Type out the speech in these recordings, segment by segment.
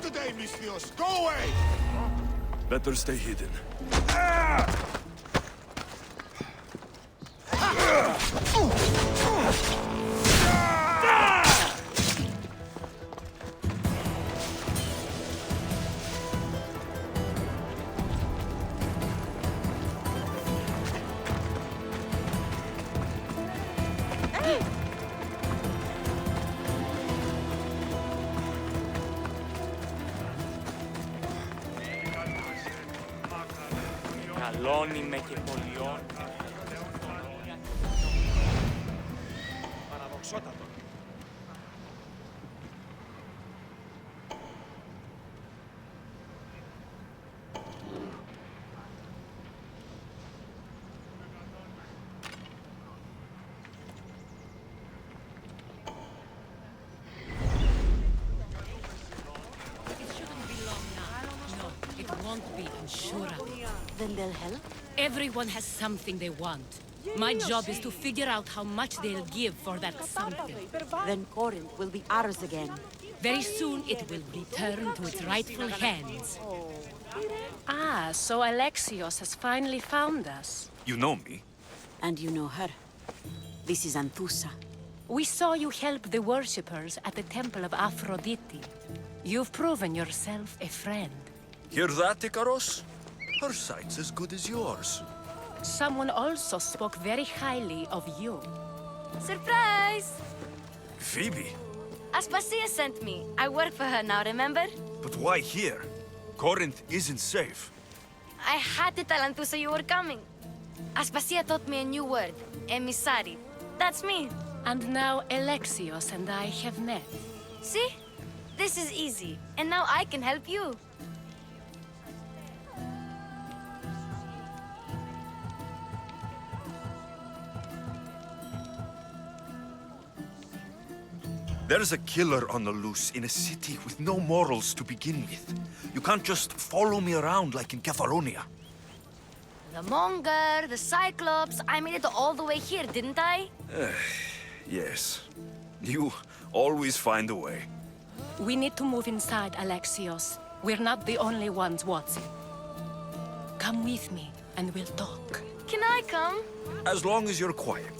today, Misthios! Go away! Better stay hidden. Καλώνει με και πολιών. Παραδοξότατο. It won't be, I'm sure of it. Then they'll help? Everyone has something they want. My job is to figure out how much they'll give for that something. Then Corinth will be ours again. Very soon it will return to its rightful hands. Ah, so Alexios has finally found us. You know me? And you know her. This is Anthusa. We saw you help the worshippers at the temple of Aphrodite. You've proven yourself a friend. Hear that, Ikaros? Her sight's as good as yours. Someone also spoke very highly of you. Surprise! Phoebe? Aspasia sent me. I work for her now, remember? But why here? Corinth isn't safe. I had to tell Anthusa you were coming. Aspasia taught me a new word, emissary. That's me. And now Alexios and I have met. See? This is easy. And now I can help you. There's a killer on the loose in a city with no morals to begin with. You can't just follow me around like in Kefalonia. The Monger, the Cyclops, I made it all the way here, didn't I? Yes. You always find a way. We need to move inside, Alexios. We're not the only ones watching. Come with me, and we'll talk. Can I come? As long as you're quiet.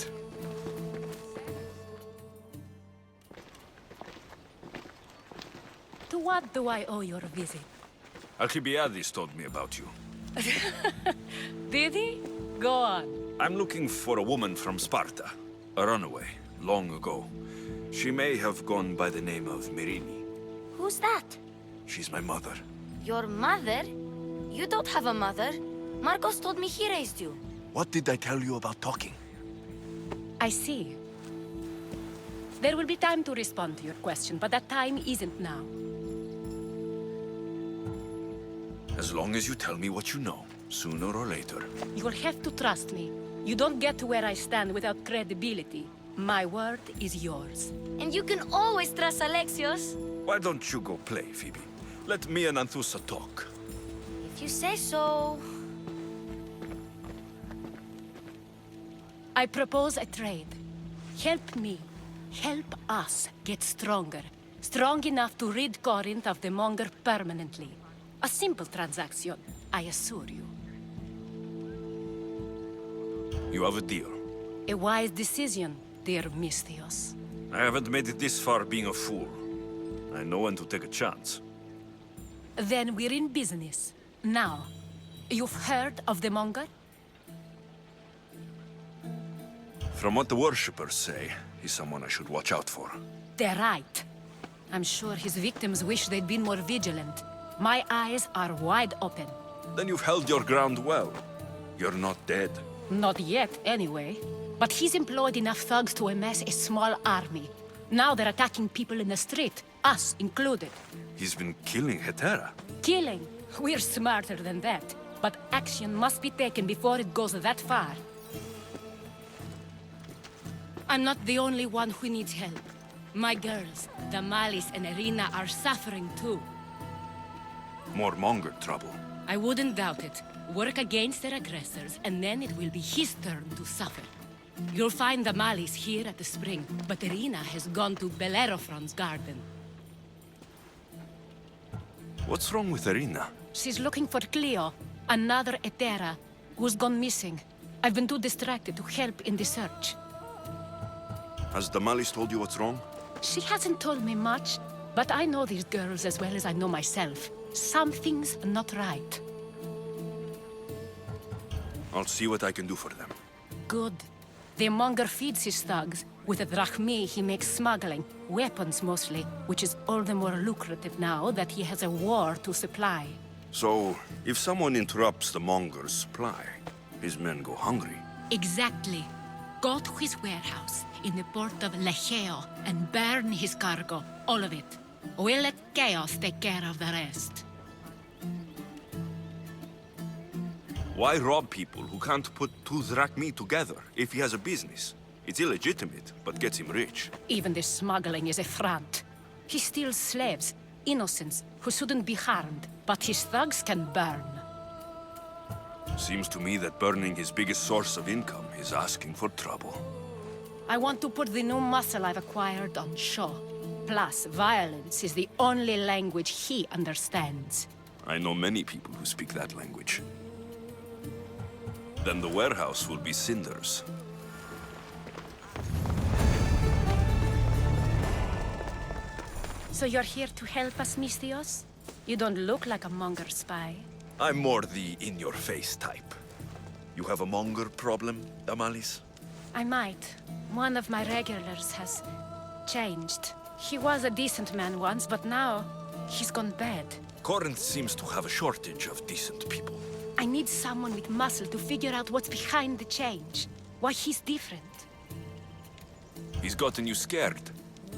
To what do I owe your visit? Alcibiades told me about you. Did he? Go on. I'm looking for a woman from Sparta. A runaway, long ago. She may have gone by the name of Myrine. Who's that? She's my mother. Your mother? You don't have a mother. Marcos told me he raised you. What did I tell you about talking? I see. There will be time to respond to your question, but that time isn't now. As long as you tell me what you know, sooner or later. You'll have to trust me. You don't get to where I stand without credibility. My word is yours. And you can always trust Alexios. Why don't you go play, Phoebe? Let me and Anthusa talk. If you say so. I propose a trade. Help me. Help us get stronger. Strong enough to rid Corinth of the Monger permanently. A simple transaction, I assure you. You have a deal. A wise decision, dear Misthios. I haven't made it this far being a fool. I know when to take a chance. Then we're in business. Now, you've heard of the Monger? From what the worshippers say, he's someone I should watch out for. They're right. I'm sure his victims wish they'd been more vigilant. My eyes are wide open. Then you've held your ground well. You're not dead. Not yet, anyway. But he's employed enough thugs to amass a small army. Now they're attacking people in the street, us included. He's been killing Hetera. Killing? We're smarter than that. But action must be taken before it goes that far. I'm not the only one who needs help. My girls, Damalis and Irina, are suffering too. More Monger trouble. I wouldn't doubt it. Work against their aggressors, and then it will be his turn to suffer. You'll find Damalis here at the spring, but Irina has gone to Bellerophon's garden. What's wrong with Irina? She's looking for Cleo, another Etera, who's gone missing. I've been too distracted to help in the search. Has Damalis told you what's wrong? She hasn't told me much, but I know these girls as well as I know myself. Something's not right. I'll see what I can do for them. Good. The monger feeds his thugs. With the drachmi, he makes smuggling. Weapons, mostly, which is all the more lucrative now that he has a war to supply. So, if someone interrupts the monger's supply, his men go hungry. Exactly. Go to his warehouse in the port of Lecheo and burn his cargo, all of it. We'll let chaos take care of the rest. Why rob people who can't put two drachmi together if he has a business? It's illegitimate, but gets him rich. Even the smuggling is a front. He steals slaves, innocents, who shouldn't be harmed, but his thugs can burn. Seems to me that burning his biggest source of income is asking for trouble. I want to put the new muscle I've acquired on show. Plus, violence is the only language he understands. I know many people who speak that language. Then the warehouse will be cinders. So you're here to help us, Mistios? You don't look like a monger spy. I'm more the in-your-face type. You have a monger problem, Damalis? I might. One of my regulars has changed. He was a decent man once, but now he's gone bad. Corinth seems to have a shortage of decent people. I need someone with muscle to figure out what's behind the change. Why he's different. He's gotten you scared.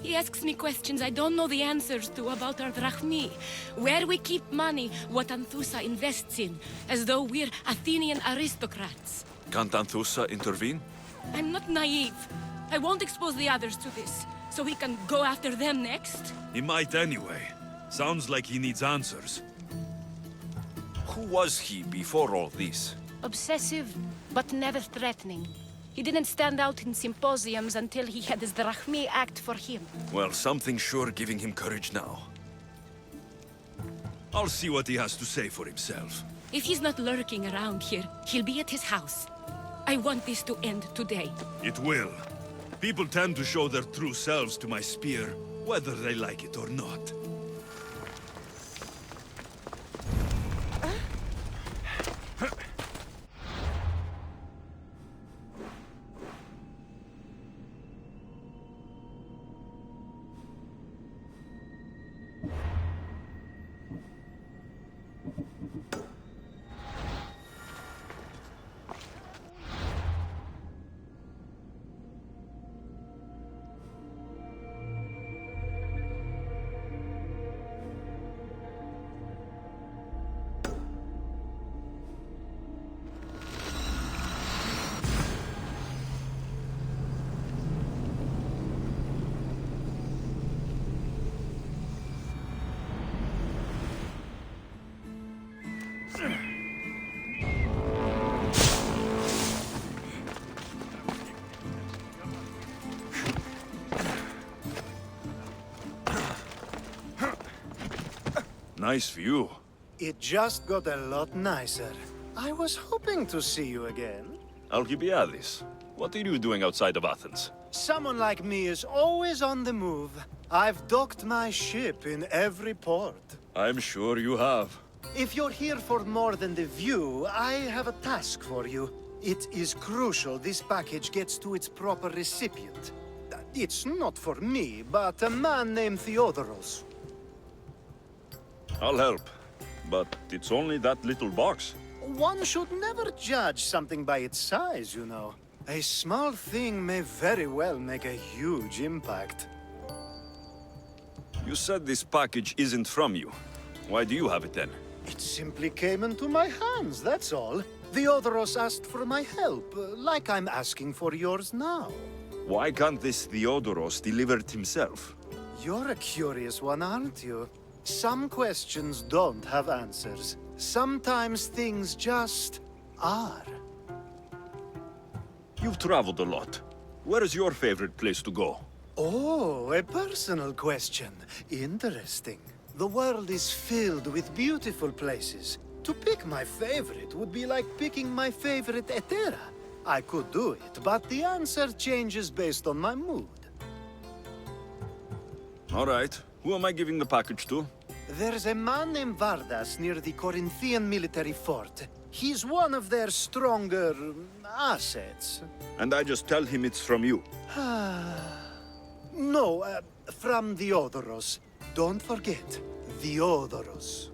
He asks me questions I don't know the answers to about our drachmi. Where we keep money, what Anthusa invests in, as though we're Athenian aristocrats. Can't Anthusa intervene? I'm not naive. I won't expose the others to this, so he can go after them next. He might anyway. Sounds like he needs answers. Who was he before all this? Obsessive, but never threatening. He didn't stand out in symposiums until he had his drachmi act for him. Well, something's sure giving him courage now. I'll see what he has to say for himself. If he's not lurking around here, he'll be at his house. I want this to end today. It will. People tend to show their true selves to my spear, whether they like it or not. Nice view. It just got a lot nicer. I was hoping to see you again. Alcibiades, what are you doing outside of Athens? Someone like me is always on the move. I've docked my ship in every port. I'm sure you have. If you're here for more than the view, I have a task for you. It is crucial this package gets to its proper recipient. It's not for me, but a man named Theodoros. I'll help. But it's only that little box. One should never judge something by its size, you know. A small thing may very well make a huge impact. You said this package isn't from you. Why do you have it then? It simply came into my hands, that's all. Theodoros asked for my help, like I'm asking for yours now. Why can't this Theodoros deliver it himself? You're a curious one, aren't you? Some questions don't have answers. Sometimes things just are. You've traveled a lot. Where is your favorite place to go? Oh, a personal question. Interesting. The world is filled with beautiful places. To pick my favorite would be like picking my favorite Etera. I could do it, but the answer changes based on my mood. All right. Who am I giving the package to? There's a man named Vardas near the Corinthian military fort. He's one of their stronger assets. And I just tell him it's from you. No, from the Odoros. Don't forget, the Odoros.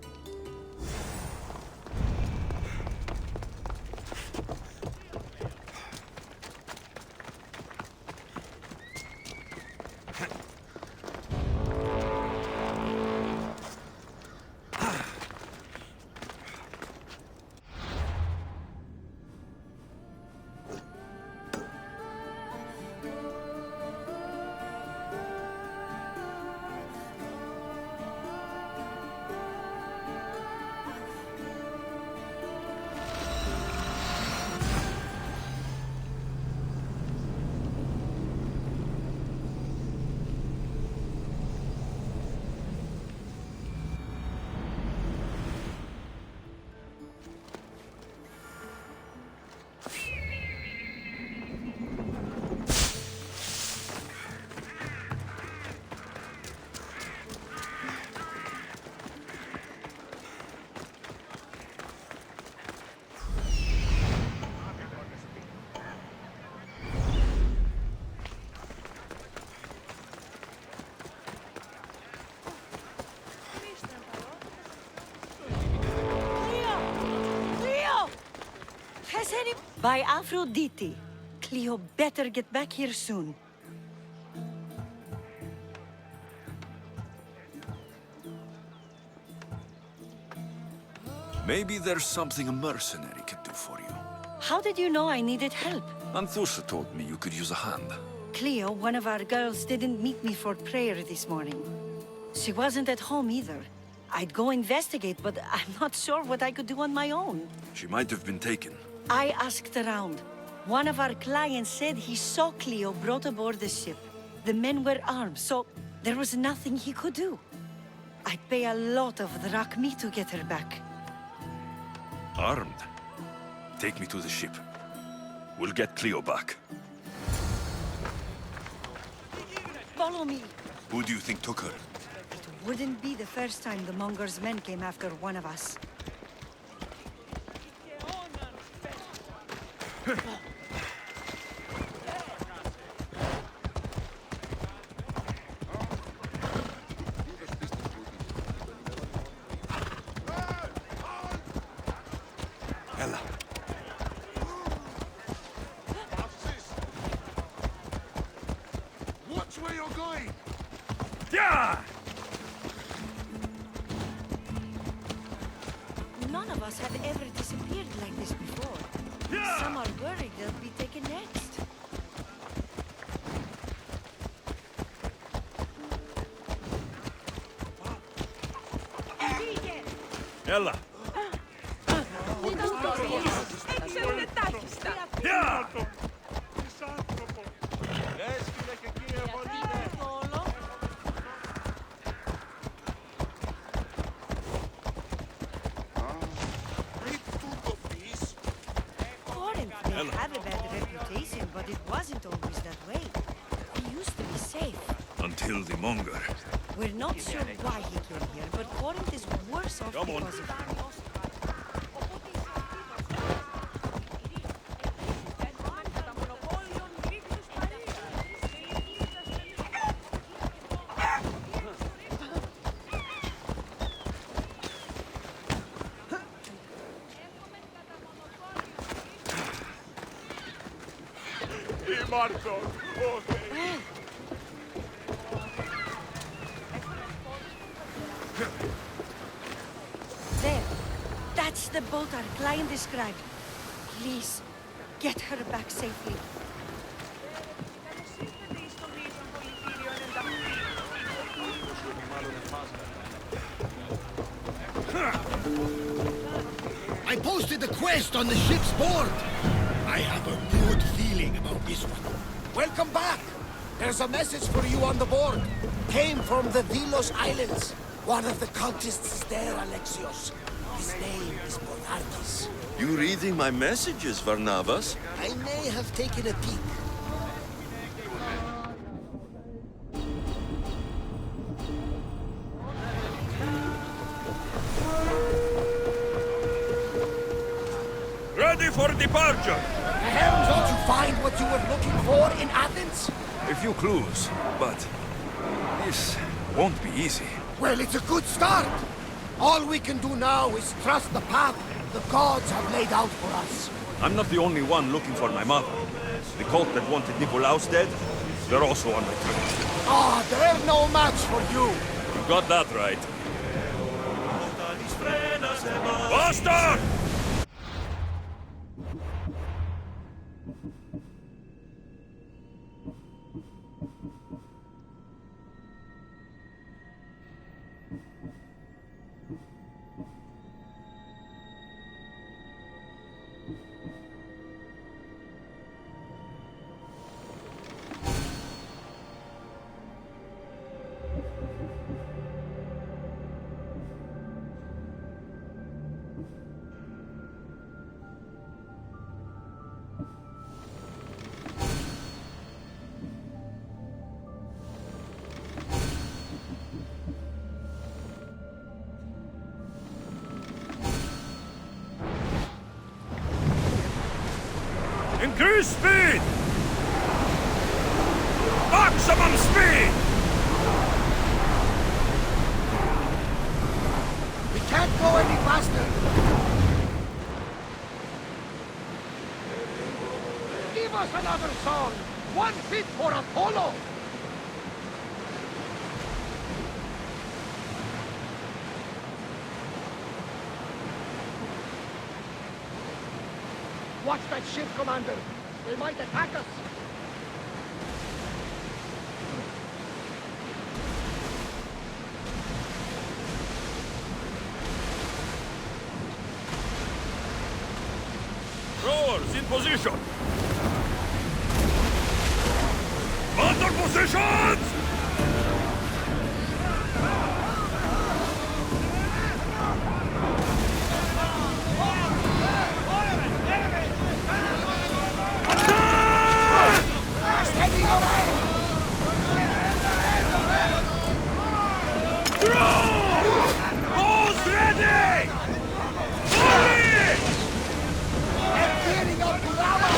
By Aphrodite. Cleo better get back here soon. Maybe there's something a mercenary could do for you. How did you know I needed help? Anthusa told me you could use a hand. Cleo, one of our girls, didn't meet me for prayer this morning. She wasn't at home either. I'd go investigate, but I'm not sure what I could do on my own. She might have been taken. I asked around. One of our clients said he saw Cleo brought aboard the ship. The men were armed, so there was nothing he could do. I'd pay a lot of drachmi to get her back. Armed? Take me to the ship. We'll get Cleo back. Follow me. Who do you think took her? It wouldn't be the first time the Monger's men came after one of us. Ella. Watch where you're going! Yeah! None of us have ever disappeared like this before. Some are worried they'll be taken next. Ella! Yeah! Corinth may have a bad reputation, but it wasn't always that way. He used to be safe. Until the Monger. We're not sure why he came here, but Corinth is worse off Come on. because of him. There. That's the boat our client described. Please, get her back safely. I posted the quest on the ship's board. I have a good feeling about this one. Welcome back! There's a message for you on the board. Came from the Delos Islands. One of the cultists is there, Alexios. His name is Bonardis. You reading my messages, Varnavas? I may have taken a peek. Ready for departure! The hell did you find what you were looking for in Athens? A few clues, but this won't be easy. Well, it's a good start. All we can do now is trust the path the gods have laid out for us. I'm not the only one looking for my mother. The cult that wanted Nicolaus dead, they're also on my trail. Ah, they're no match for you. You got that right. Bastard! Increase speed! Maximum speed! We can't go any faster. Give us another song. One fit for Apollo. Watch that ship, Commander. They might attack us. Rowers in position! Under positions! Who's ready? Hurry! Gearing up to lava!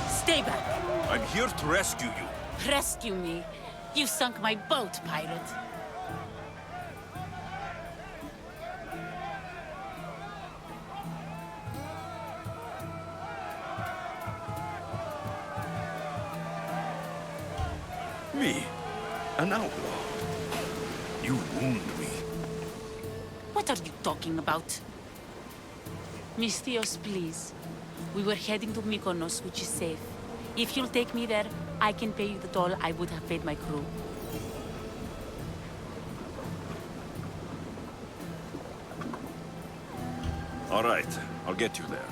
Stay back. I'm here to rescue you. Rescue me. You sunk my boat, pirate. Me? An outlaw? You wound me. What are you talking about? Mystios, please. We were heading to Mykonos, which is safe. If you'll take me there, I can pay you the toll I would have paid my crew. All right, I'll get you there.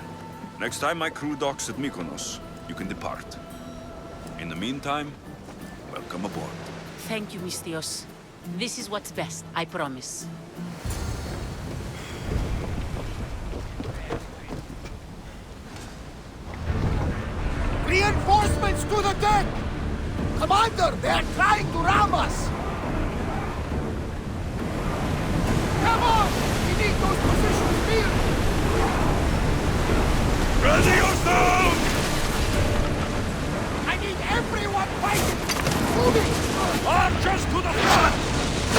Next time my crew docks at Mykonos, you can depart. In the meantime, welcome aboard. Thank you, Mystios. This is what's best, I promise. Reinforcements to the deck! Commander, they are trying to ram us! Come on! We need those positions filled! Ready yourself! I need everyone fighting! Moving! Archers to the front!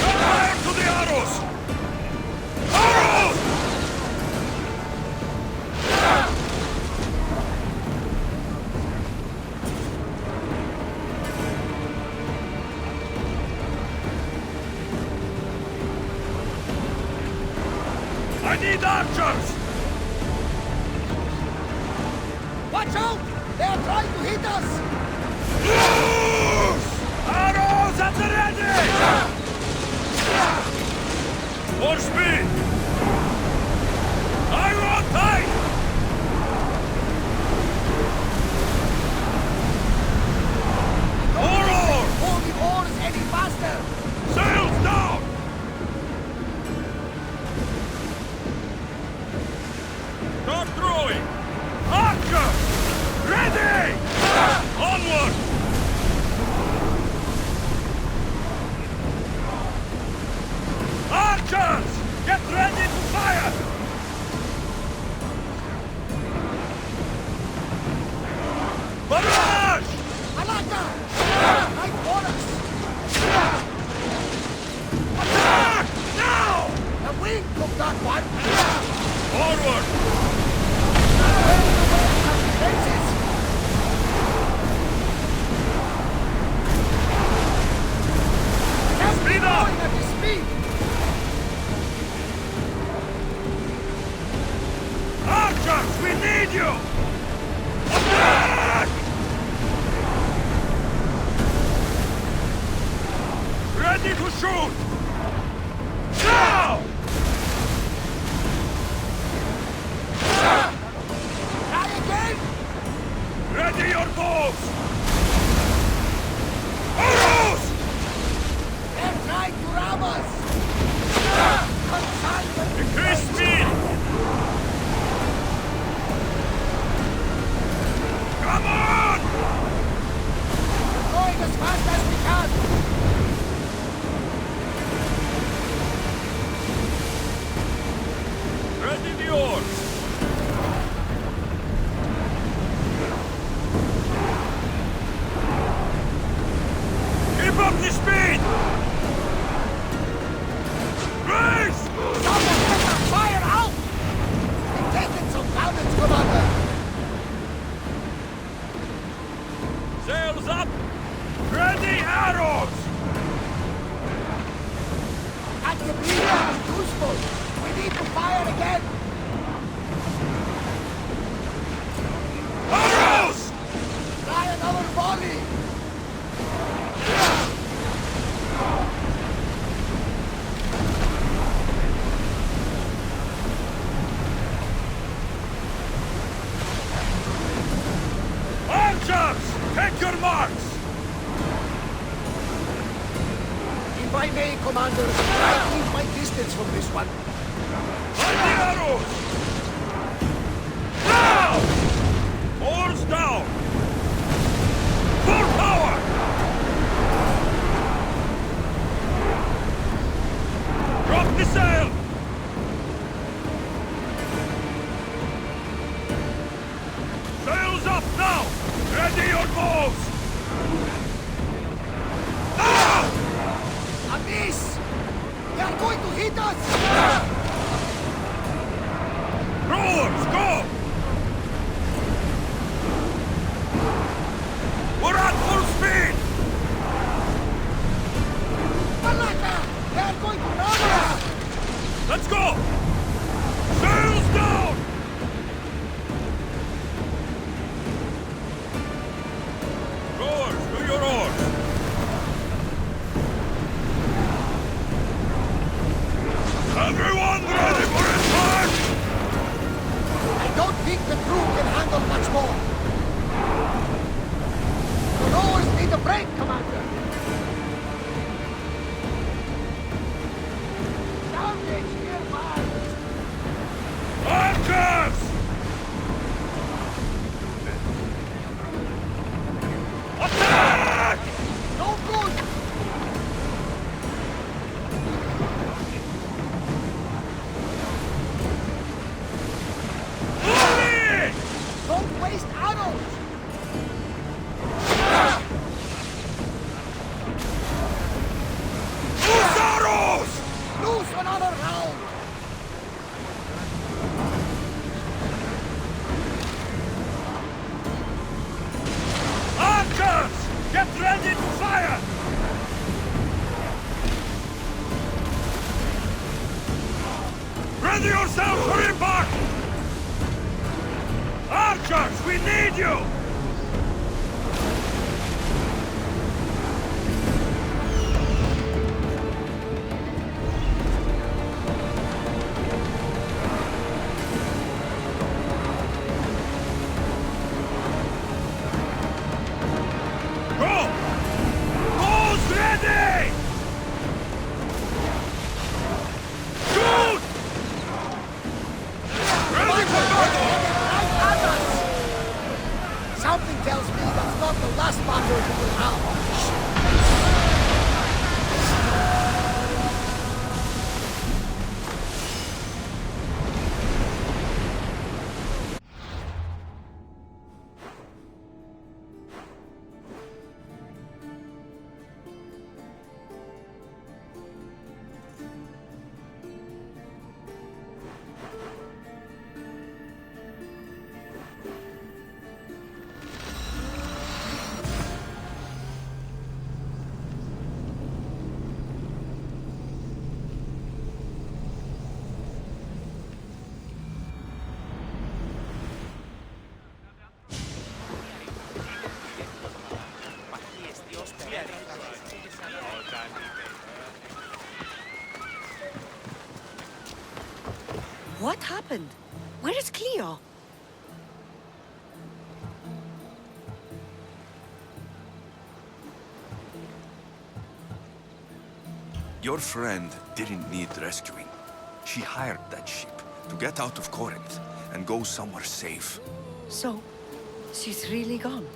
Fire to the arrows! Arrows! I need archers! Watch out! They are trying to hit us! Loose! Arrows at the ready! More speed! I want tight! More oars! Pull the oars any faster! Sails down! Start throwing! Archer! Ready! Onward! Archers! Get ready to fire! Barrage! Alaka! Right for us! Attack! Now! The wing took that one! Forward! Defenses! Just Speed up! going at his speed! Archers, we need you! Attack! Ready to shoot! Now! Try again! Ready your bows! Arrows! They're trying to ram us! Consignment! Increase speed! Come on! Going as fast as we can! I may, Commander. I keep my distance from this one. Find the arrows! Now! Oars down! Full power! Drop the sail! Sails up now! Ready your bows! A miss! They are going to hit us! Rowers, go! We're at full speed! Malaka! They are going to ram us! Let's go! Sails down! Rowers, do your oars! Everyone ready for a charge? I don't think the crew can handle much more. The rowers need a break, Commander. Salvage nearby. Archers! Attack! No good! Moving! Don't waste arrows! Loose arrows! Loose another round! Archers! Get ready to fire! Ready yourselves for impact! Archers, we need you! Go! Bows ready! Shoot! Ready for battle! Right at us! Something tells me that's not the last battle we will have. What happened? Where is Cleo? Your friend didn't need rescuing. She hired that ship to get out of Corinth and go somewhere safe. So, she's really gone.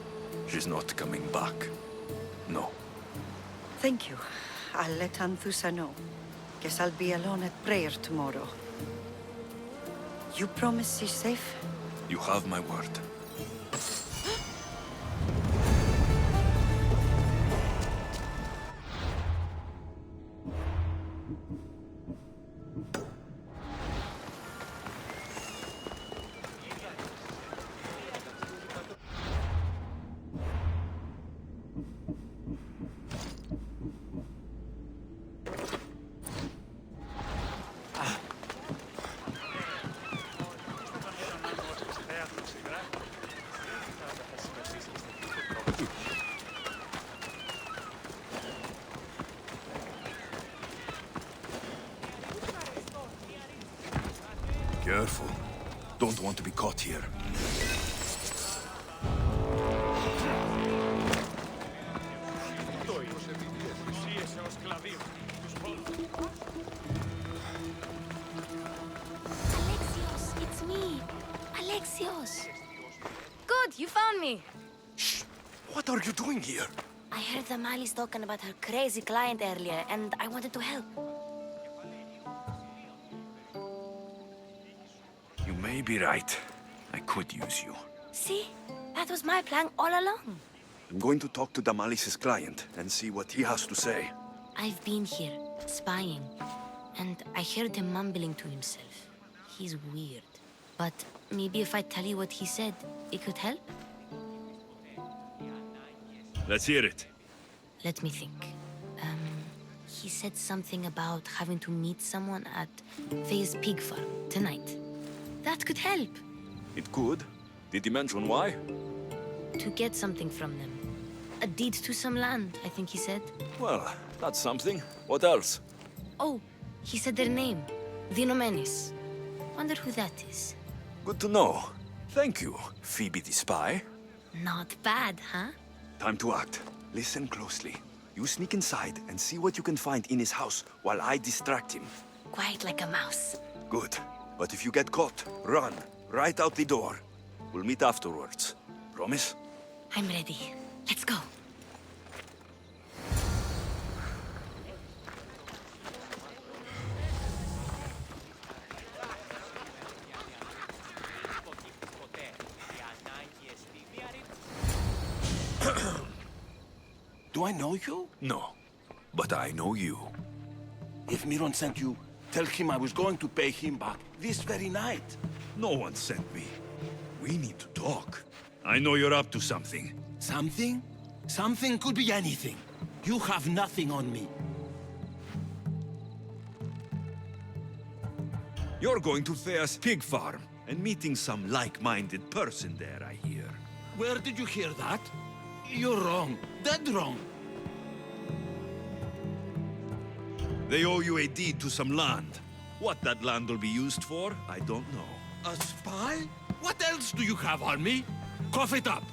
She's not coming back. No. Thank you. I'll let Anthusa know. Guess I'll be alone at prayer tomorrow. You promise she's safe? You have my word. Careful. Don't want to be caught here. Το είδος επί της εξουσίες ως σκλαβείο. Alexios, it's me. Alexios. Good, you found me. Shh! What are you doing here? I heard the Mali's talking about her crazy client earlier, and I wanted to help. You may be right. I could use you. See? That was my plan all along. I'm going to talk to Damalis's client and see what he has to say. I've been here, spying, and I heard him mumbling to himself. He's weird. But maybe if I tell you what he said, it could help? Let's hear it. Let me think. He said something about having to meet someone at Faye's pig farm tonight. That could help. It could. Did he mention why? To get something from them. A deed to some land, I think he said. Well, that's something. What else? Oh, he said their name. Vinomenis. Wonder who that is. Good to know. Thank you, Phoebe the spy. Not bad, huh? Time to act. Listen closely. You sneak inside and see what you can find in his house while I distract him. Quiet like a mouse. Good. But if you get caught, run. Right out the door. We'll meet afterwards. Promise? I'm ready. Let's go. Do I know you? No. But I know you. If Miron sent you, tell him I was going to pay him back this very night. No one sent me. We need to talk. I know you're up to something. Something? Something could be anything. You have nothing on me. You're going to Thea's pig farm and meeting some like-minded person there, I hear. Where did you hear that? You're wrong. Dead wrong. They owe you a deed to some land. What that land will be used for, I don't know. A spy? What else do you have on me? Cough it up.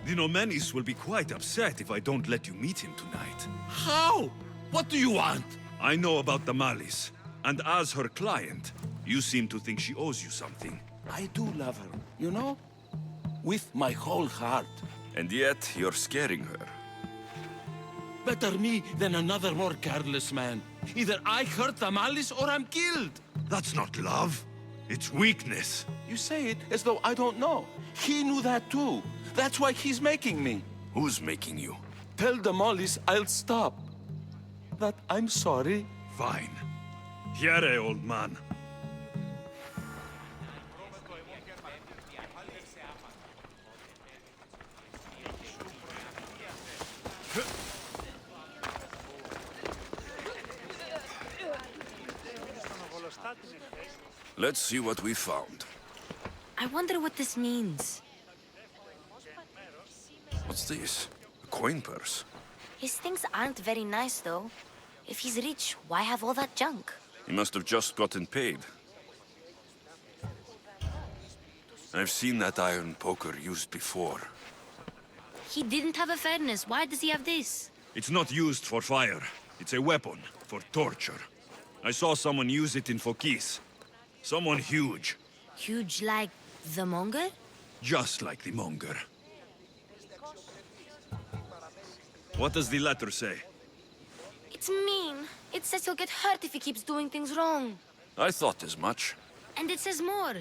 Vinomenis will be quite upset if I don't let you meet him tonight. How? What do you want? I know about the Malis, and as her client, you seem to think she owes you something. I do love her, you know? With my whole heart. And yet, you're scaring her. Better me than another more careless man. Either I hurt the Malice or I'm killed. That's not love. It's weakness. You say it as though I don't know. He knew that too. That's why he's making me. Who's making you? Tell the Mollies I'll stop. That I'm sorry. Fine. Here, old man. Let's see what we found. I wonder what this means. What's this? A coin purse? His things aren't very nice, though. If he's rich, why have all that junk? He must have just gotten paid. I've seen that iron poker used before. He didn't have a furnace. Why does he have this? It's not used for fire. It's a weapon for torture. I saw someone use it in Fokis. Someone huge. Huge like the Monger? Just like the monger. What does the letter say? It's mean. It says he'll get hurt if he keeps doing things wrong. I thought as much. And it says more.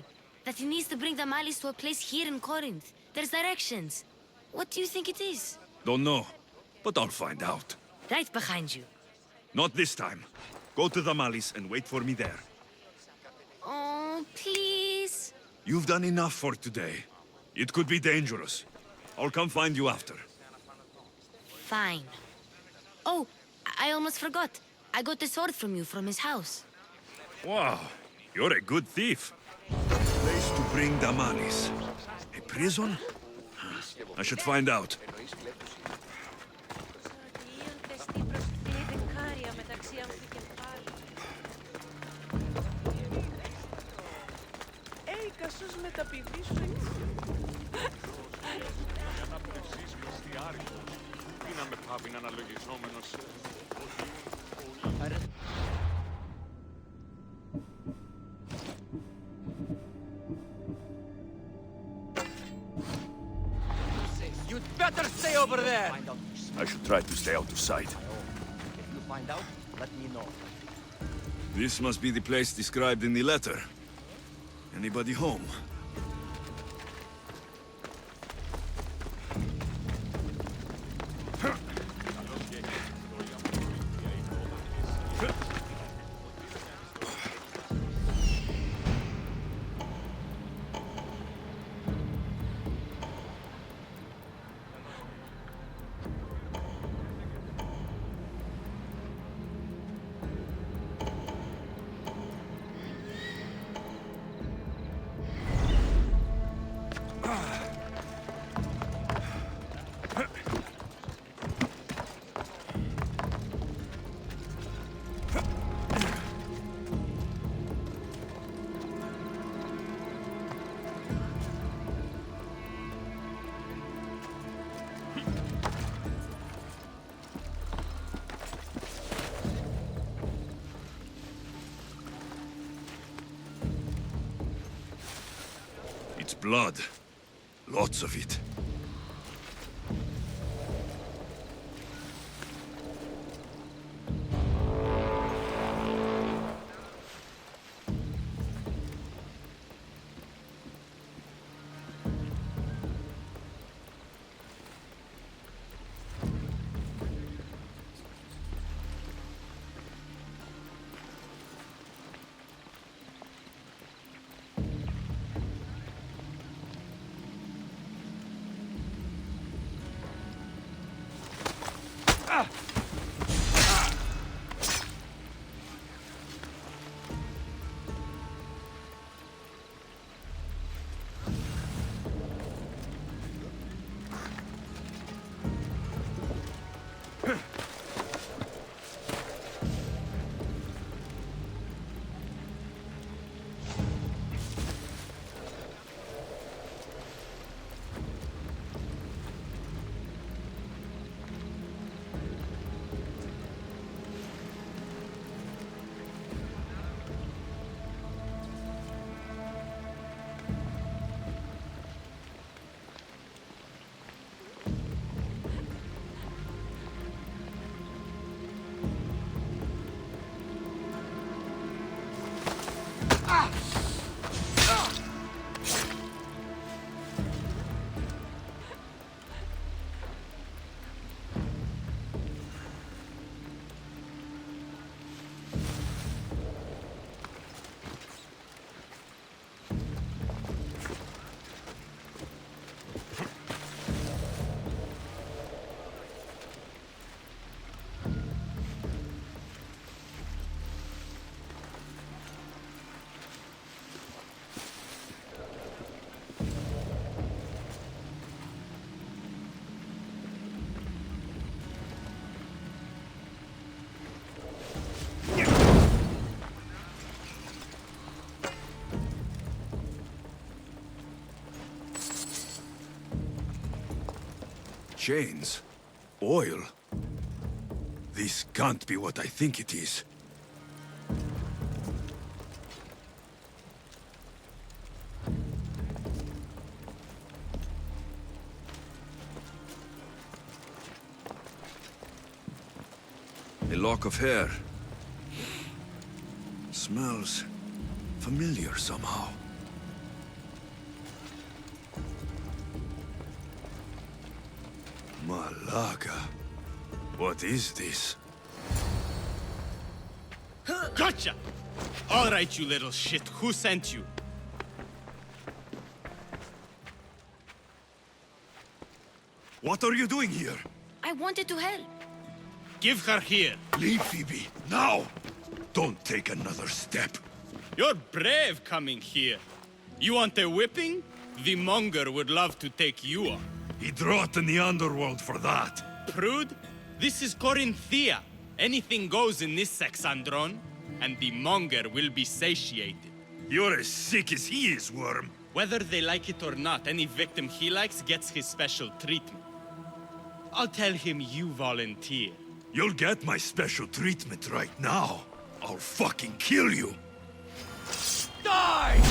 That he needs to bring the Malis to a place here in Corinth. There's directions. What do you think it is? Don't know, but I'll find out. Right behind you. Not this time. Go to the Malis and wait for me there. Oh, please. You've done enough for today. It could be dangerous. I'll come find you after. Fine. Oh, I almost forgot. I got the sword from you from his house. Wow, you're a good thief. Place to bring the Malis. A prison? I should find out. Τι να με πάβει αναλογιζόμενος. there! I should try to stay out of sight. If you find out, let me know. This must be the place described in the letter. Anybody home? It's blood. Lots of it. Chains? Oil? This can't be what I think it is. A lock of hair. Smells familiar somehow. Malaga. What is this? Gotcha! All right, you little shit. Who sent you? What are you doing here? I wanted to help. Give her here. Leave, Phoebe, now! Don't take another step. You're brave coming here. You want a whipping? The monger would love to take you on. He'd rot in the underworld for that. Prude, this is Corinthia. Anything goes in this Sexandron, and the monger will be satiated. You're as sick as he is, Worm. Whether they like it or not, any victim he likes gets his special treatment. I'll tell him you volunteer. You'll get my special treatment right now. I'll fucking kill you. Die!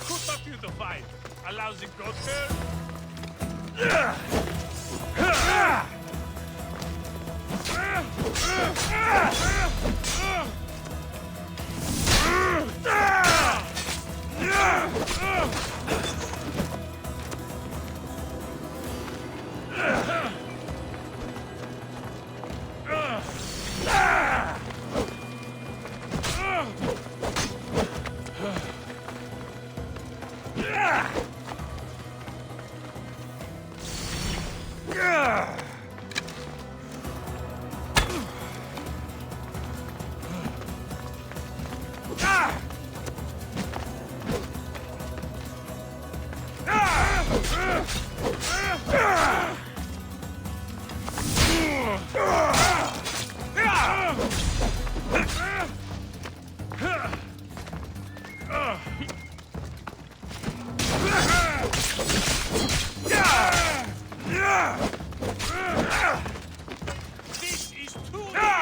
Who taught you to fight? A lousy goat herd? This is too easy!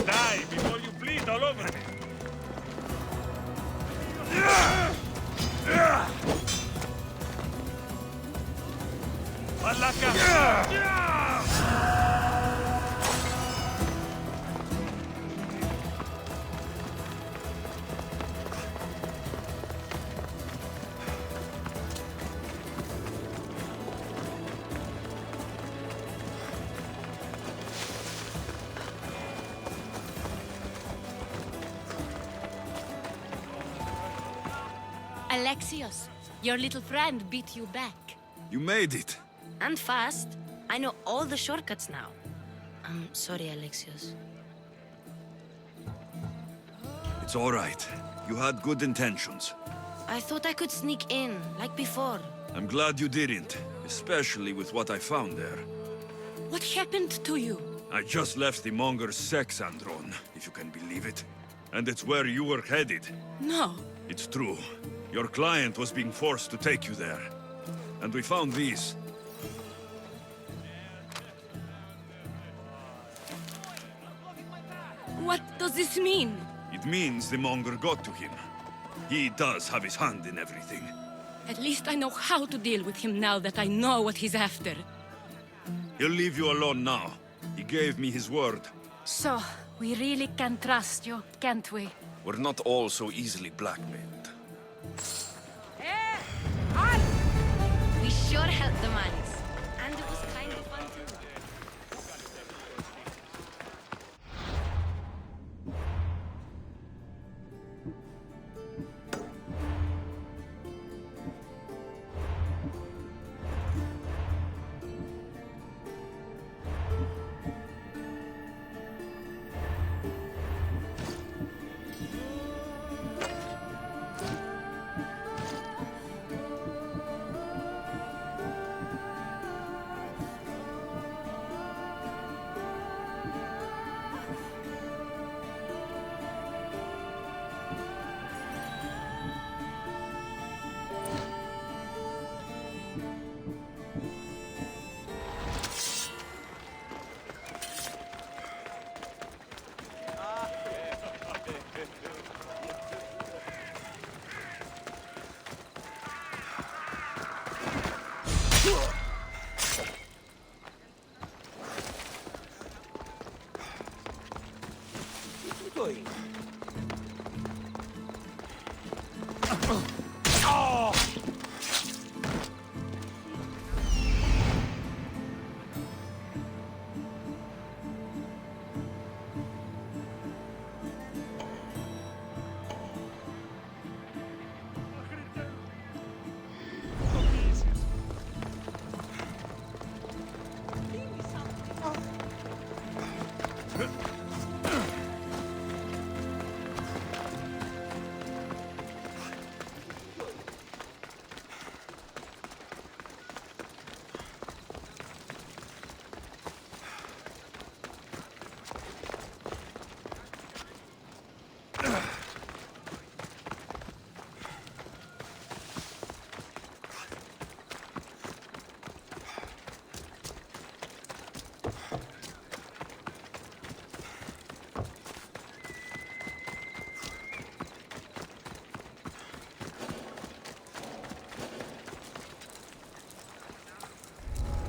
Die before you bleed all over me! Malaka! Alexios, your little friend beat you back. You made it. And fast. I know all the shortcuts now. I'm sorry, Alexios. It's all right. You had good intentions. I thought I could sneak in, like before. I'm glad you didn't, especially with what I found there. What happened to you? I just left the Monger's sex andron, if you can believe it. And it's where you were headed. No. It's true. Your client was being forced to take you there. And we found these. What does this mean? It means the Monger got to him. He does have his hand in everything. At least I know how to deal with him now that I know what he's after. He'll leave you alone now. He gave me his word. So, we really can trust you, can't we? We're not all so easily blackmailed. We sure helped the Malis. And it was kind of fun too.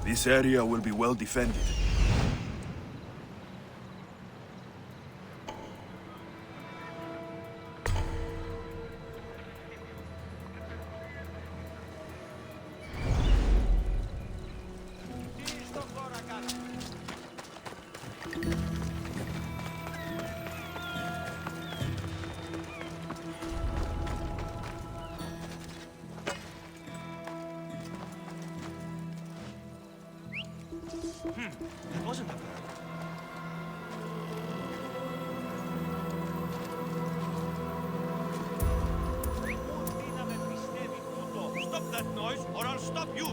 This area will be well defended. That wasn't a bird. Stop that noise, or I'll stop you!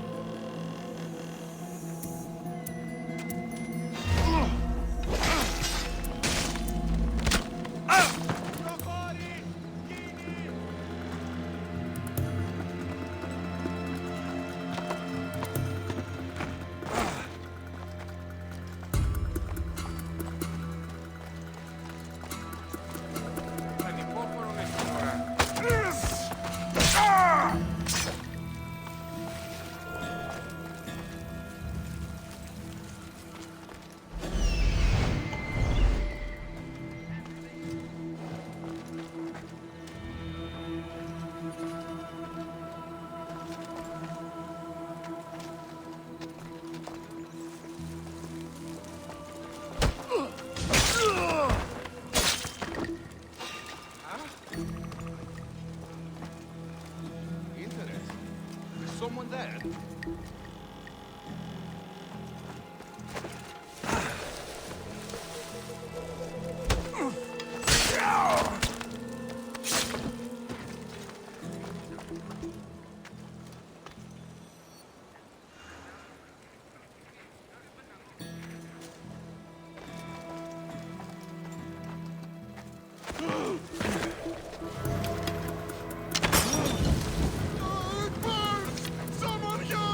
Someone there? Someone here!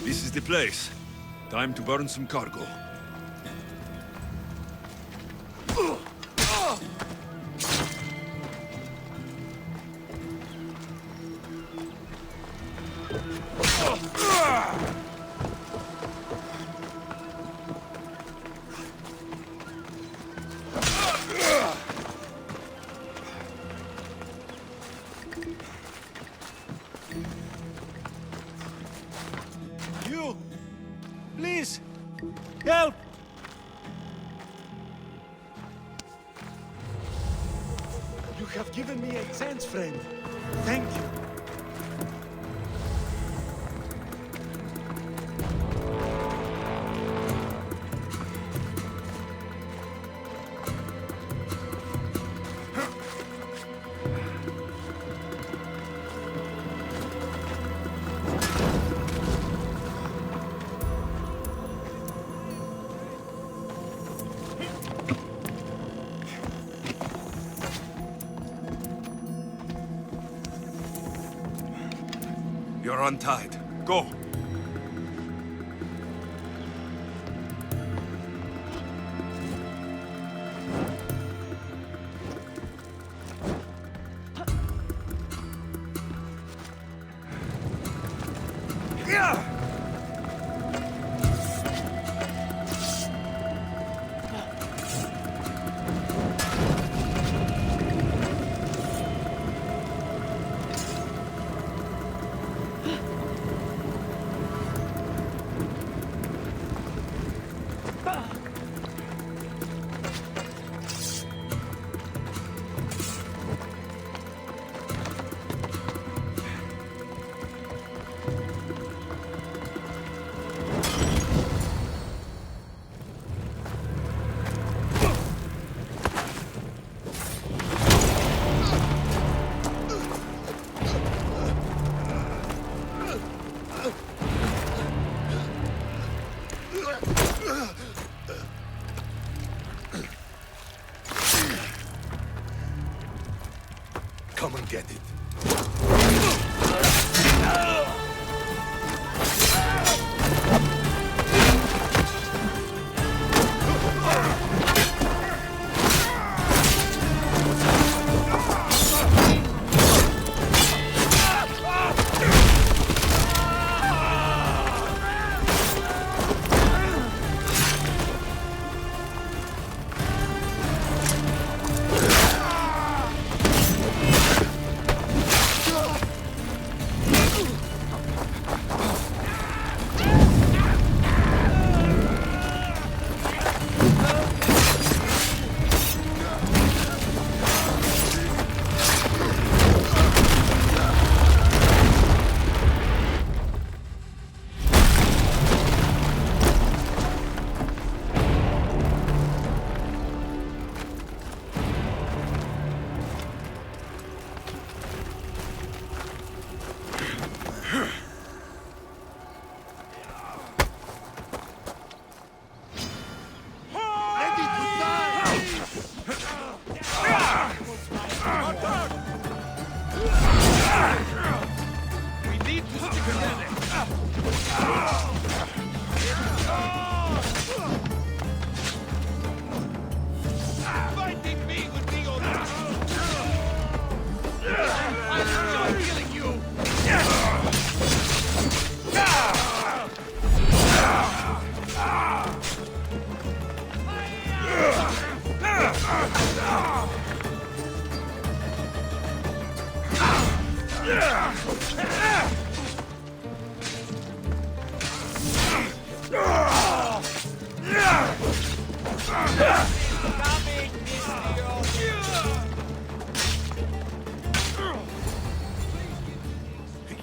This is the place. Time to burn some cargo. You! Please! Help! You have given me a chance, friend. Thank you. You're untied. Go. Come and get it.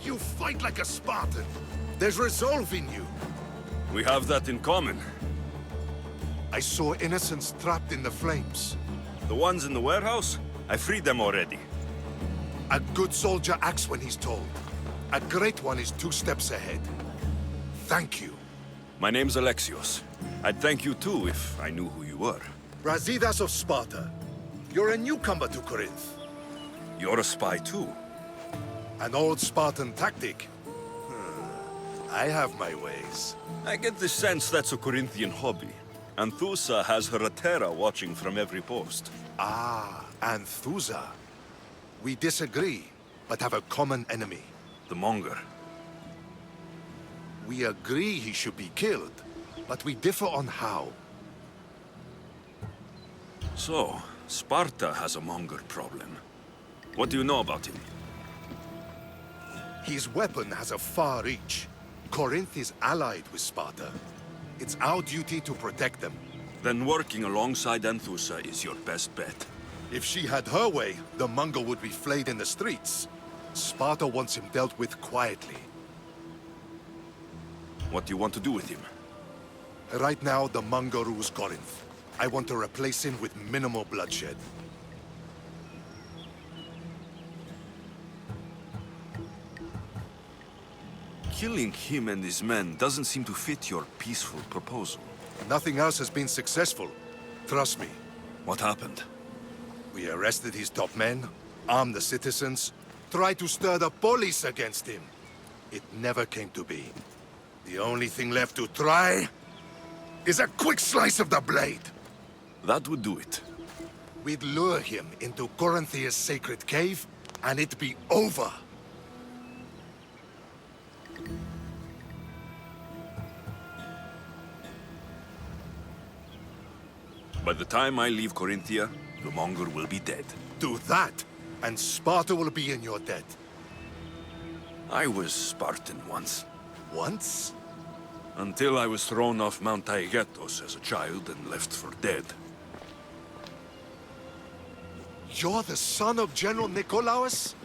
You fight like a Spartan. There's resolve in you. We have that in common. I saw innocents trapped in the flames. The ones in the warehouse? I freed them already. A good soldier acts when he's told. A great one is 2 steps ahead. Thank you. My name's Alexios. I'd thank you too if I knew who you were. Brasidas of Sparta. You're a newcomer to Corinth. You're a spy too. An old Spartan tactic. I have my ways. I get the sense that's a Corinthian hobby. Anthusa has her Atera watching from every post. Ah, Anthusa. We disagree, but have a common enemy. The Monger. We agree he should be killed, but we differ on how. So, Sparta has a Monger problem. What do you know about him? His weapon has a far reach. Corinth is allied with Sparta. It's our duty to protect them. Then working alongside Anthusa is your best bet. If she had her way, the Mongol would be flayed in the streets. Sparta wants him dealt with quietly. What do you want to do with him? Right now, the Mongol rules Corinth. I want to replace him with minimal bloodshed. Killing him and his men doesn't seem to fit your peaceful proposal. Nothing else has been successful. Trust me. What happened? We arrested his top men, armed the citizens, tried to stir the police against him. It never came to be. The only thing left to try is a quick slice of the blade. That would do it. We'd lure him into Corinthia's sacred cave, and it'd be over. By the time I leave Corinthia, the Monger will be dead. Do that, and Sparta will be in your debt. I was Spartan once. Once? Until I was thrown off Mount Taygetos as a child and left for dead. You're the son of General Nikolaos?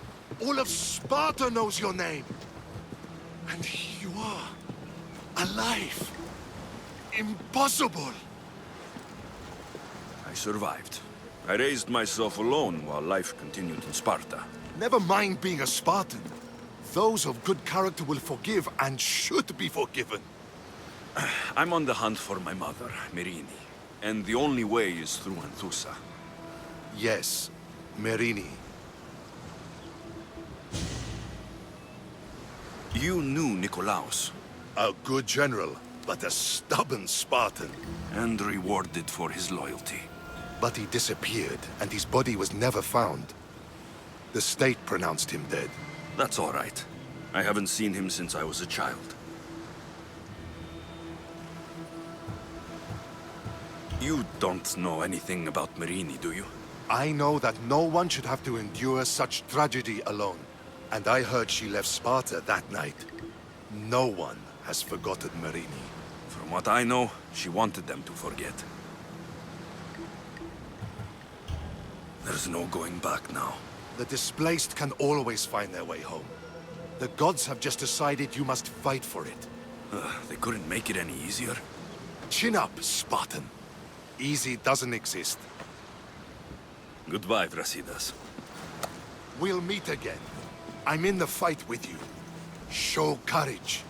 All of Sparta knows your name. And here you are, alive. Impossible! I survived. I raised myself alone while life continued in Sparta. Never mind being a Spartan. Those of good character will forgive and should be forgiven. I'm on the hunt for my mother, Merini. And the only way is through Anthusa. Yes, Merini. You knew Nikolaos. A good general, but a stubborn Spartan. And rewarded for his loyalty. But he disappeared, and his body was never found. The state pronounced him dead. That's all right. I haven't seen him since I was a child. You don't know anything about Merini, do you? I know that no one should have to endure such tragedy alone. And I heard she left Sparta that night. No one has forgotten Merini. From what I know, she wanted them to forget. There's no going back now. The displaced can always find their way home. The gods have just decided you must fight for it. They couldn't make it any easier. Chin up, Spartan. Easy doesn't exist. Goodbye, Brasidas. We'll meet again. I'm in the fight with you. Show courage.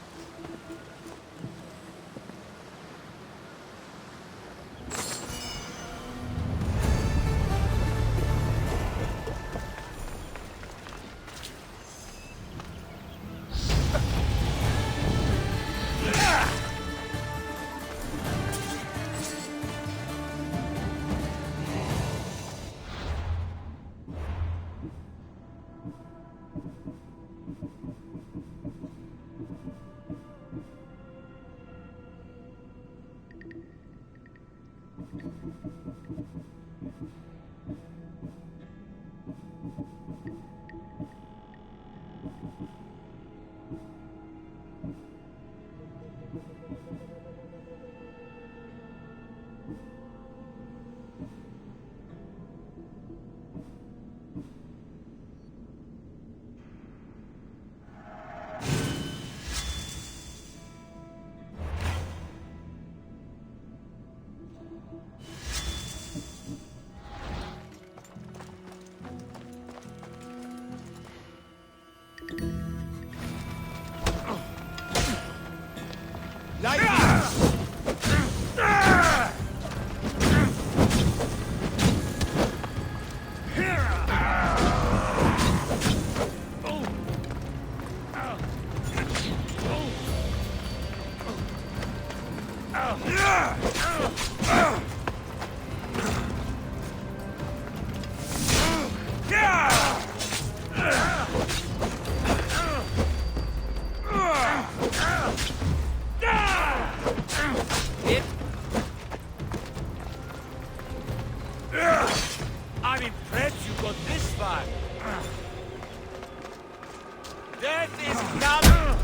this coming!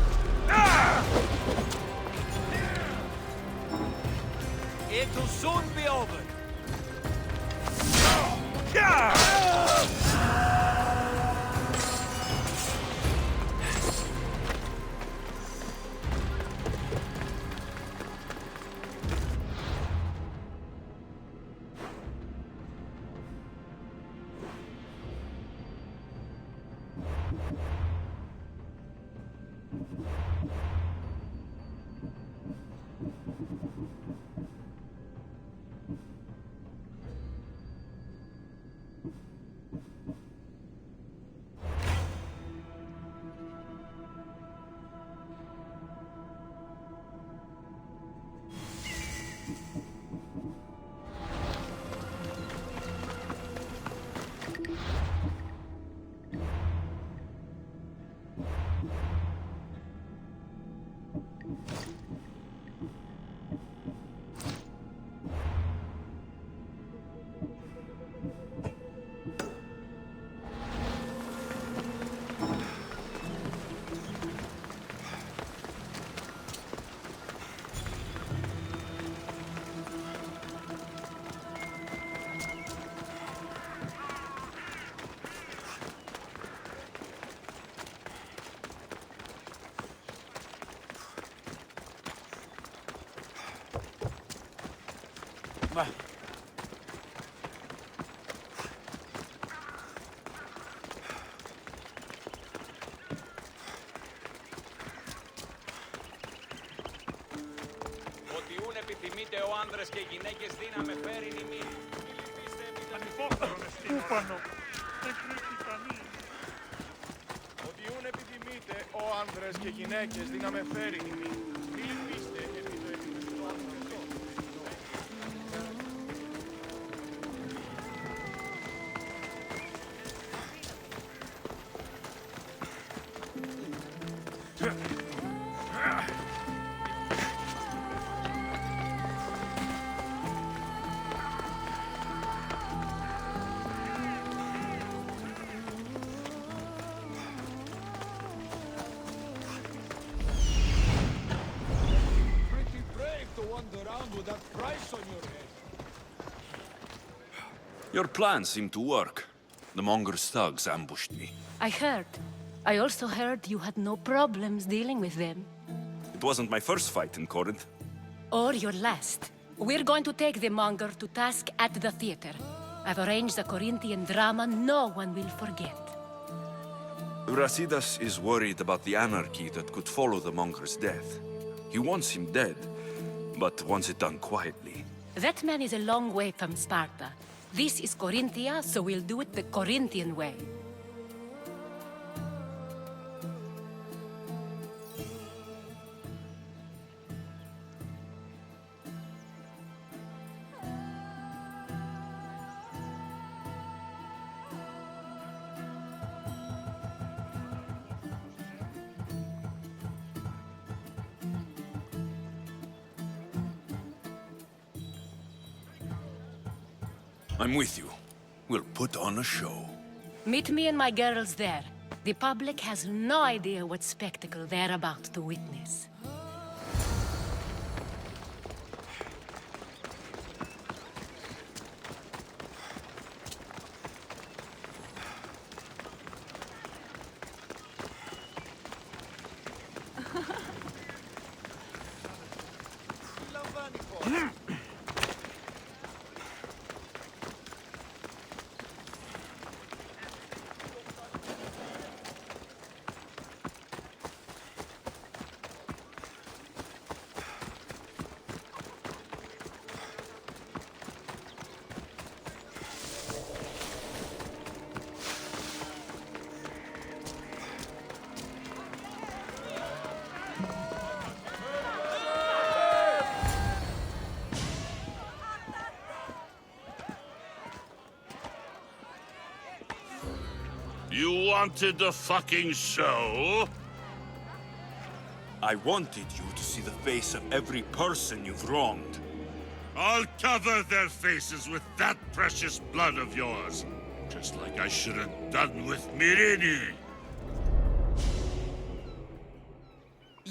It'll soon be over. Ότι ούν επιθυμείτε ο άνδρες και οι γυναίκες δύναμε φέρει νημή. Ότι ούν επιθυμείτε ο άνδρες και οι γυναίκες δύναμε φέρει νημή. Μη λυπήστε επί το επιθυμητό άνθρωπο. Your plan seemed to work. The Monger's thugs ambushed me. I heard. I also heard you had no problems dealing with them. It wasn't my first fight in Corinth. Or your last. We're going to take the Monger to task at the theater. I've arranged a Corinthian drama no one will forget. Brasidas is worried about the anarchy that could follow the Monger's death. He wants him dead, but wants it done quietly. That man is a long way from Sparta. This is Corinthia, so we'll do it the Corinthian way. I'm with you. We'll put on a show. Meet me and my girls there. The public has no idea what spectacle they're about to witness. You wanted the fucking show? I wanted you to see the face of every person you've wronged. I'll cover their faces with that precious blood of yours. Just like I should have done with Mirini.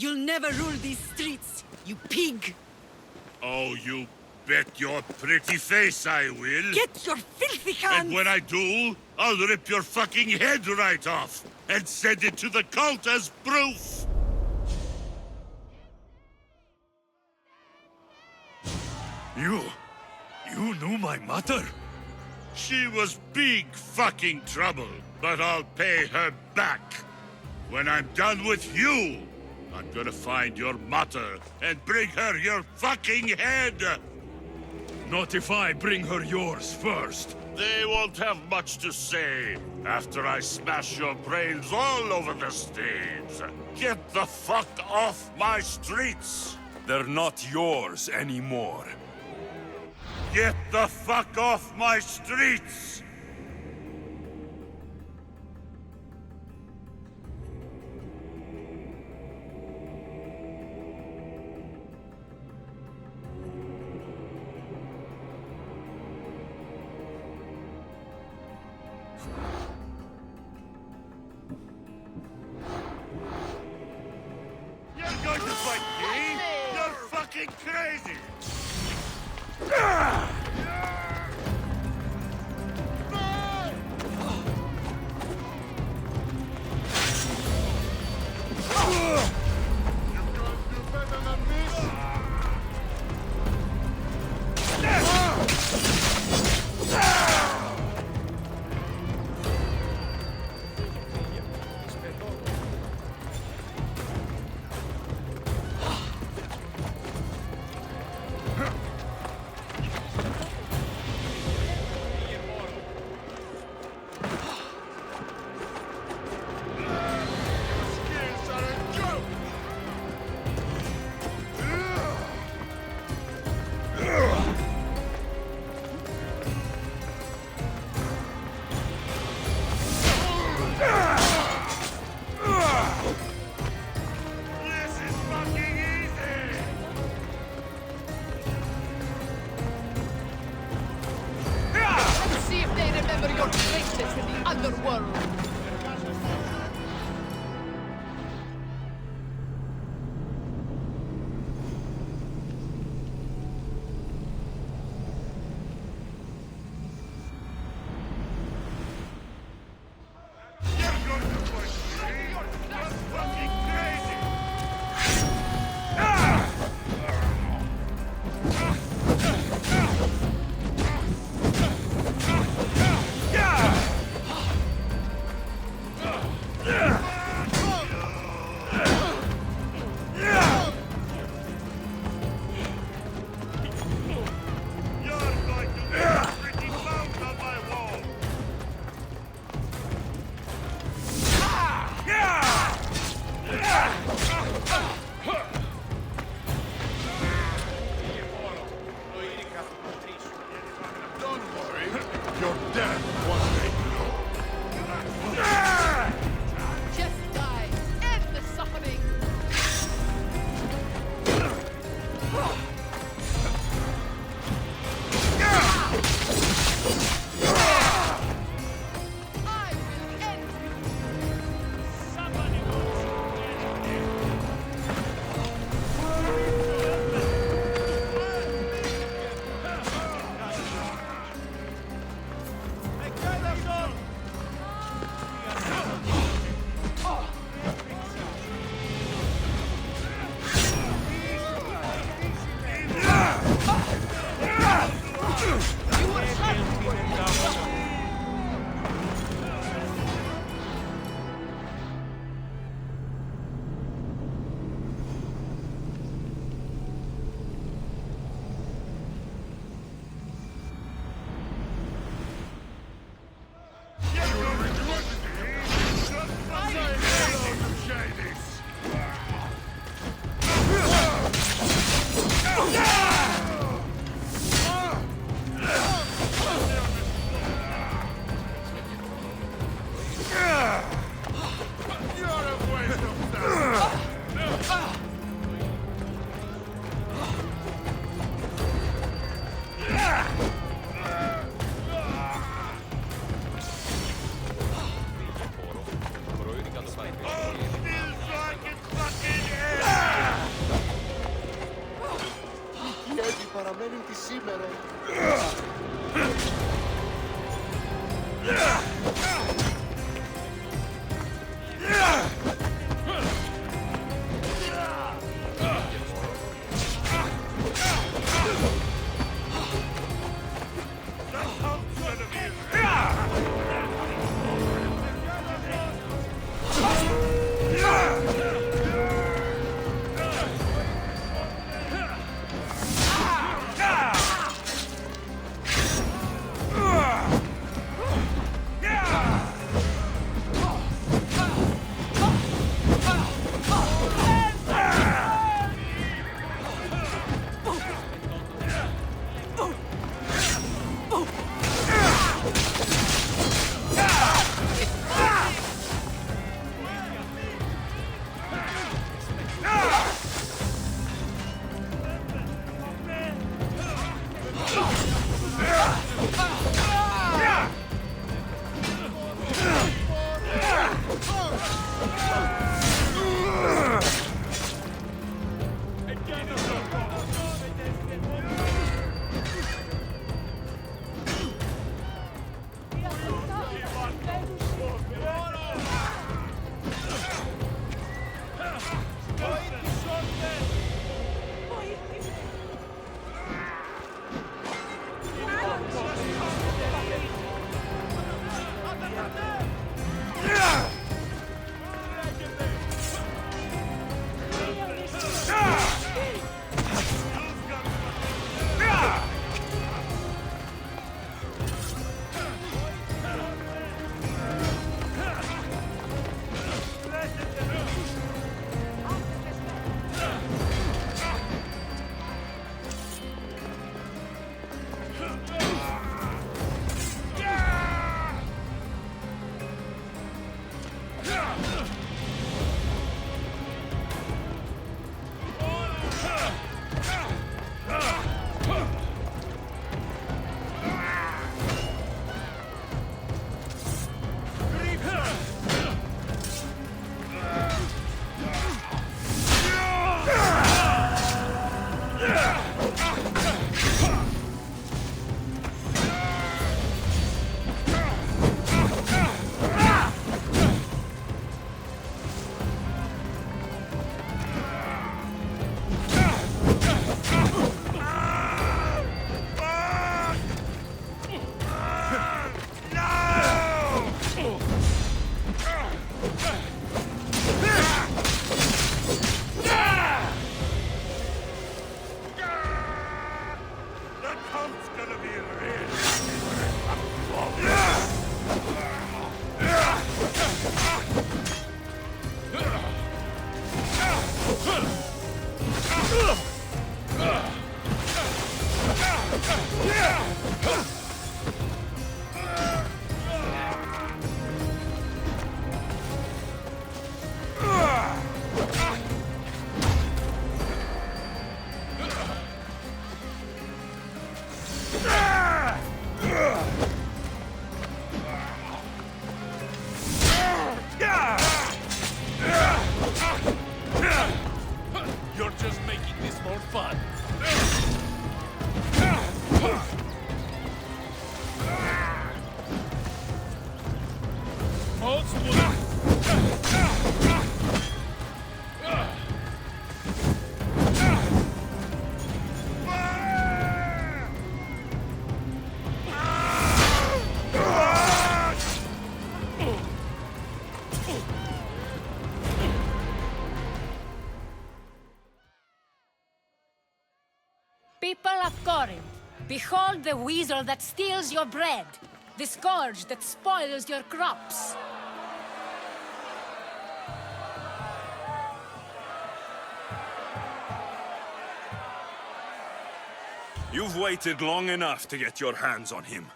You'll never rule these streets, you pig! Oh, you bet your pretty face I will. Get your filthy hands! And when I do, I'll rip your fucking head right off and send it to the cult as proof. You knew my mother? She was big fucking trouble, but I'll pay her back. When I'm done with you, I'm gonna find your mother and bring her your fucking head! Not if I bring her yours first. They won't have much to say after I smash your brains all over the stage. Get the fuck off my streets! They're not yours anymore. Get the fuck off my streets! You're going to fight me? You're fucking crazy! σήμερα. You're just making this more fun. Hold People of Corinth, behold the weasel that steals your bread, the scourge that spoils your crops. You've waited long enough to get your hands on him.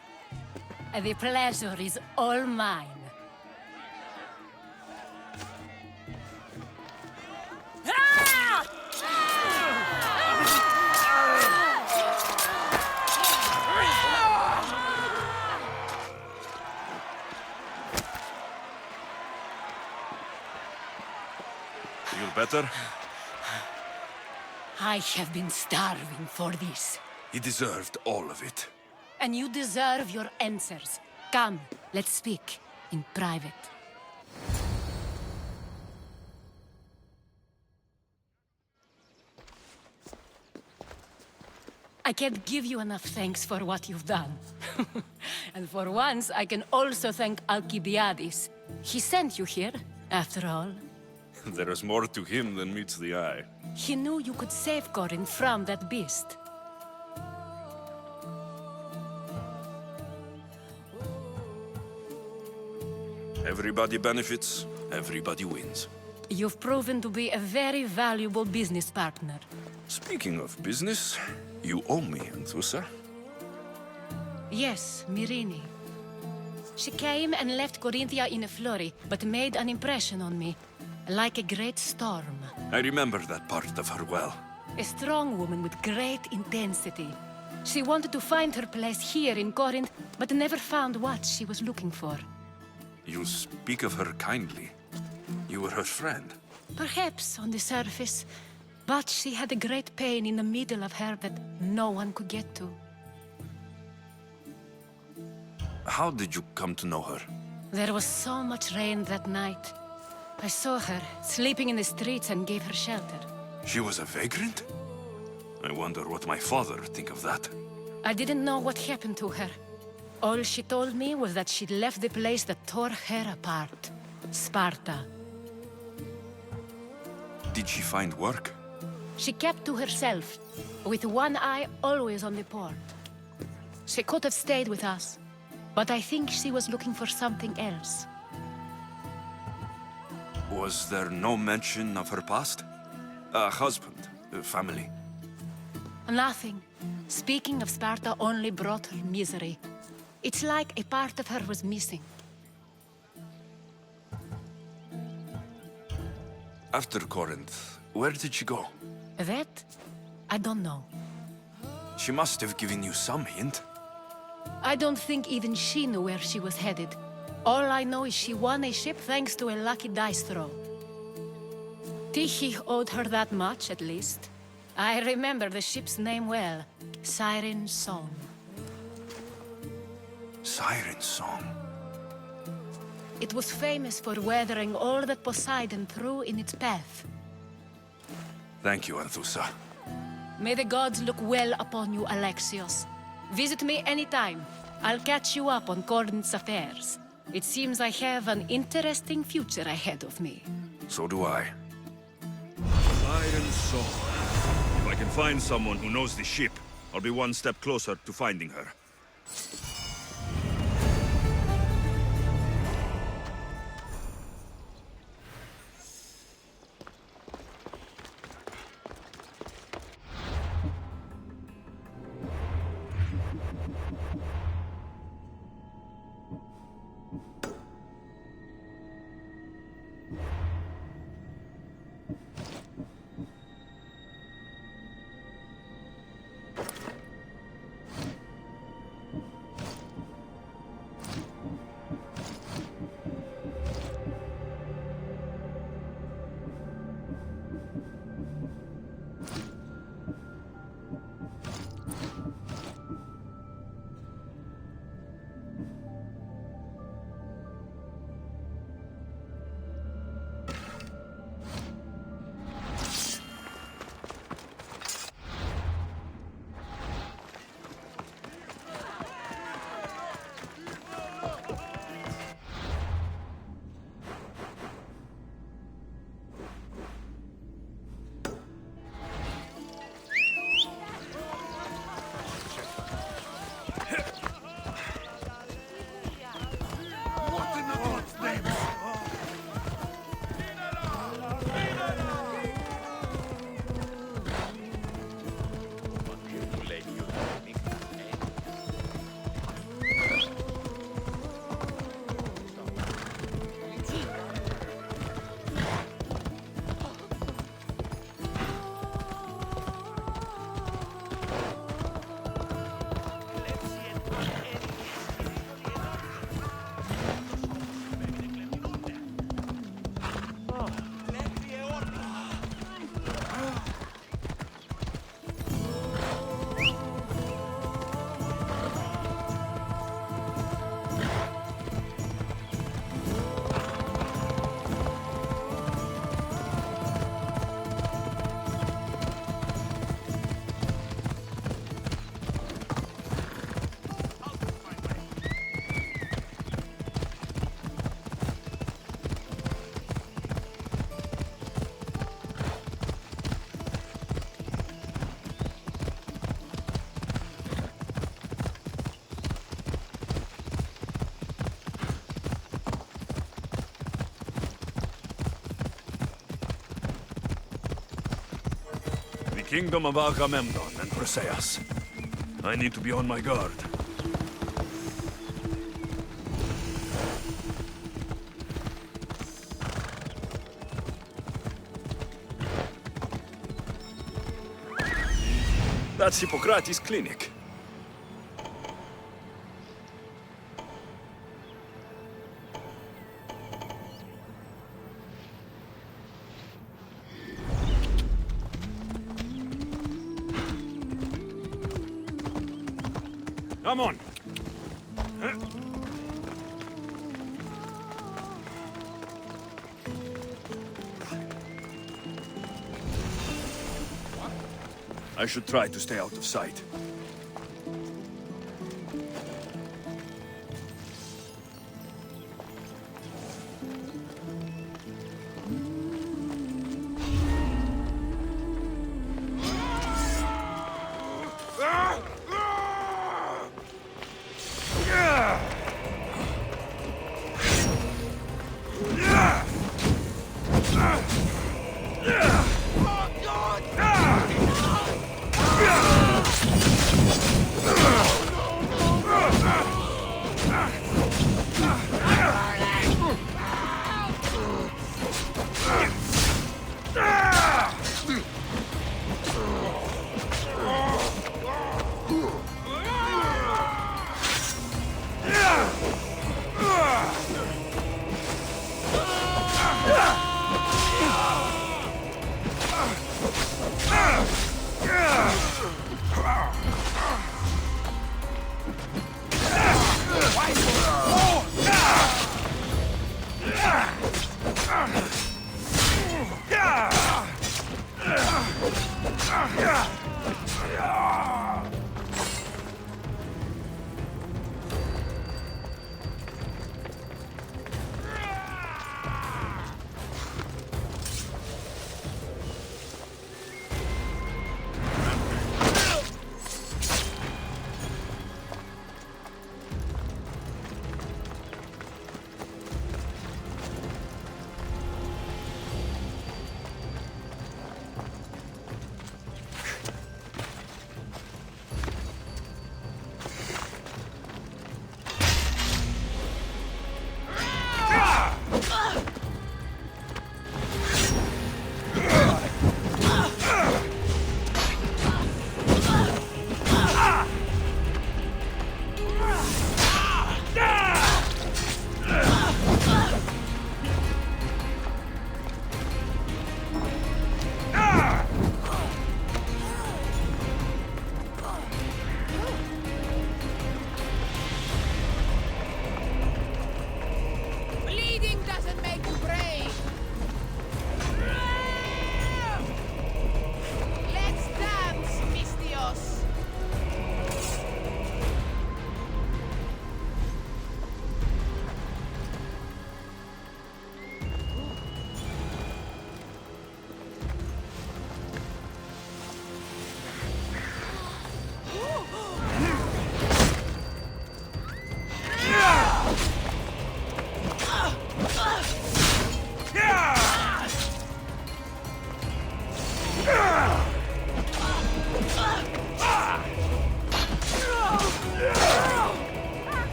The pleasure is all mine. Feel better? I have been starving for this. He deserved all of it. And you deserve your answers. Come, let's speak in private. I can't give you enough thanks for what you've done. And for once, I can also thank Alcibiades. He sent you here, after all. There is more to him than meets the eye. He knew you could save Corinth from that beast. Everybody benefits, everybody wins. You've proven to be a very valuable business partner. Speaking of business, you owe me, Anthusa. Yes, Myrine. She came and left Corinthia in a flurry, but made an impression on me, like a great storm. I remember that part of her well. A strong woman with great intensity. She wanted to find her place here in Corinth, but never found what she was looking for. You speak of her kindly. You were her friend. Perhaps on the surface, but she had a great pain in the middle of her that no one could get to. How did you come to know her? There was so much rain that night. I saw her, sleeping in the streets, and gave her shelter. She was a vagrant? I wonder what my father think of that. I didn't know what happened to her. All she told me was that she'd left the place that tore her apart. Sparta. Did she find work? She kept to herself, with one eye always on the port. She could have stayed with us, but I think she was looking for something else. Was there no mention of her past? A husband, a family? Nothing. Speaking of Sparta only brought her misery. It's like a part of her was missing. After Corinth, where did she go? That? I don't know. She must have given you some hint. I don't think even she knew where she was headed. All I know is she won a ship thanks to a lucky dice throw. Tyche owed her that much, at least. I remember the ship's name well. Siren Song. Siren Song. It was famous for weathering all that Poseidon threw in its path. Thank you, Anthusa. May the gods look well upon you, Alexios. Visit me anytime. I'll catch you up on Corinth's affairs. It seems I have an interesting future ahead of me. So do I. Siren Song. If I can find someone who knows the ship, I'll be one step closer to finding her. kingdom of Agamemnon and Briseis. I need to be on my guard. That's Hippocrates' clinic. Come on. I should try to stay out of sight.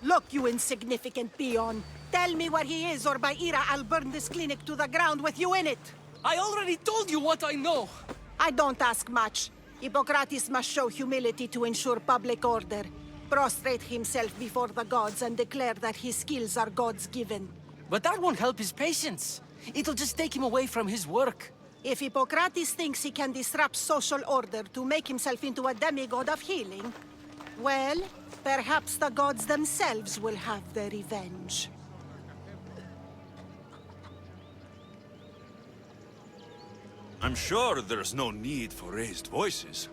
Look, you insignificant peon. Tell me where he is, or by Ira, I'll burn this clinic to the ground with you in it. I already told you what I know. I don't ask much. Hippocrates must show humility to ensure public order. Prostrate himself before the gods and declare that his skills are gods-given. But that won't help his patients. It'll just take him away from his work. If Hippocrates thinks he can disrupt social order to make himself into a demigod of healing, well, perhaps the gods themselves will have their revenge. I'm sure there's no need for raised voices.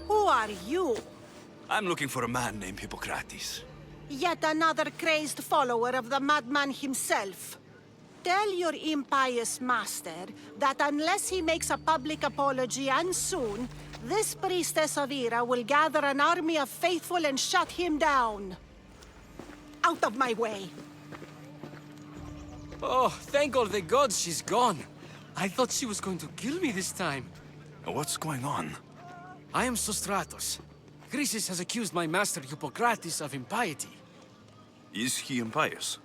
Who are you? I'm looking for a man named Hippocrates. Yet another crazed follower of the madman himself. Tell your impious master that unless he makes a public apology and soon, this priestess of Ira will gather an army of faithful and shut him down. Out of my way! Oh, thank all the gods she's gone. I thought she was going to kill me this time. What's going on? I am Sostratos. Chrysis has accused my master Hippocrates of impiety. Is he impious?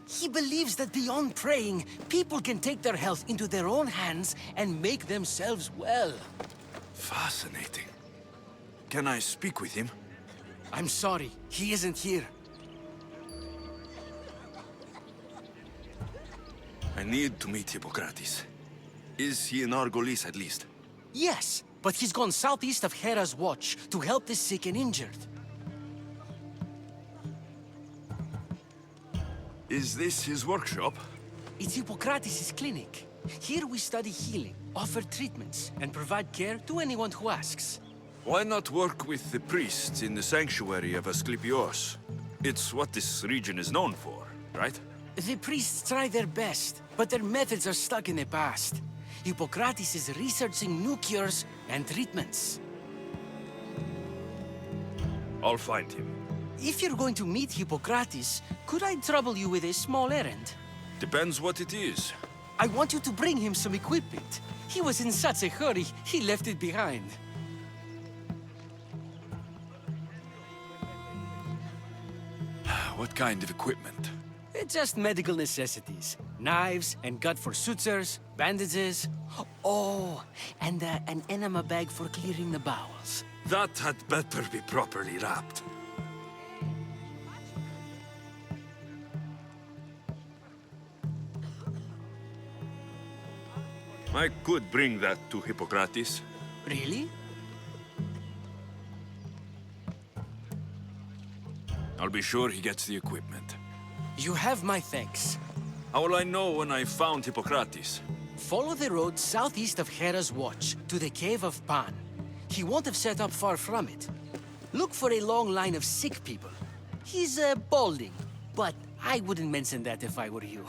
He believes that beyond praying, people can take their health into their own hands and make themselves well. Fascinating. Can I speak with him? I'm sorry, he isn't here. I need to meet Hippocrates. Is he in Argolis at least? Yes, but he's gone southeast of Hera's Watch to help the sick and injured. Is this his workshop? It's Hippocrates' clinic. Here we study healing, offer treatments, and provide care to anyone who asks. Why not work with the priests in the sanctuary of Asclepios? It's what this region is known for, right? The priests try their best, but their methods are stuck in the past. Hippocrates is researching new cures and treatments. I'll find him. If you're going to meet Hippocrates, could I trouble you with a small errand? Depends what it is. I want you to bring him some equipment. He was in such a hurry, he left it behind. What kind of equipment? Just medical necessities. Knives and gut for sutures, bandages. Oh, and an enema bag for clearing the bowels. That had better be properly wrapped. I could bring that to Hippocrates. Really? I'll be sure he gets the equipment. You have my thanks. How will I know when I found Hippocrates? Follow the road southeast of Hera's Watch to the Cave of Pan. He won't have set up far from it. Look for a long line of sick people. He's balding, but I wouldn't mention that if I were you.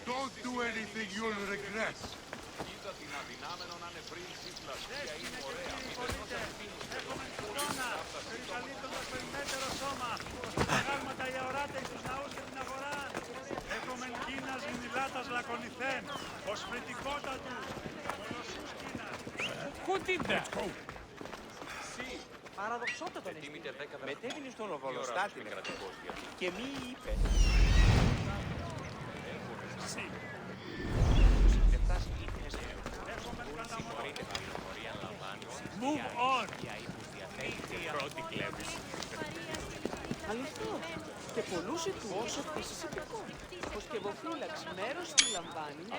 Don't do anything you'll regret. Παραδοξότατο μετέβηνε στον Οβολοστάτη και μη είπε. Move on! Πρώτη κλέβηση. Αληθό. Και πολλούς ετούς επίσης υπηκών. Ο σκευοφύλαξ μέρος τη λαμβάνει και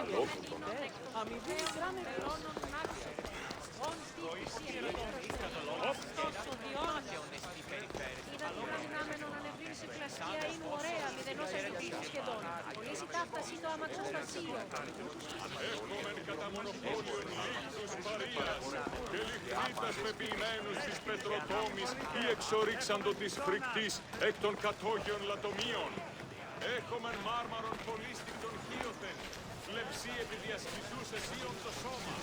αμοιβή μικράνε χρόνων άξιο. μονοπόλιων λύκους παρείας και λιχνίτας πεποιημένους της πετροτόμης ή εξορίξαντο της φρικτής εκ των κατόγιων λατομείων. Έχομεν μάρμαρον πολύστικτον χίωθεν, λεψί επί διασκητούς αισίων το σώμα.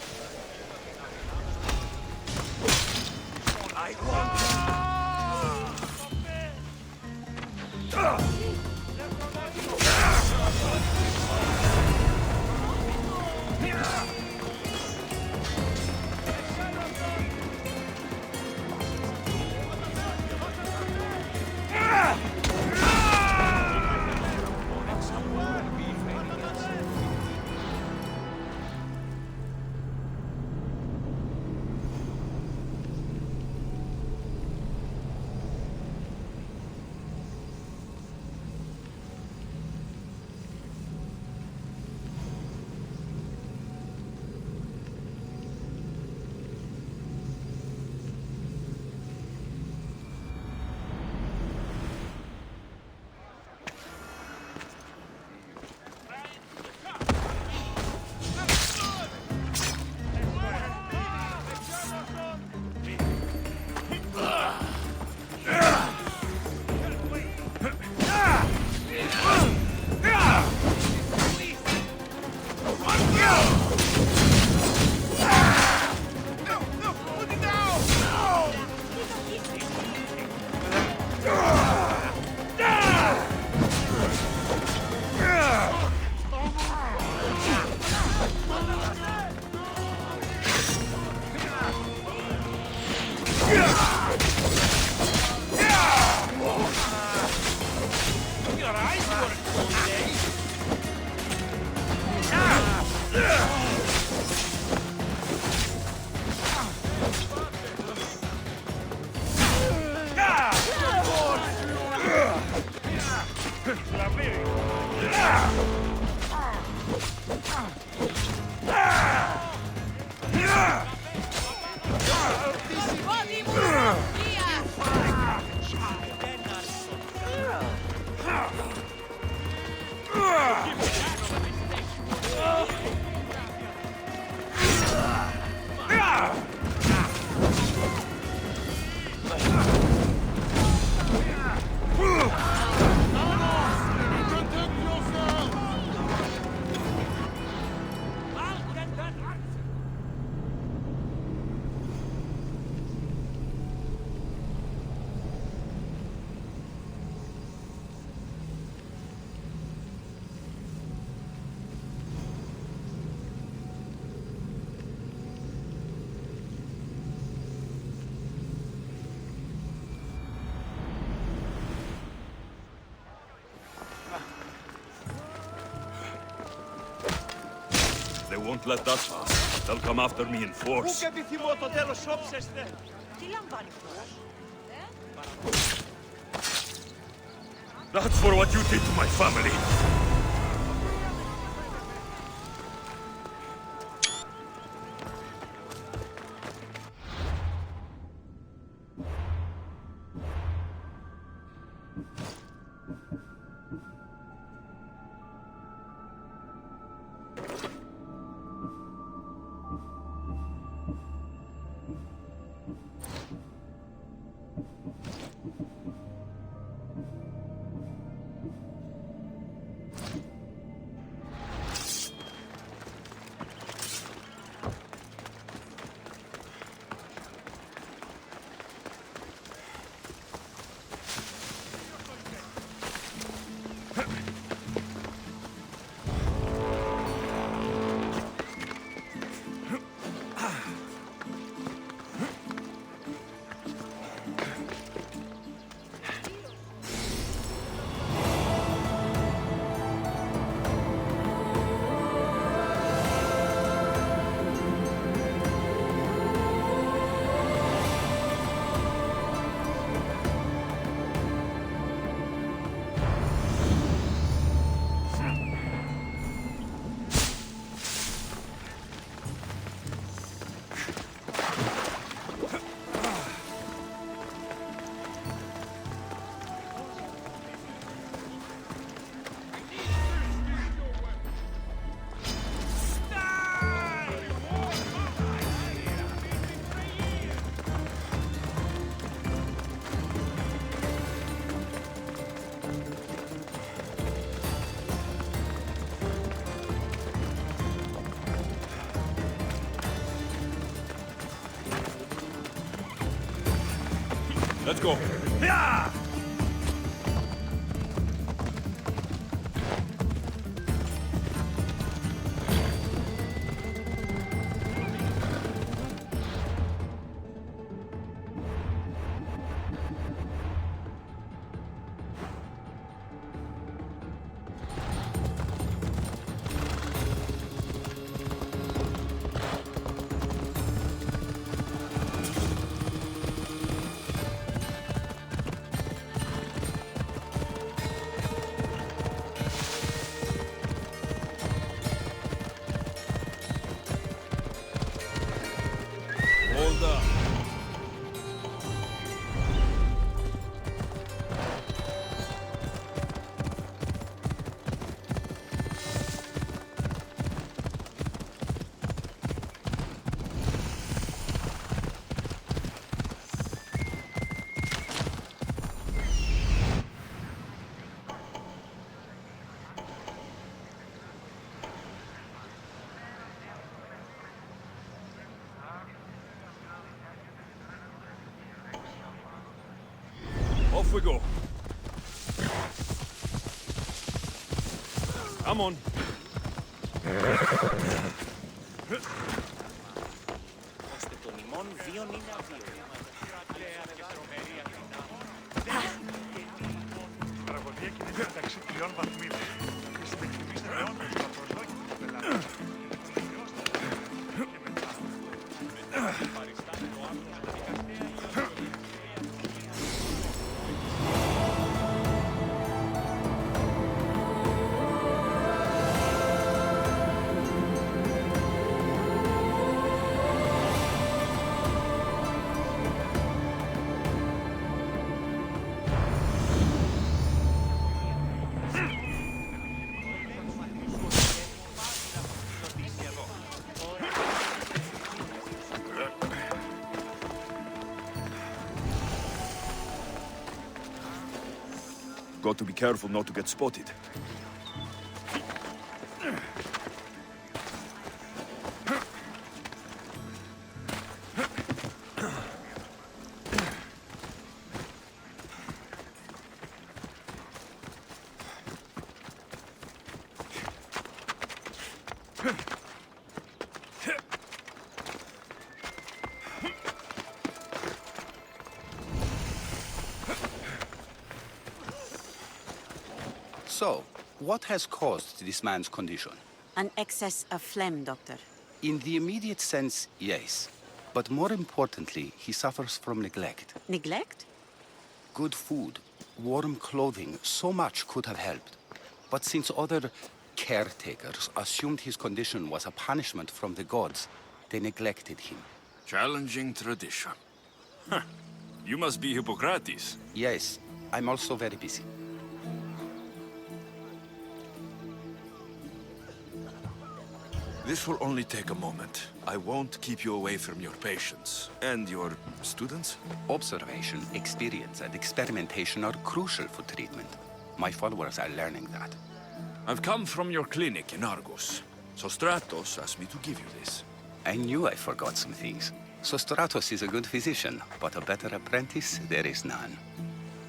They won't let us pass. They'll come after me in Πού force. και επιθυμώ το τέλος όψεστε. Τι λαμβάνει χώρα? That's for what you did to my family. Let's go. Yeah! Hold up. Off we go. Come on. Ώστε των ημών βίων είναι αβίων. Η τραγωδία κινείται μεταξύ τριών βαθμίδων. Είστε εκτιμήστε με όντως τα προσδόκια του πελάτη. Got to be careful not to get spotted. So, what has caused this man's condition? An excess of phlegm, Doctor. In the immediate sense, yes. But more importantly, he suffers from neglect. Neglect? Good food, warm clothing, so much could have helped. But since other caretakers assumed his condition was a punishment from the gods, they neglected him. Challenging tradition. Huh. You must be Hippocrates. Yes, I'm also very busy. This will only take a moment. I won't keep you away from your patients. And your students? Observation, experience, and experimentation are crucial for treatment. My followers are learning that. I've come from your clinic in Argos. Sostratos asked me to give you this. I knew I forgot some things. Sostratos is a good physician, but a better apprentice there is none.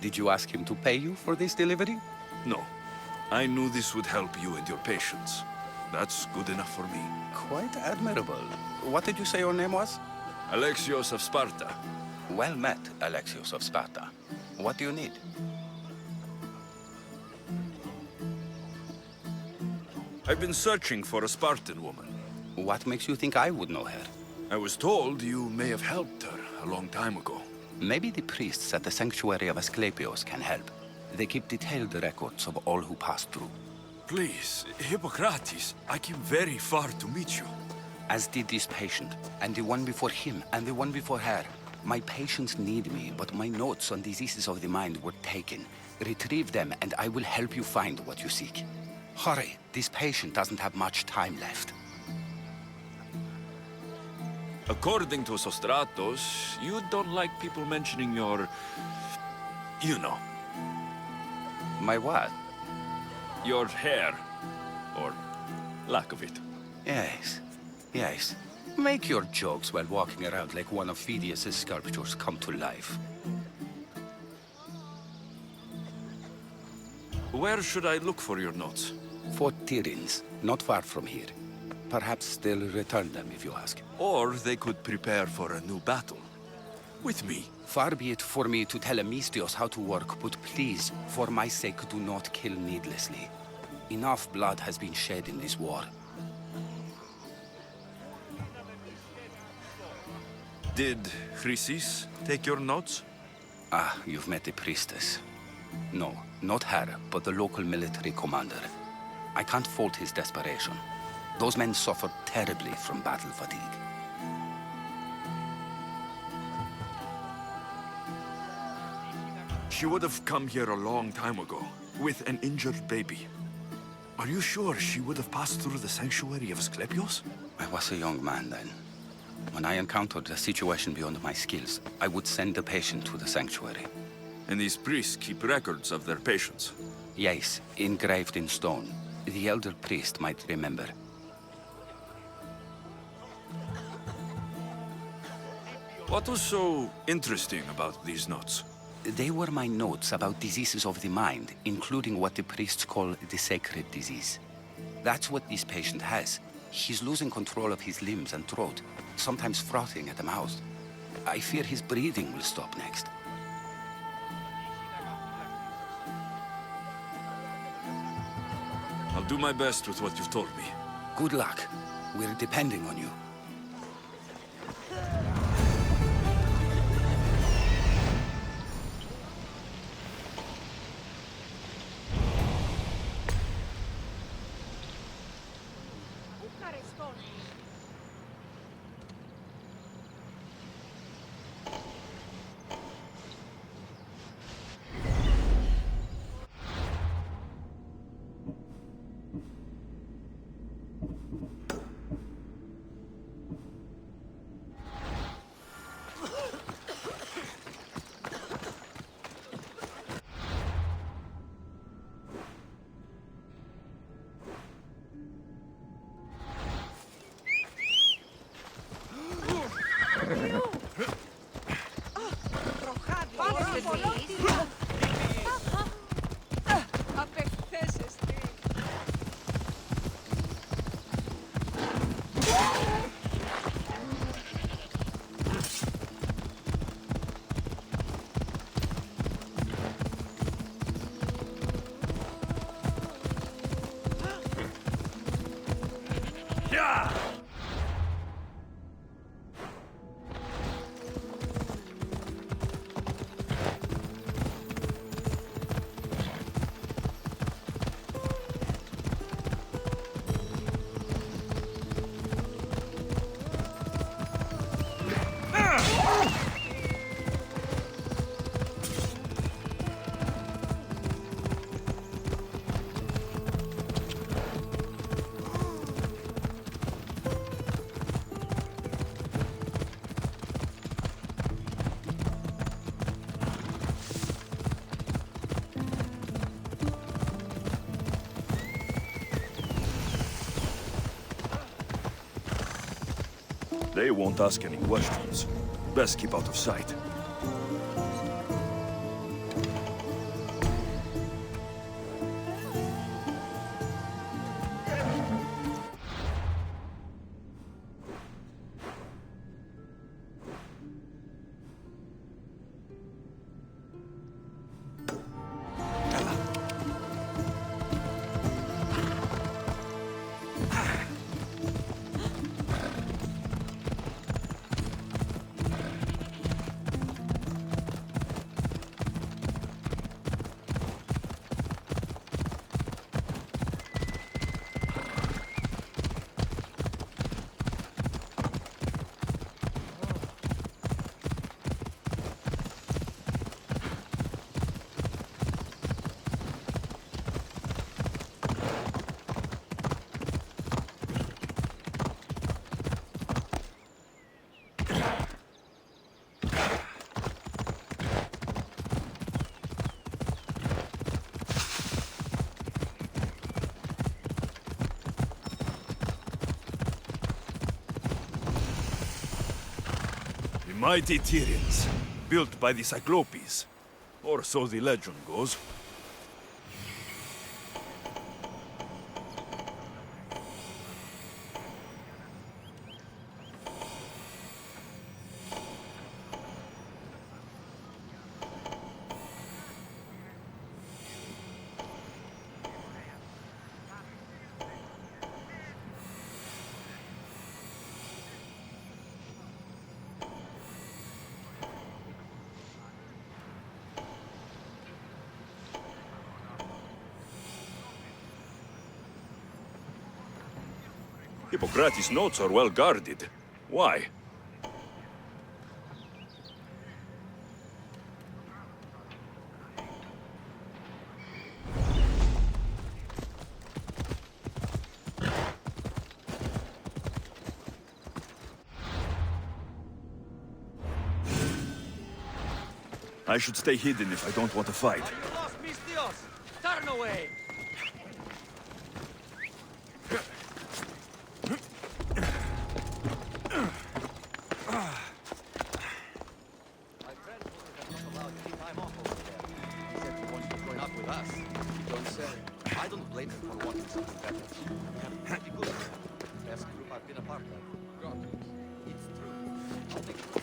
Did you ask him to pay you for this delivery? No. I knew this would help you and your patients. That's good enough for me. Quite admirable. What did you say your name was? Alexios of Sparta. Well met, Alexios of Sparta. What do you need? I've been searching for a Spartan woman. What makes you think I would know her? I was told you may have helped her a long time ago. Maybe the priests at the sanctuary of Asclepios can help. They keep detailed records of all who passed through. Please, Hippocrates, I came very far to meet you. As did this patient, and the one before him, and the one before her. My patients need me, but my notes on diseases of the mind were taken. Retrieve them, and I will help you find what you seek. Hurry, this patient doesn't have much time left. According to Sostratos, you don't like people mentioning your... you know. My what? Your hair. Or lack of it. Yes, yes. Make your jokes while walking around like one of Phidias' sculptures come to life. Where should I look for your notes? Fort Tyrins, not far from here. Perhaps they'll return them if you ask. Or they could prepare for a new battle. With me. Far be it for me to tell Amistios how to work, but please, for my sake, do not kill needlessly. Enough blood has been shed in this war. Did Chrysis take your notes? Ah, you've met the priestess. No, not her, but the local military commander. I can't fault his desperation. Those men suffered terribly from battle fatigue. She would have come here a long time ago, with an injured baby. Are you sure she would have passed through the sanctuary of Asclepios? I was a young man then. When I encountered a situation beyond my skills, I would send the patient to the sanctuary. And these priests keep records of their patients? Yes, engraved in stone. The elder priest might remember. What was so interesting about these notes? They were my notes about diseases of the mind, including what the priests call the sacred disease. That's what this patient has. He's losing control of his limbs and throat, sometimes frothing at the mouth. I fear his breathing will stop next. I'll do my best with what you've told me. Good luck. We're depending on you. They won't ask any questions. Best keep out of sight. Mighty Tyrians, built by the Cyclopes, or so the legend goes. Hippocrates' notes are well guarded. Why? I should stay hidden if I don't want to fight. Turn away! I don't blame him for wanting something better. We have a pretty good best group I've been a part of. God, it's true. I'll make sure.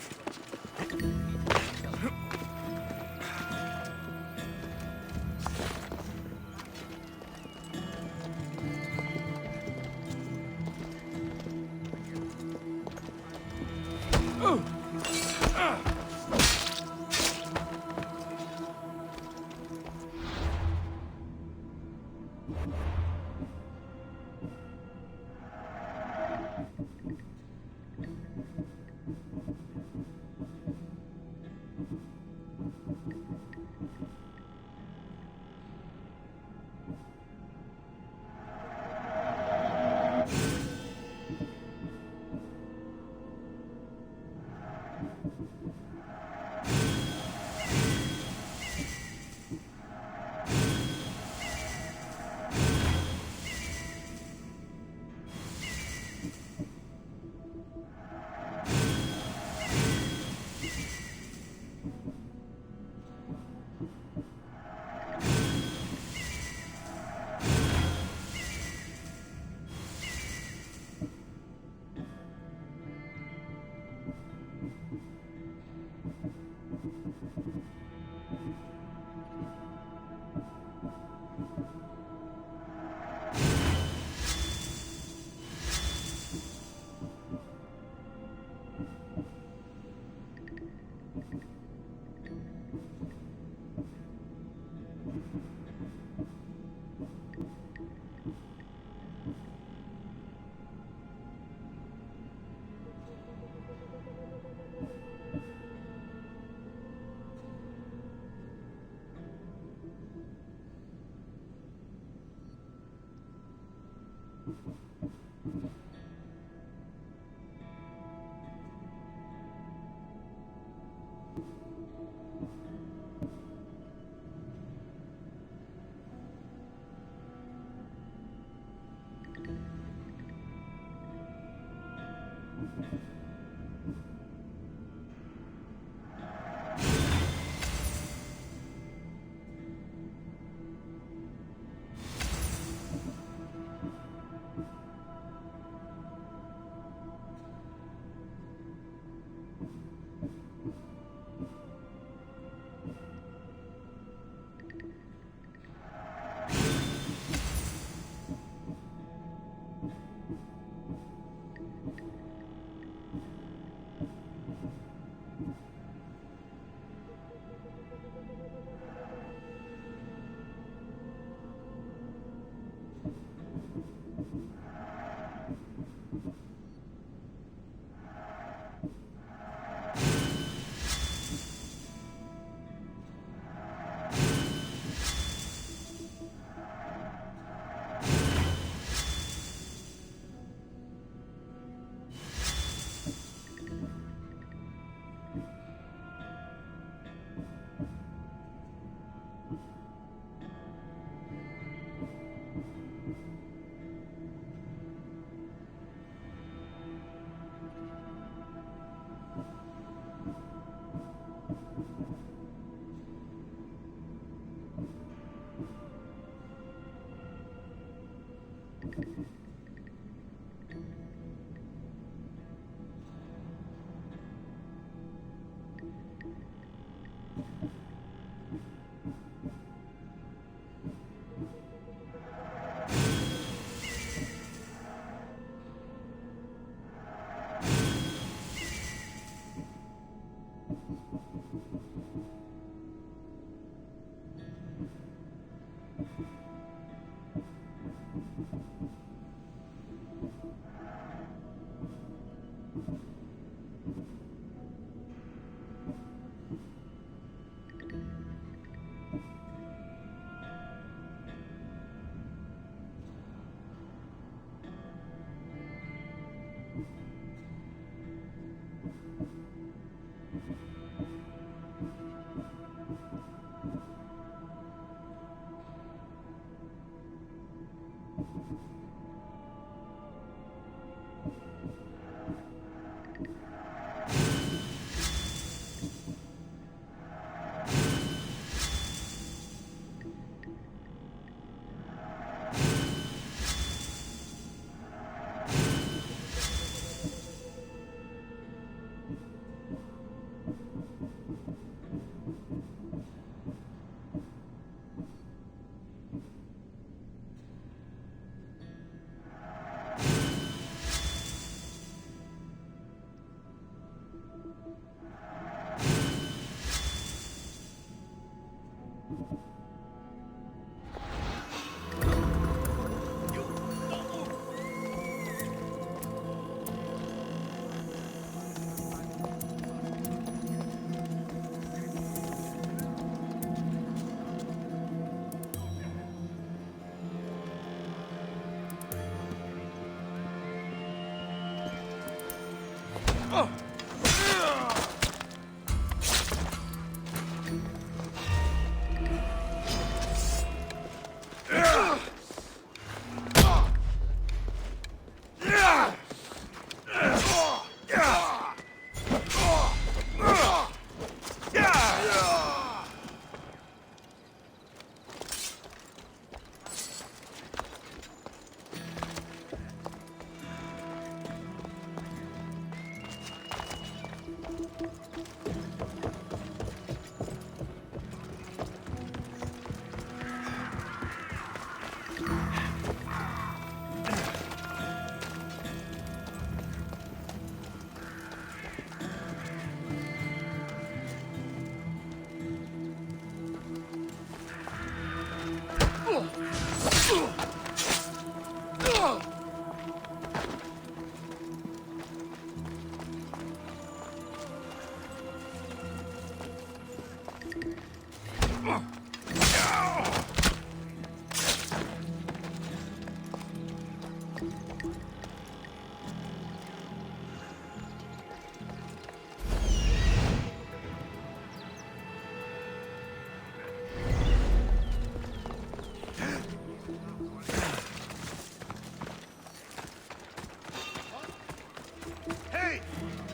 Hey!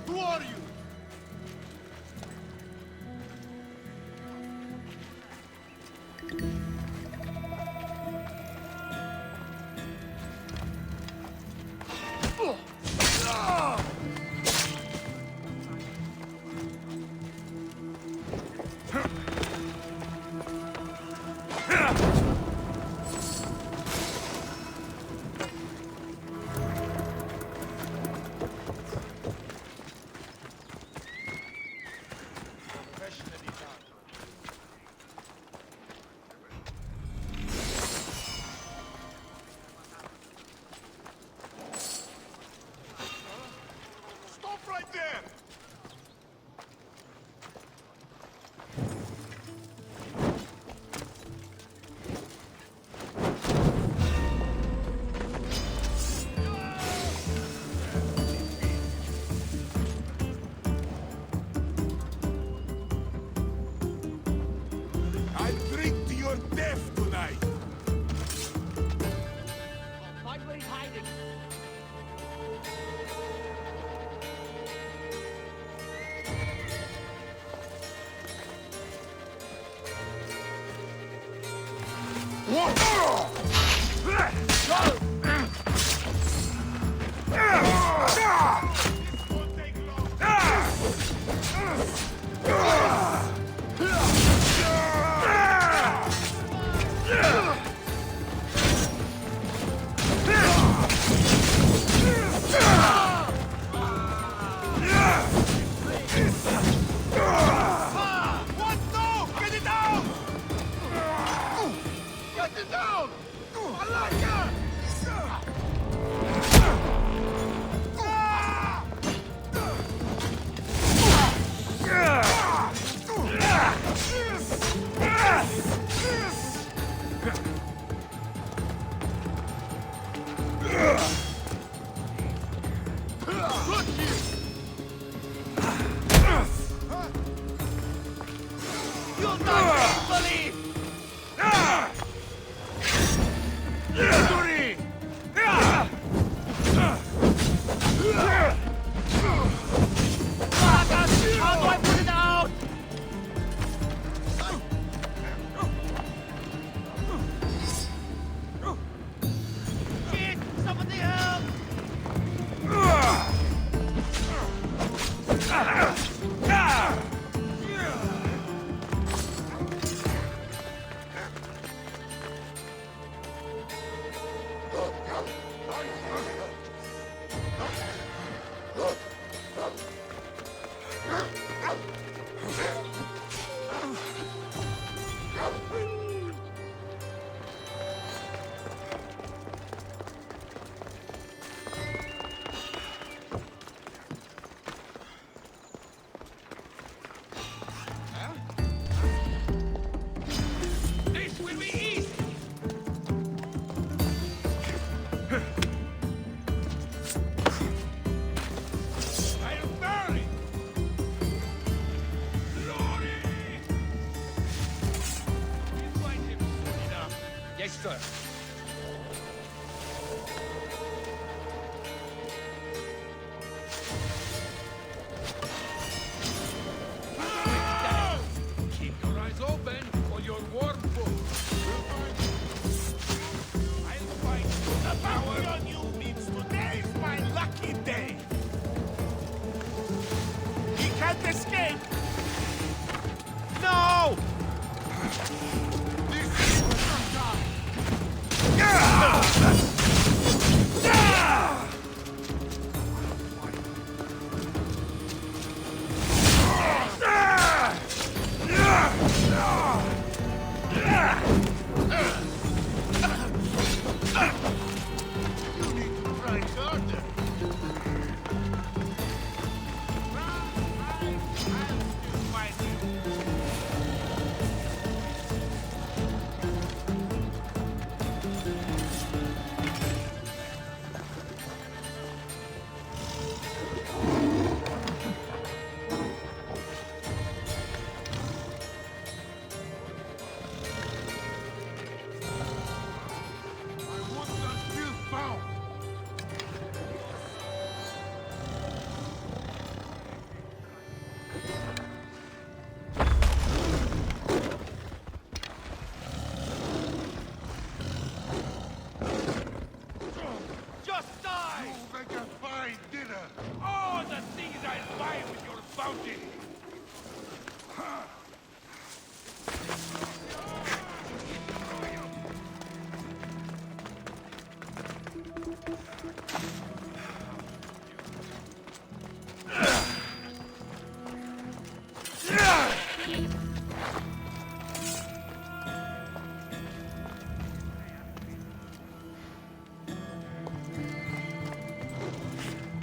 Who are you? Stop right there! I'll drink to your death tonight! Find where he's hiding. What? No! Get it down! Get it down! I like it! You'll not believe! Victory! How do I put it out? Shit! Somebody help! Master! Keep your eyes open, or your warm food. I'll fight. The power on you means today's my lucky day. He can't escape. No! This is not time. You need to try harder. I'll still fight you. My wounds are still foul. Just die! You make a fine dinner. Oh, the things I'll buy with your bounty.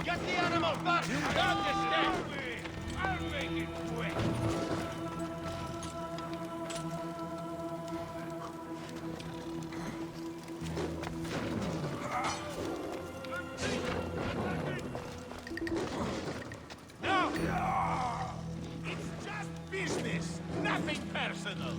Get the animal back! Don't disturb me! I'll make it quick! No! It's just business, nothing personal!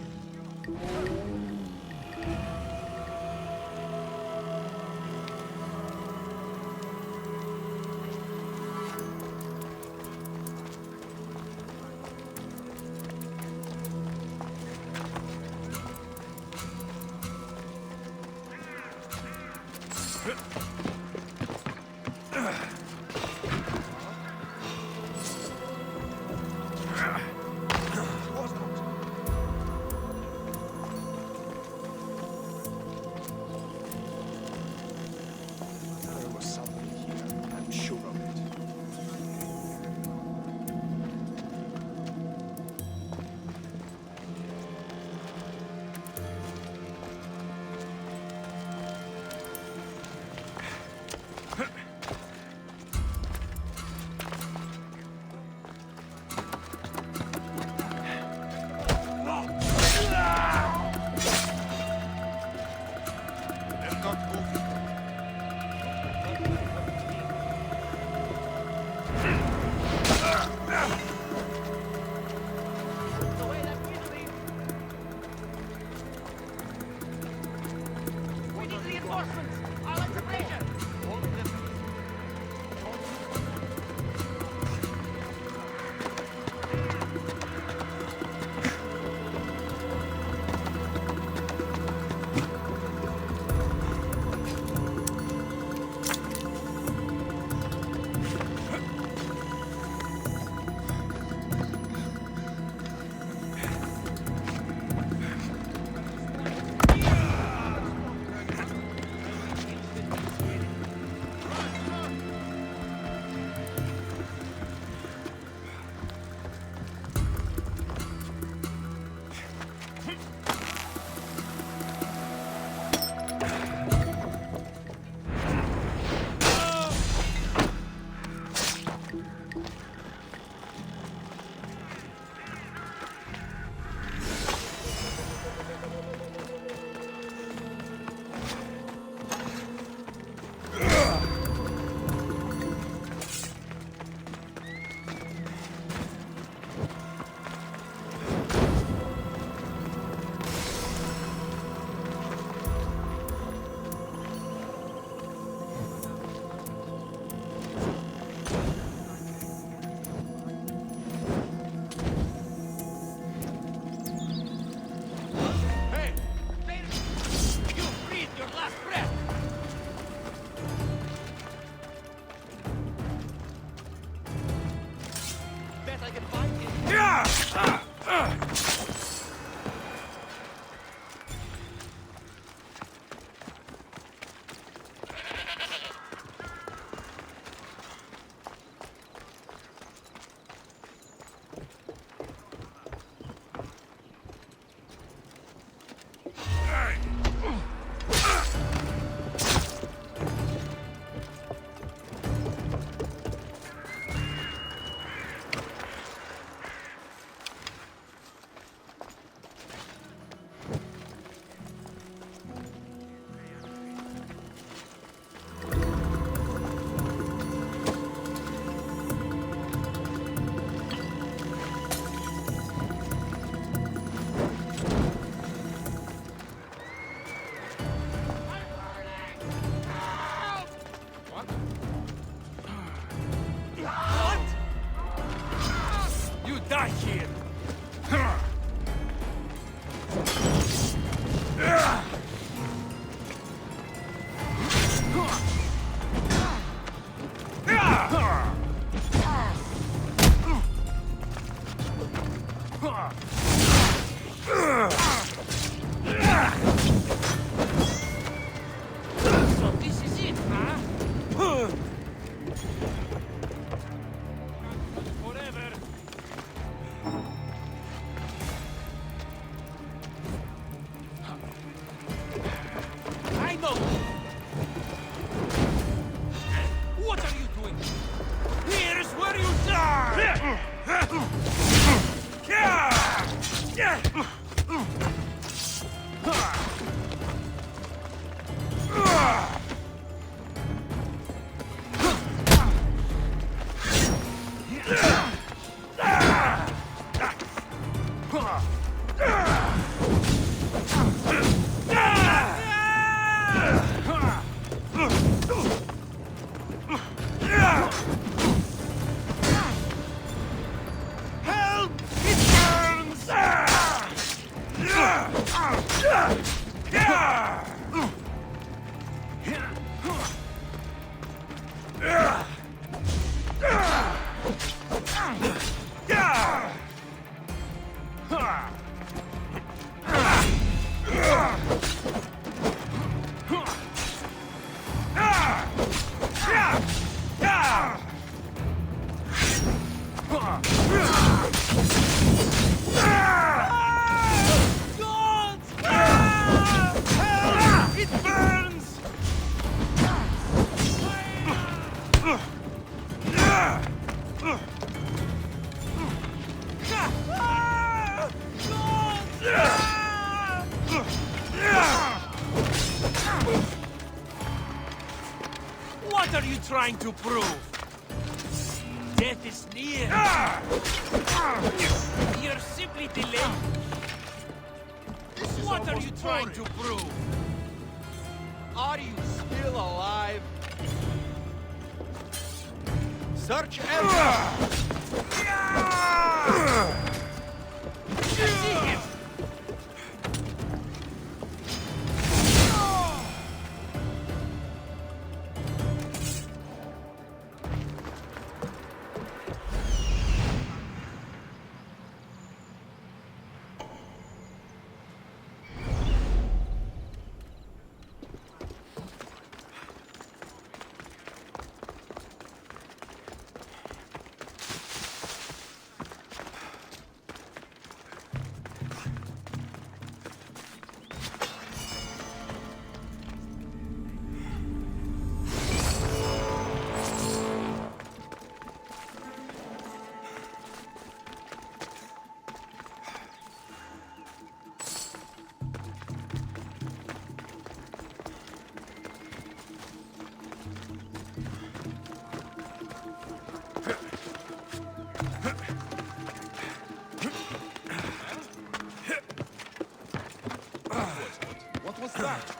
There was something here, I'm sure of it. They're not moving. We need reinforcements! I'll enter pressure! You die here! So this is it, huh? Forever. I know. What are you doing? Here's where you die. Help! It burns! It burns! What are you trying to prove? Death is near. You're simply delayed. What are you trying to prove? Are you still alive? Search everywhere! See him! What was that?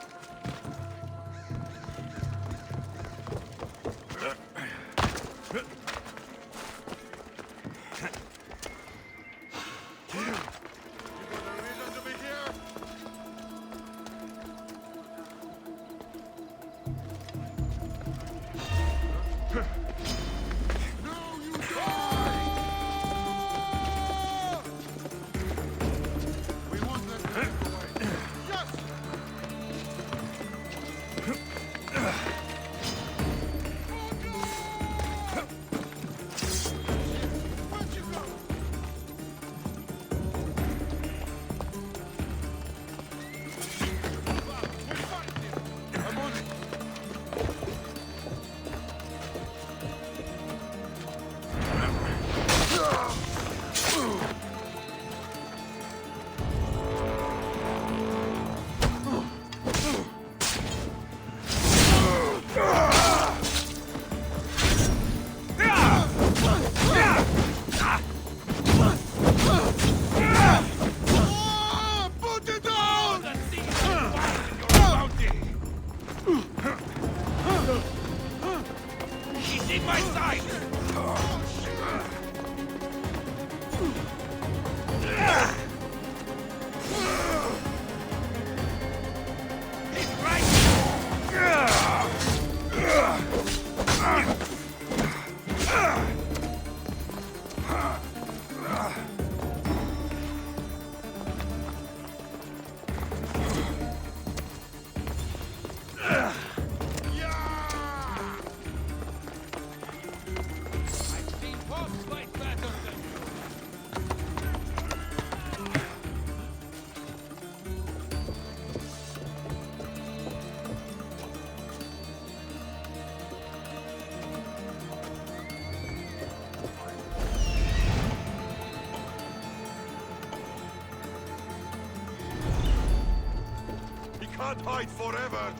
can't hide forever!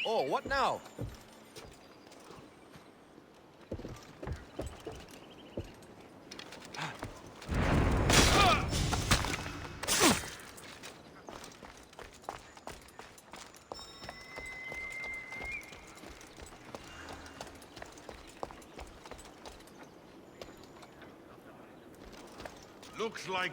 Oh, what now? Looks like...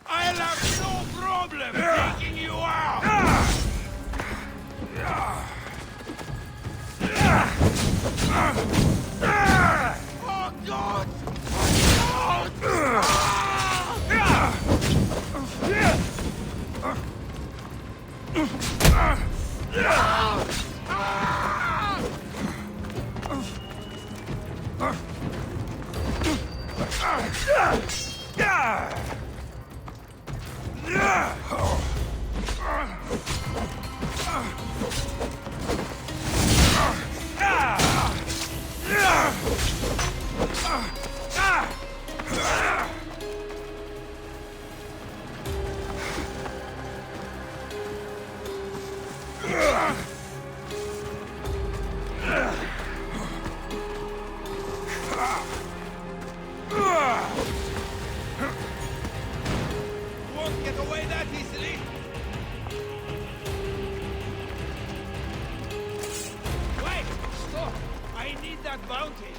I'll have no problem taking you out! Oh, God! Won't get away that easily. Wait! Stop! I need that bounty.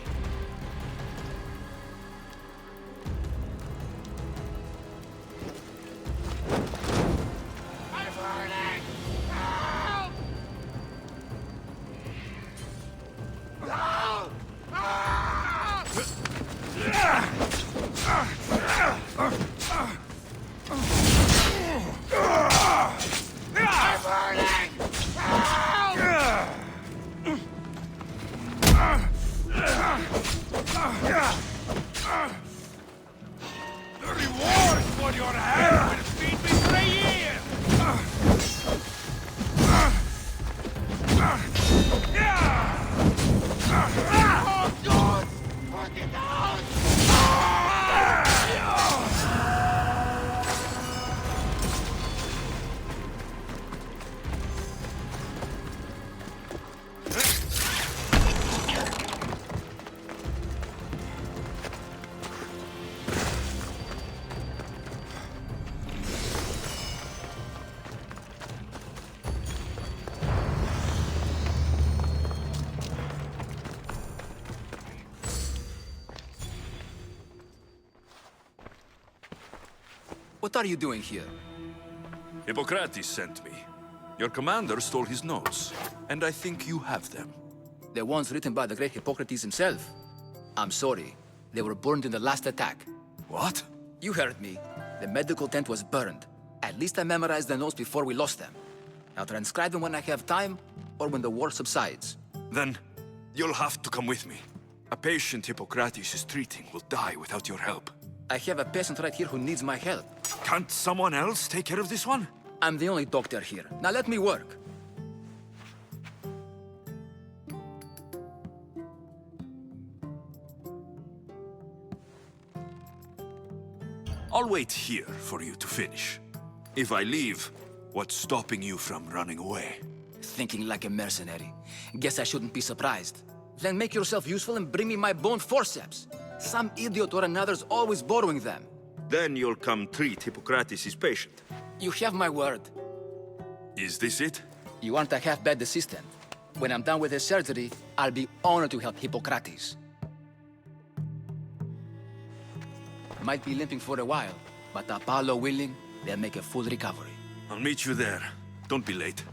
I'm burning! Help! No! I'm burning! The reward for your hand will feed me for a year! Oh, God! Put it out! What are you doing here? Hippocrates sent me. Your commander stole his notes, and I think you have them. The ones written by the great Hippocrates himself. I'm sorry. They were burned in the last attack. What? You heard me. The medical tent was burned. At least I memorized the notes before we lost them. I'll transcribe them when I have time, or when the war subsides. Then, you'll have to come with me. A patient Hippocrates is treating will die without your help. I have a patient right here who needs my help. Can't someone else take care of this one? I'm the only doctor here. Now let me work. I'll wait here for you to finish. If I leave, what's stopping you from running away? Thinking like a mercenary. Guess I shouldn't be surprised. Then make yourself useful and bring me my bone forceps. Some idiot or another's always borrowing them. Then you'll come treat Hippocrates' patient. You have my word. Is this it? You aren't a half-bad assistant. When I'm done with his surgery, I'll be honored to help Hippocrates. Might be limping for a while, but Apollo willing, they'll make a full recovery. I'll meet you there. Don't be late.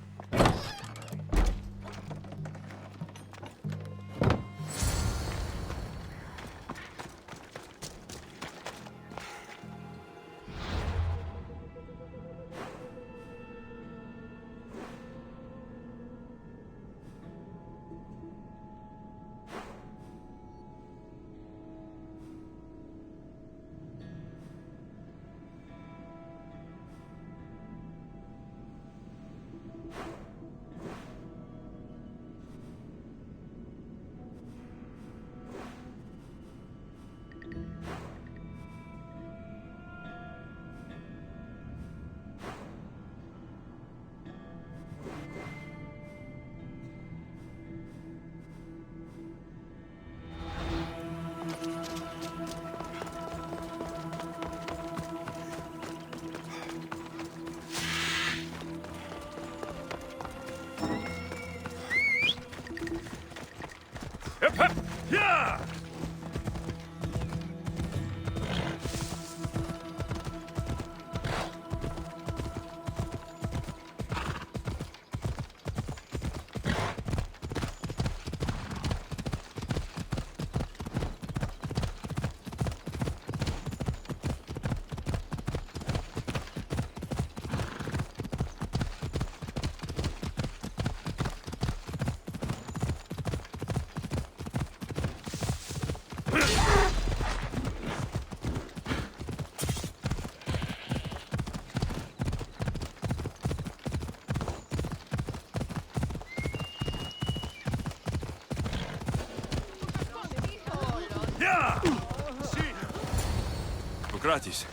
Hippocrates,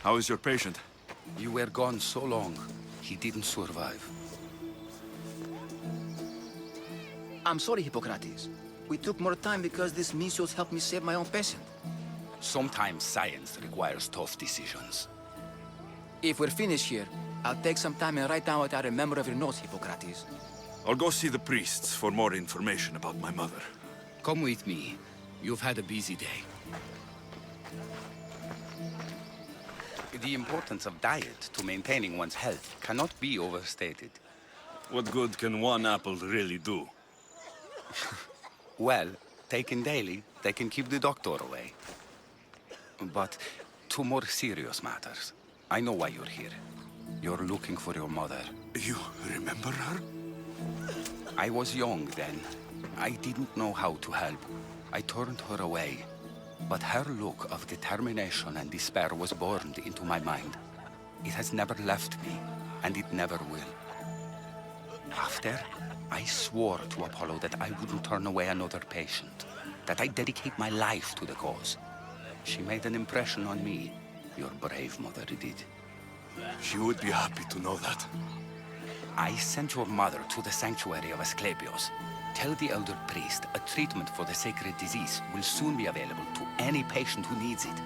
how is your patient? You were gone so long, he didn't survive. I'm sorry, Hippocrates. We took more time because this measles helped me save my own patient. Sometimes science requires tough decisions. If we're finished here, I'll take some time and write down what I remember of your notes, Hippocrates. I'll go see the priests for more information about my mother. Come with me. You've had a busy day. The importance of diet to maintaining one's health cannot be overstated. What good can one apple really do? Well, taken daily, they can keep the doctor away. But to more serious matters. I know why you're here. You're looking for your mother. You remember her? I was young then. I didn't know how to help. I turned her away. But her look of determination and despair was burned into my mind. It has never left me, and it never will. After, I swore to Apollo that I wouldn't turn away another patient, that I'd dedicate my life to the cause. She made an impression on me. Your brave mother did. She would be happy to know that. I sent your mother to the sanctuary of Asclepios. Tell the elder priest a treatment for the sacred disease will soon be available to any patient who needs it.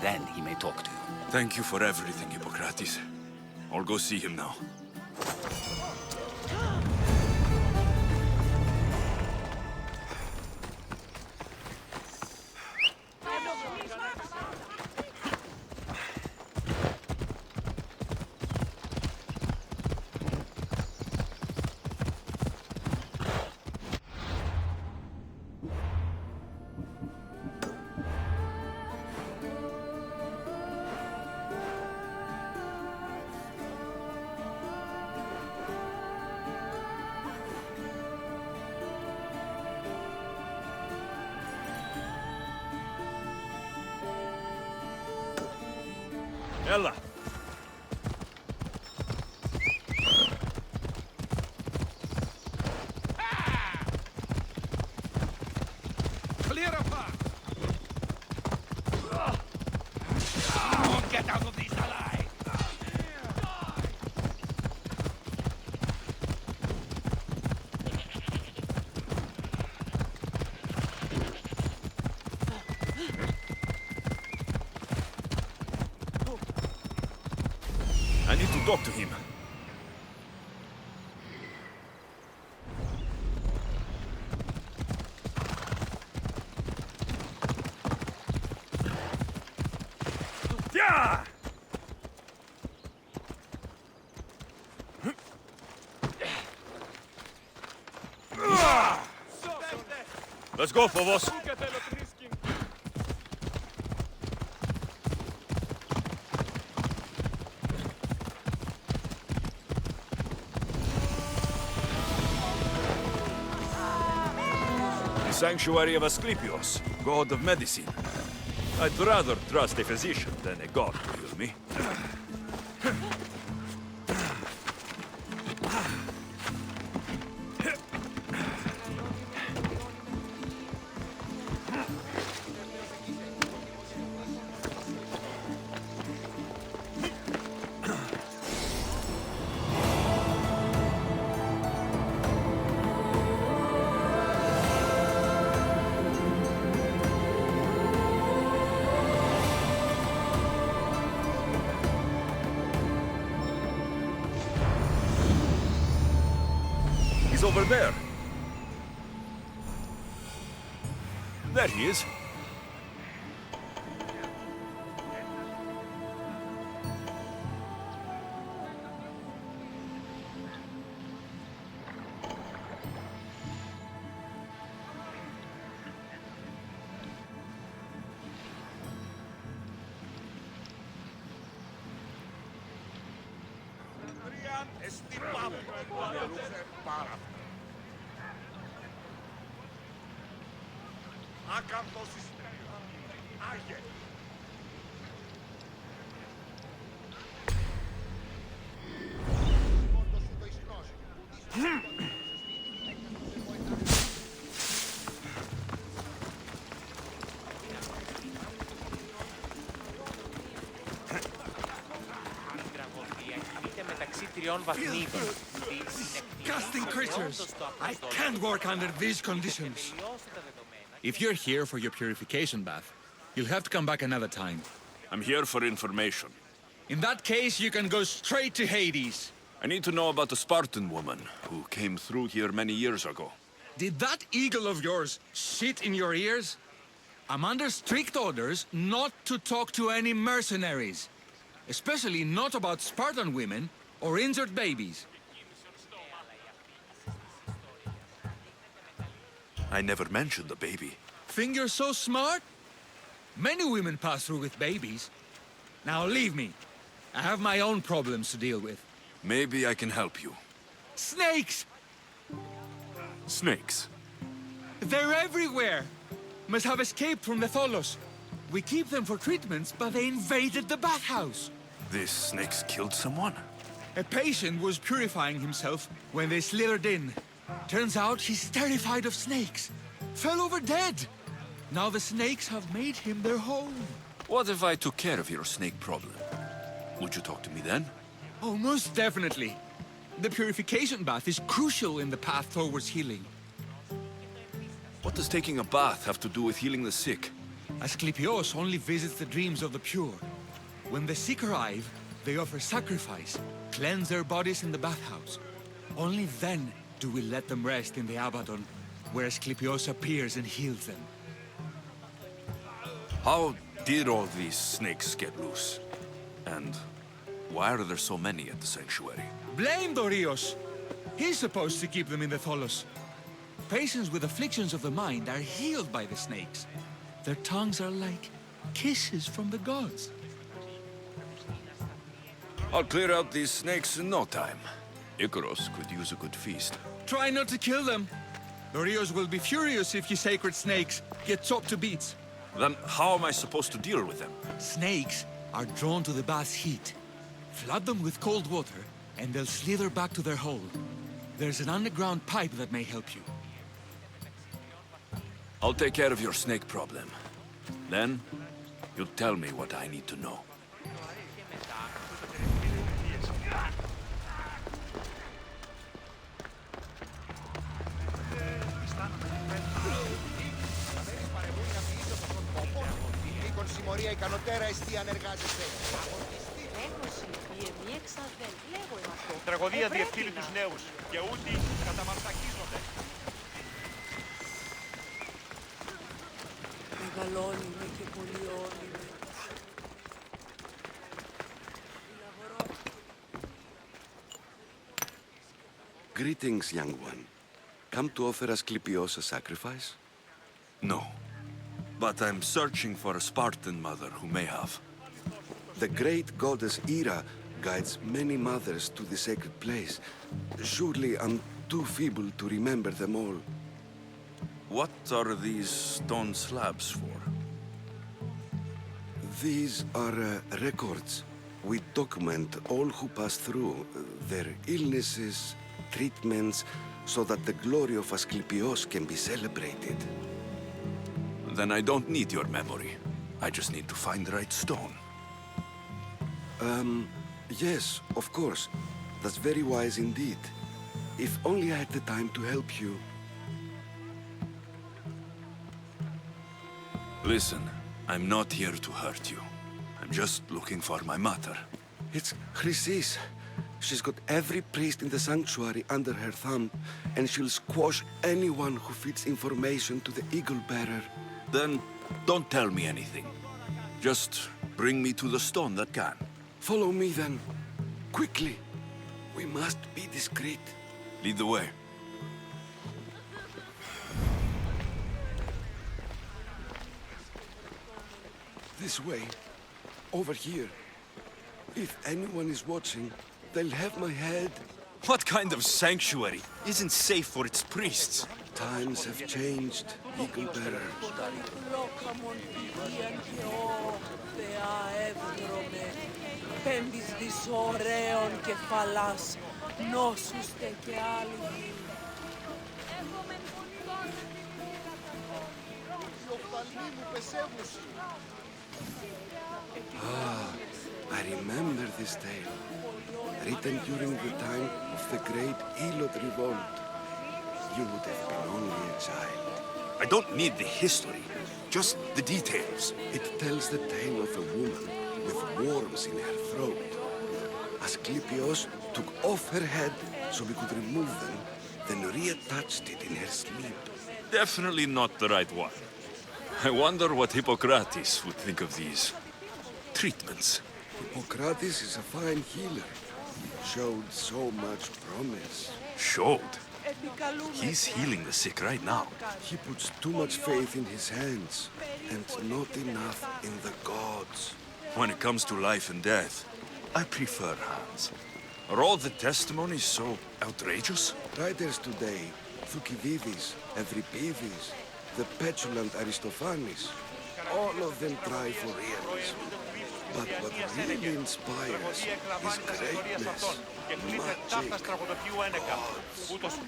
Then he may talk to you. Thank you for everything, Hippocrates. I'll go see him now. Ella! Clear a path! Get out of this alive! I need to talk to him. Yeah! Let's go, Phobos. The sanctuary of Asclepios, god of medicine. I'd rather trust a physician than a god to heal me. He's over there. There he is. 3 βαθμίδων. Disgusting creatures! I can't work under these conditions. If you're here for your purification bath, you'll have to come back another time. I'm here for information. In that case, you can go straight to Hades. I need to know about the Spartan woman who came through here many years ago. Did that eagle of yours shit in your ears? I'm under strict orders not to talk to any mercenaries. Especially not about Spartan women or injured babies. I never mentioned the baby. Think you're so smart? Many women pass through with babies. Now leave me. I have my own problems to deal with. Maybe I can help you. Snakes! Snakes? They're everywhere! Must have escaped from the Tholos. We keep them for treatments, but they invaded the bathhouse. These snakes killed someone? A patient was purifying himself when they slithered in. Turns out he's terrified of snakes. Fell over dead. Now the snakes have made him their home. What if I took care of your snake problem? Would you talk to me then? Oh, most definitely. The purification bath is crucial in the path towards healing. What does taking a bath have to do with healing the sick? Asclepios only visits the dreams of the pure. When the sick arrive, they offer sacrifice, cleanse their bodies in the bathhouse. Only then do we let them rest in the Abaddon, where Asclepios appears and heals them. How did all these snakes get loose? And why are there so many at the sanctuary? Blame Dorios! He's supposed to keep them in the Tholos. Patients with afflictions of the mind are healed by the snakes. Their tongues are like kisses from the gods. I'll clear out these snakes in no time. Icaros could use a good feast. Try not to kill them. Dorios will be furious if you sacred snakes get chopped to bits. Then how am I supposed to deal with them? Snakes are drawn to the bath's heat. Flood them with cold water, and they'll slither back to their hole. There's an underground pipe that may help you. I'll take care of your snake problem. Then, you tell me what I need to know. Συμμορία ικανοτέρα εστί αν εργάζεσαι. Ένωση, η εμεί εξαδέλφη. Λέγω είναι αυτό. Τραγωδία διευθύνει τους νέους και ούτι καταμαρτακίζονται. Μεγαλώνει με και πολιώνει με. Greetings, young one. Come to offer Asclepios a sacrifice? No. But I'm searching for a Spartan mother who may have. The great goddess Ira guides many mothers to the sacred place. Surely I'm too feeble to remember them all. What are these stone slabs for? These are records. We document all who pass through, their illnesses, treatments, so that the glory of Asclepios can be celebrated. Then I don't need your memory. I just need to find the right stone. Yes, of course. That's very wise indeed. If only I had the time to help you. Listen, I'm not here to hurt you. I'm just looking for my mother. It's Chrysis. She's got every priest in the sanctuary under her thumb, and she'll squash anyone who feeds information to the Eagle Bearer. Then don't tell me anything. Just bring me to the stone that can. Follow me then. Quickly. We must be discreet. Lead the way. This way. Over here. If anyone is watching, they'll have my head. What kind of sanctuary isn't safe for its priests? Times have changed, Eagle Bearer. Πέμπεις δις ωραίων κεφαλάς, νόσουστε και άλλοι. Ah, I remember this tale. written during the time of the Great Elot Revolt. You would have been only a child. I don't need the history, just the details. It tells the tale of a woman with worms in her throat. Asclepios took off her head so we could remove them, then reattached it in her sleep. Definitely not the right one. I wonder what Hippocrates would think of these treatments. Hippocrates is a fine healer. Showed so much promise. Showed? He's healing the sick right now. He puts too much faith in his hands, and not enough in the gods. When it comes to life and death, I prefer hands. Are all the testimonies so outrageous? Writers today, Thucydides, Euripides, the petulant Aristophanes, all of them try for realism. But what really inspires is greatness, magic, gods.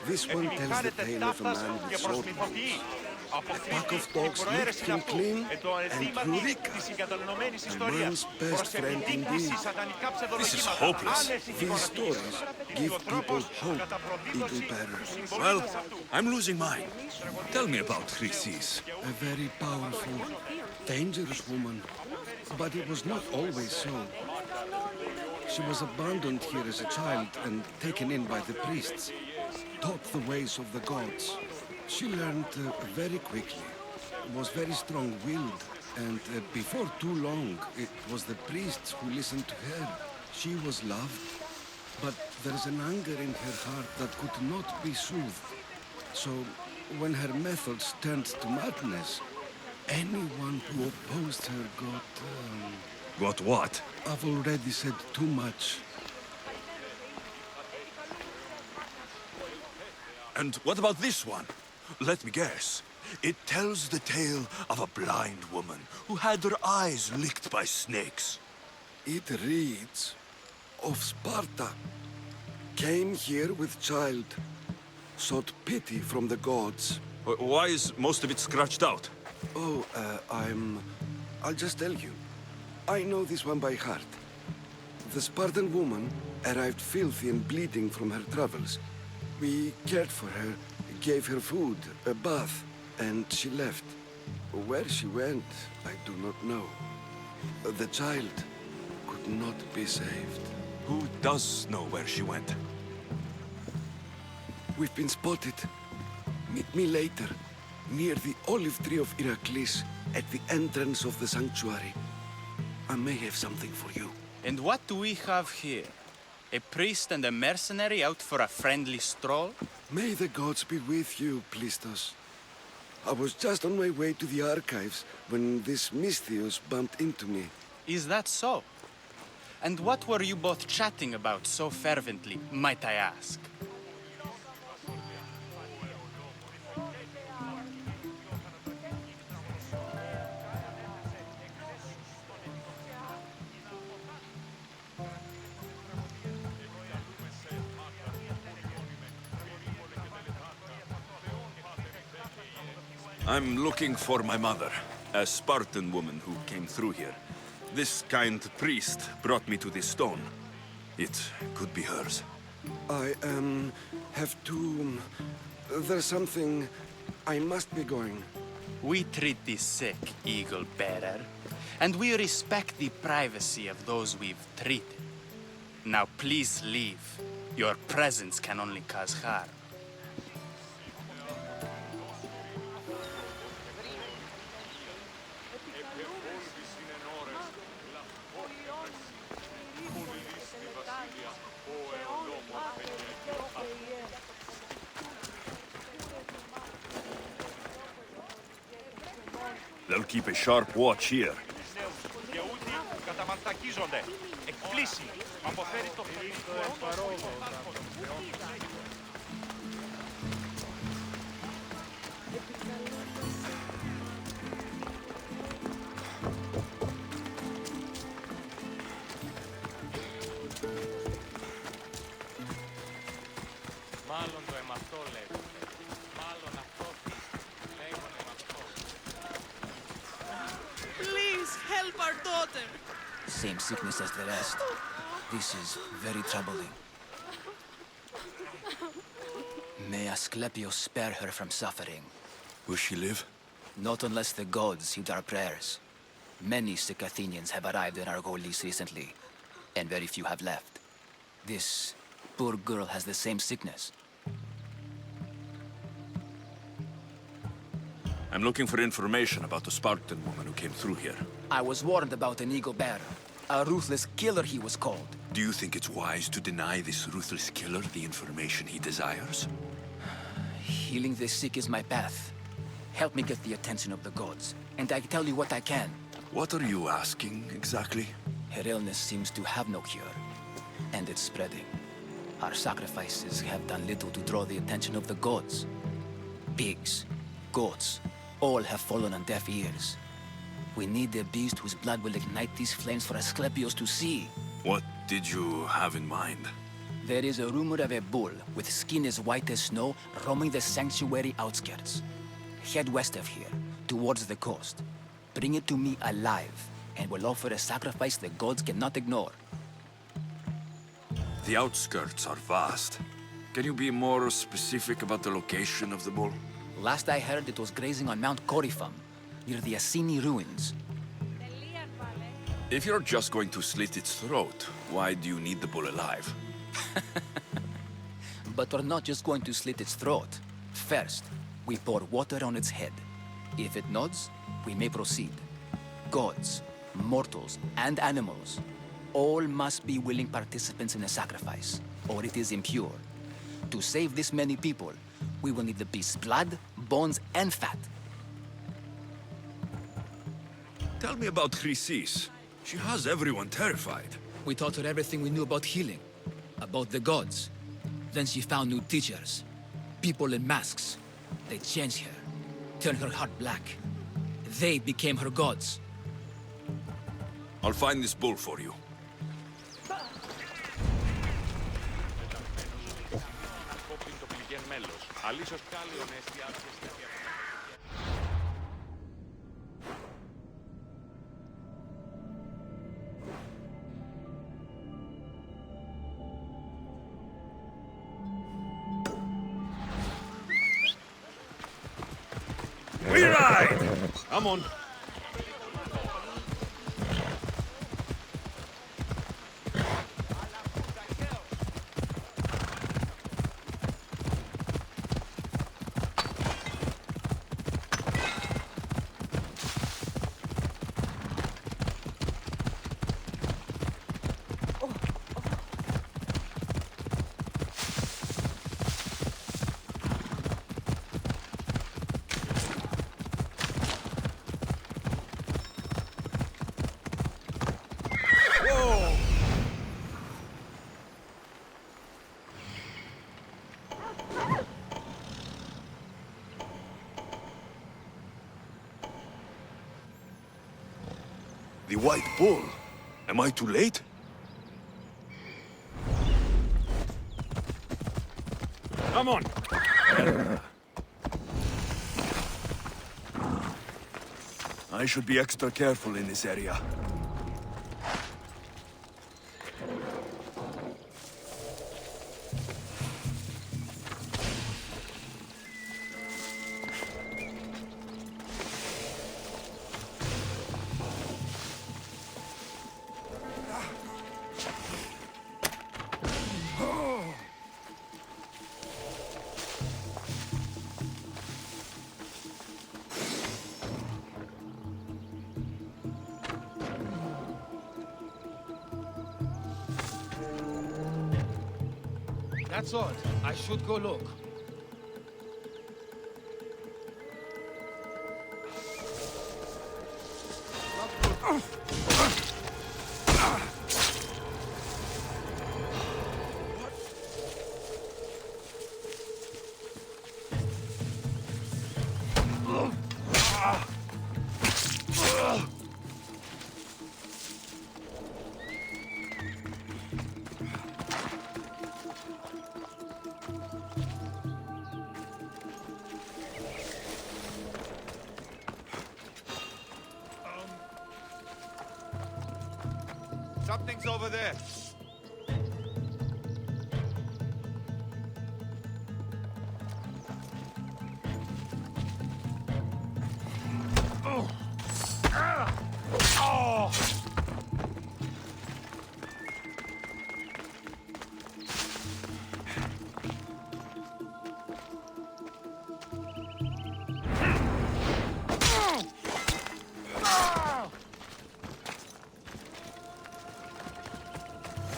This one tells the tale of a man with sword wounds. A pack of dogs licked him clean, and Eureka, a man's best friend indeed. This is hopeless. These stories give people hope, Eagle Bearer. Well, I'm losing mine. Tell me about Chrysis. A very powerful, dangerous woman. But it was not always so. She was abandoned here as a child and taken in by the priests. Taught the ways of the gods. She learned very quickly, was very strong-willed, and before too long, it was the priests who listened to her. She was loved, but there is an anger in her heart that could not be soothed. So, when her methods turned to madness, anyone who opposed her got... Got what? I've already said too much. And what about this one? Let me guess. It tells the tale of a blind woman who had her eyes licked by snakes. It reads of Sparta. Came here with child. Sought pity from the gods. Why is most of it scratched out? Oh, I'll just tell you. I know this one by heart. The Spartan woman arrived filthy and bleeding from her travels. We cared for her, gave her food, a bath, and she left. Where she went, I do not know. The child could not be saved. Who does know where she went? We've been spotted. Meet me later, near the olive tree of Heracles, at the entrance of the sanctuary. I may have something for you. And what do we have here? A priest and a mercenary out for a friendly stroll? May the gods be with you, Plistos. I was just on my way to the archives when this Misthios bumped into me. Is that so? And what were you both chatting about so fervently, might I ask? I'm looking for my mother, a Spartan woman who came through here. This kind priest brought me to this stone. It could be hers. I, have to... There's something... I must be going. We treat the sick, Eagle Bearer, and we respect the privacy of those we've treated. Now please leave. Your presence can only cause harm. They'll keep a sharp watch here. Please help our same sickness as the rest. This is very troubling. May Asclepius spare her from suffering. Will she live? Not unless the gods heed our prayers. Many sick Athenians have arrived in Argolis recently, and very few have left. This poor girl has the same sickness. I'm looking for information about the Spartan woman who came through here. I was warned about an eagle bearer. A ruthless killer, he was called. Do you think it's wise to deny this ruthless killer the information he desires? Healing the sick is my path. Help me get the attention of the gods, and I tell you what I can. What are you asking, exactly? Her illness seems to have no cure, and it's spreading. Our sacrifices have done little to draw the attention of the gods. Pigs, goats, all have fallen on deaf ears. We need a beast whose blood will ignite these flames for Asclepius to see. What did you have in mind? There is a rumor of a bull with skin as white as snow roaming the sanctuary outskirts. Head west of here, towards the coast. Bring it to me alive, and we'll offer a sacrifice the gods cannot ignore. The outskirts are vast. Can you be more specific about the location of the bull? Last I heard, it was grazing on Mount Corifum, near the Assini ruins. If you're just going to slit its throat, why do you need the bull alive? But we're not just going to slit its throat. First, we pour water on its head. If it nods, we may proceed. Gods, mortals, and animals, all must be willing participants in a sacrifice, or it is impure. To save this many people, we will need the beast's blood, bones, and fat. Tell me about Chrysis. She has everyone terrified. We taught her everything we knew about healing, about the gods. Then she found new teachers, people in masks. They changed her, turned her heart black. They became her gods. I'll find this bull for you. We ride! Come on. The White Bull. Am I too late? Come on! I should be extra careful in this area. That's odd. I should go look. Something's over there.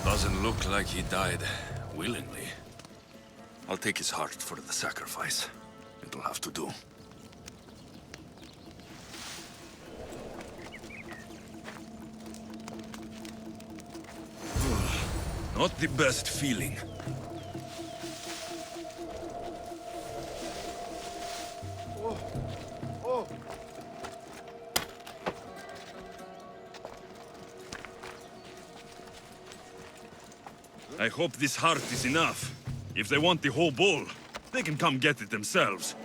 Doesn't look like he died willingly. I'll take his heart for the sacrifice. It'll have to do. Not the best feeling. I hope this heart is enough. If they want the whole bowl, they can come get it themselves.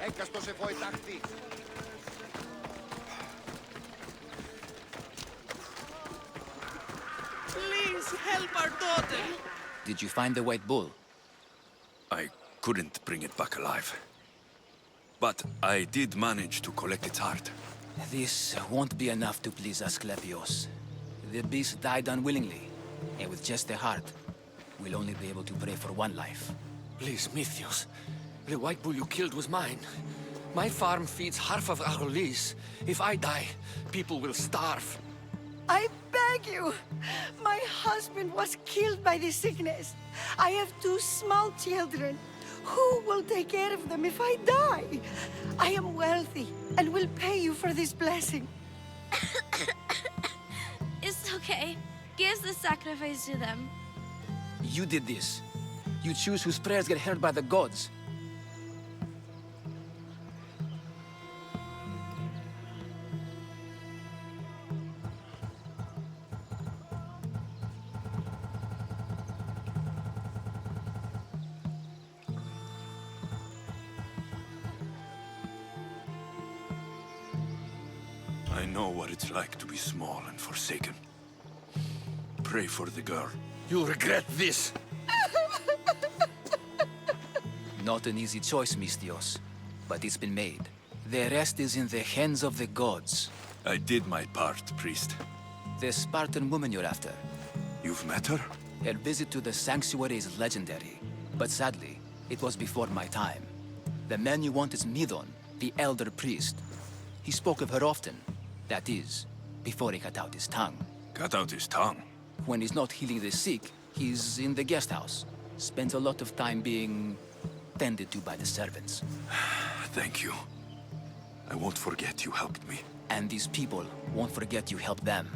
Έγκαστος εφοετάχτη. Please help our daughter. Did you find the white bull? I couldn't bring it back alive. But I did manage to collect its heart. This won't be enough to please Asclepios. The beast died unwillingly, and with just the heart, we'll only be able to pray for one life. Please, Mythios. The white bull you killed was mine. My farm feeds half of Argolis. If I die, people will starve. I beg you! My husband was killed by this sickness. I have 2 small children. Who will take care of them if I die? I am wealthy and will pay you for this blessing. It's okay. Give the sacrifice to them. You did this. You choose whose prayers get heard by the gods. I know what it's like to be small and forsaken. Pray for the girl. You'll regret this. Not an easy choice, Mystios, but it's been made. The rest is in the hands of the gods. I did my part, priest. The Spartan woman you're after. You've met her? Her visit to the sanctuary is legendary, but sadly, it was before my time. The man you want is Midon, the elder priest. He spoke of her often. That is, before he cut out his tongue. Cut out his tongue? When he's not healing the sick, he's in the guest house. Spends a lot of time being tended to by the servants. Thank you. I won't forget you helped me. And these people won't forget you helped them.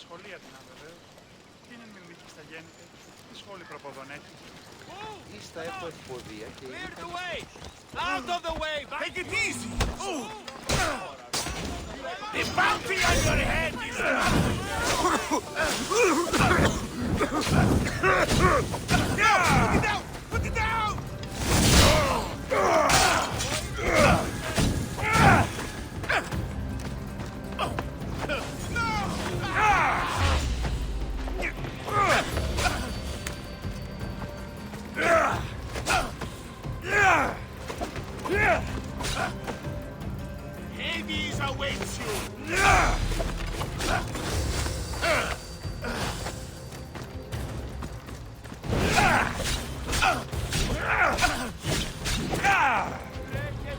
Σχολεία την βεβαίως. Τι είναι μιμική στα γέννητα, τι σχόλη προποδονέτη. Ήστα έχω ευποδία και Clear the way! Out of the way! Take it easy! The bounty on your head is... Put it down! Put it down! Hades awaits you!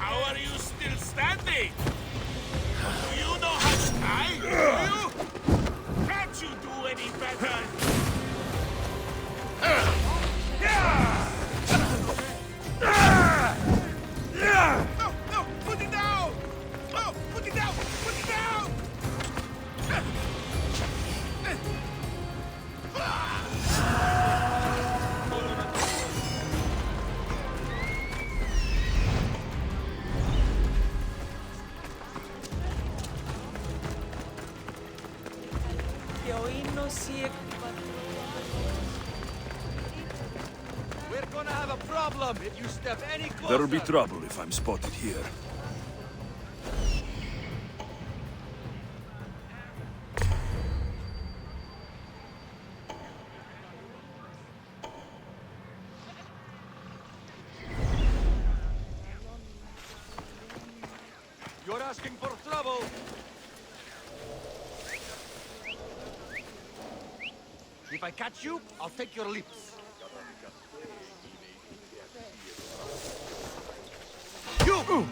How are you still standing? Do you know how to tie? Do you? Can't you do any better? No! Put it down! No! Put it down! Put it down! We're gonna have a problem if you step any closer. There'll be trouble if I'm spotted here. You're asking for trouble. If I catch you, I'll take your lips. You!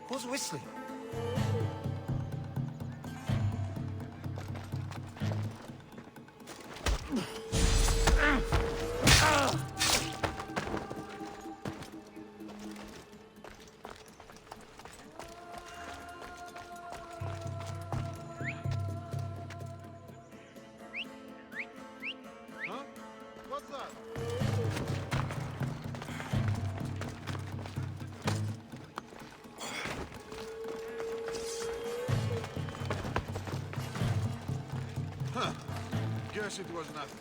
Who's whistling? Huh? What's that? Huh. Guess it was nothing.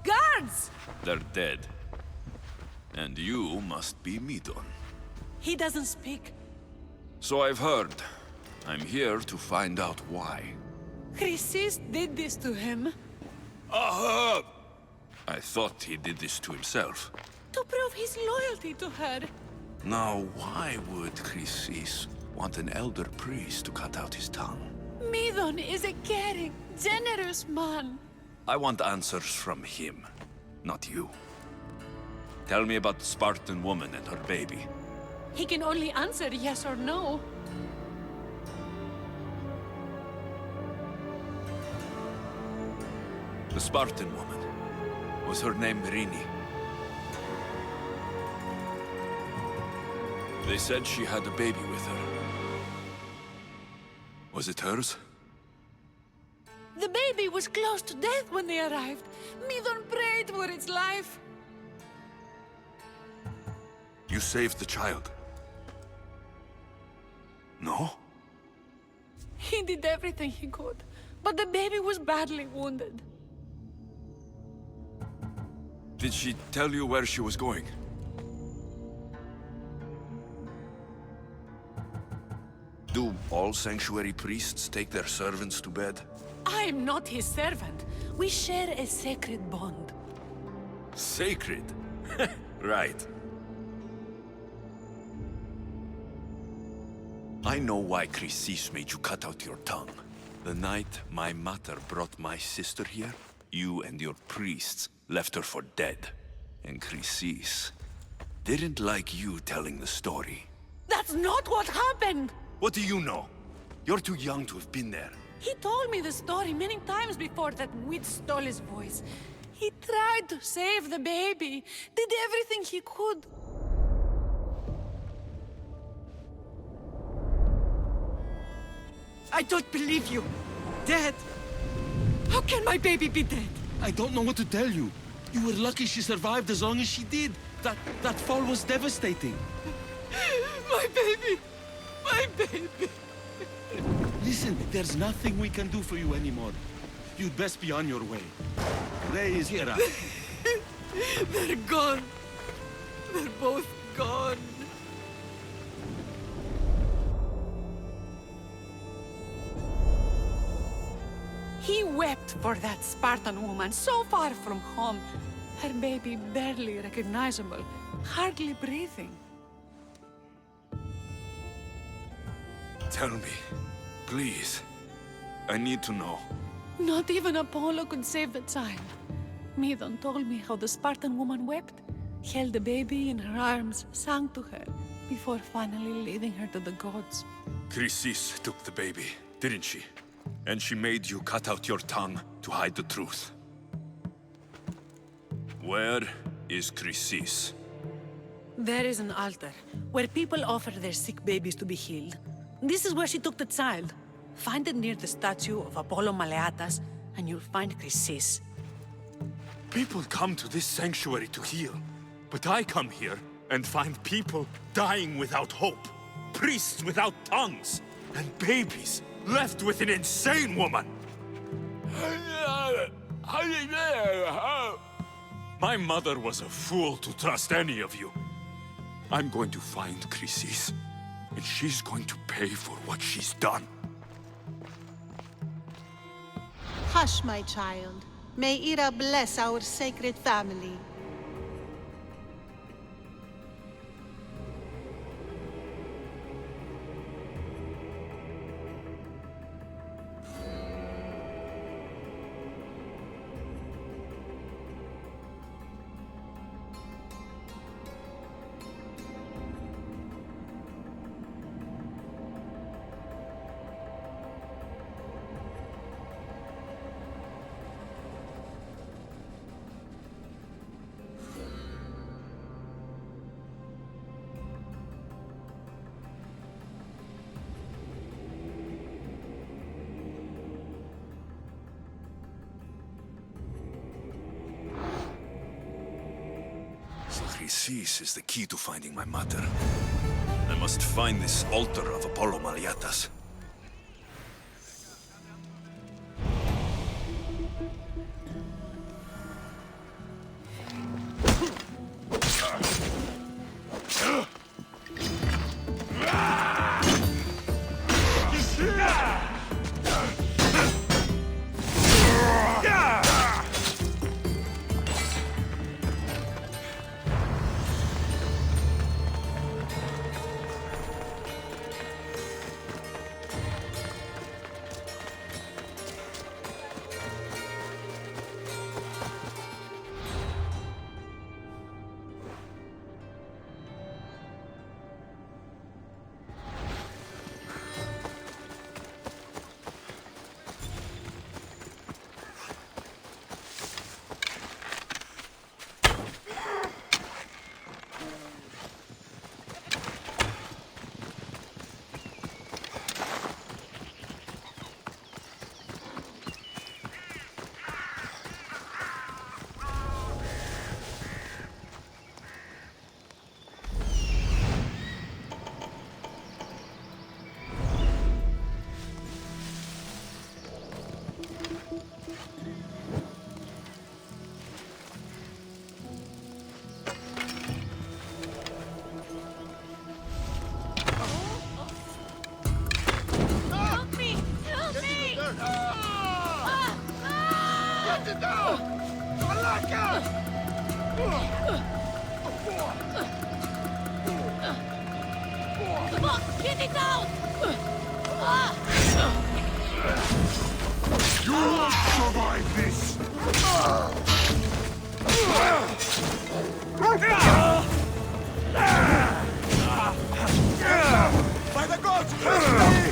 Guards! They're dead. And you must be Midon. He doesn't speak. So I've heard. I'm here to find out why. Chrysis did this to him. Aha! I thought he did this to himself. To prove his loyalty to her. Now, why would Chrysis want an elder priest to cut out his tongue? Midon is a caring, generous man. I want answers from him, not you. Tell me about the Spartan woman and her baby. He can only answer yes or no. The Spartan woman. Was her name Rini? They said she had a baby with her. Was it hers? The baby was close to death when they arrived. Midon prayed for its life. You saved the child. No? He did everything he could, but the baby was badly wounded. Did she tell you where she was going? Do all sanctuary priests take their servants to bed? I am not his servant. We share a sacred bond. Sacred? Right. I know why Chrysis made you cut out your tongue. The night my mother brought my sister here, you and your priests left her for dead. And Chrysis didn't like you telling the story. That's not what happened! What do you know? You're too young to have been there. He told me the story many times before that witch stole his voice. He tried to save the baby, did everything he could. I don't believe you. Dead? How can my baby be dead? I don't know what to tell you. You were lucky she survived as long as she did. That fall was devastating. My baby! My baby! Listen, there's nothing we can do for you anymore. You'd best be on your way. Ray is here. They're gone. They're both gone. He wept for that Spartan woman so far from home. Her baby barely recognizable, hardly breathing. Tell me, please. I need to know. Not even Apollo could save the child. Medon told me how the Spartan woman wept, held the baby in her arms, sang to her, before finally leading her to the gods. Chrysis took the baby, didn't she? And she made you cut out your tongue to hide the truth. Where is Chrysis? There is an altar, where people offer their sick babies to be healed. This is where she took the child. Find it near the statue of Apollo Maleatas, and you'll find Chrysis. People come to this sanctuary to heal, but I come here and find people dying without hope, priests without tongues, and babies left with an insane woman. My mother was a fool to trust any of you. I'm going to find Chrysis, and she's going to pay for what she's done. Hush, my child. May Ira bless our sacred family. Chrysis is the key to finding my mother. I must find this altar of Apollo Maleatas. it down! Malaka! Come on, get it out! You won't survive this! By the gods, trust me!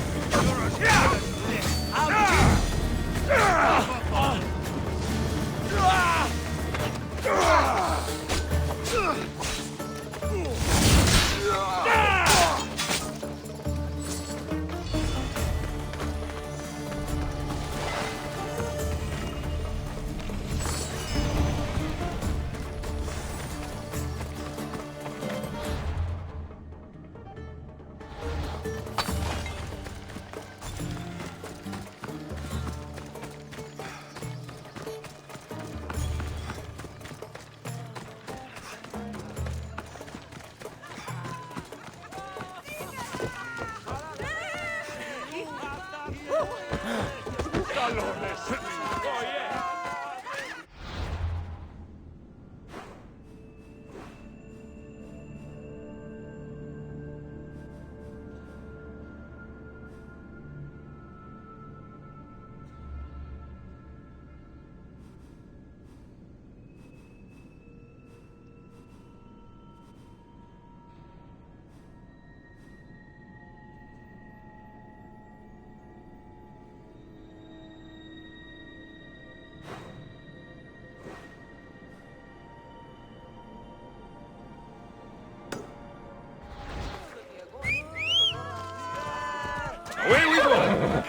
Away we go!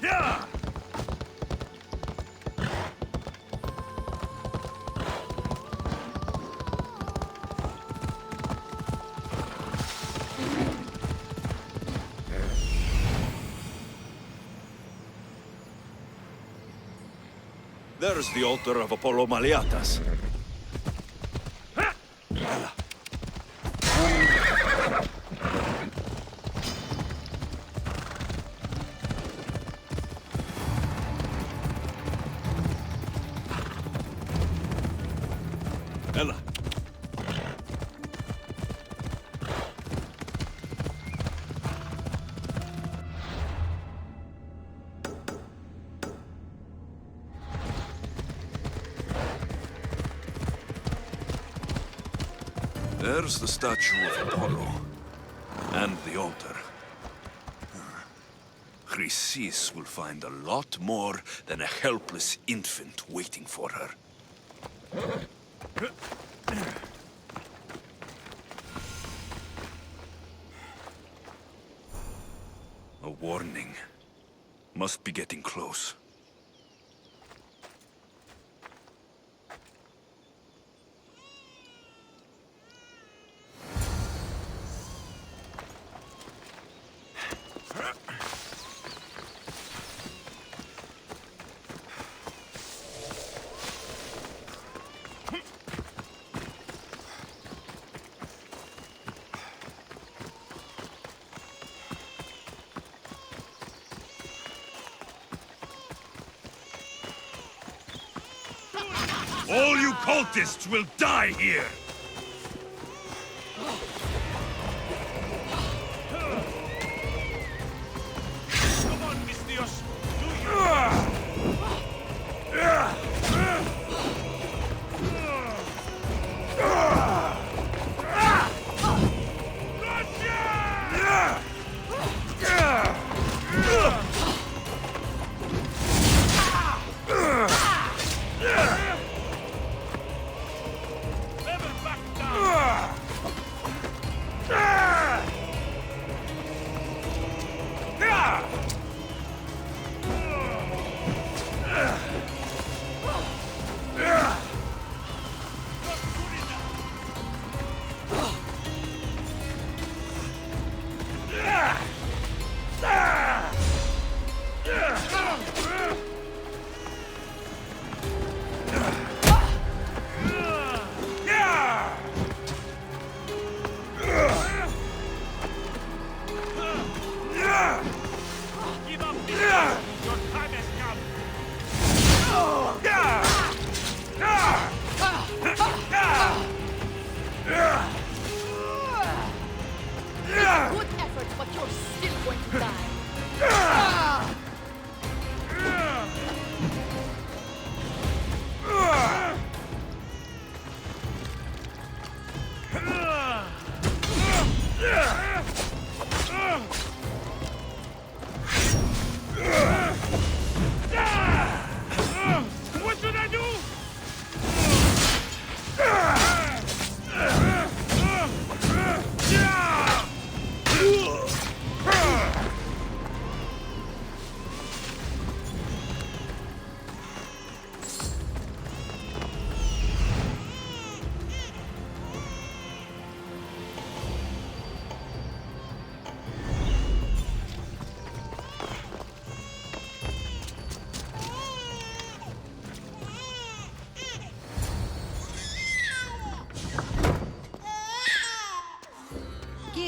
Yeah! There's the altar of Apollo Maliatas. Ella. There's the statue of Apollo. And the altar. Chrysis will find a lot more than a helpless infant waiting for her. A warning. Must be getting close. All you cultists will die here! Come on, Mistios!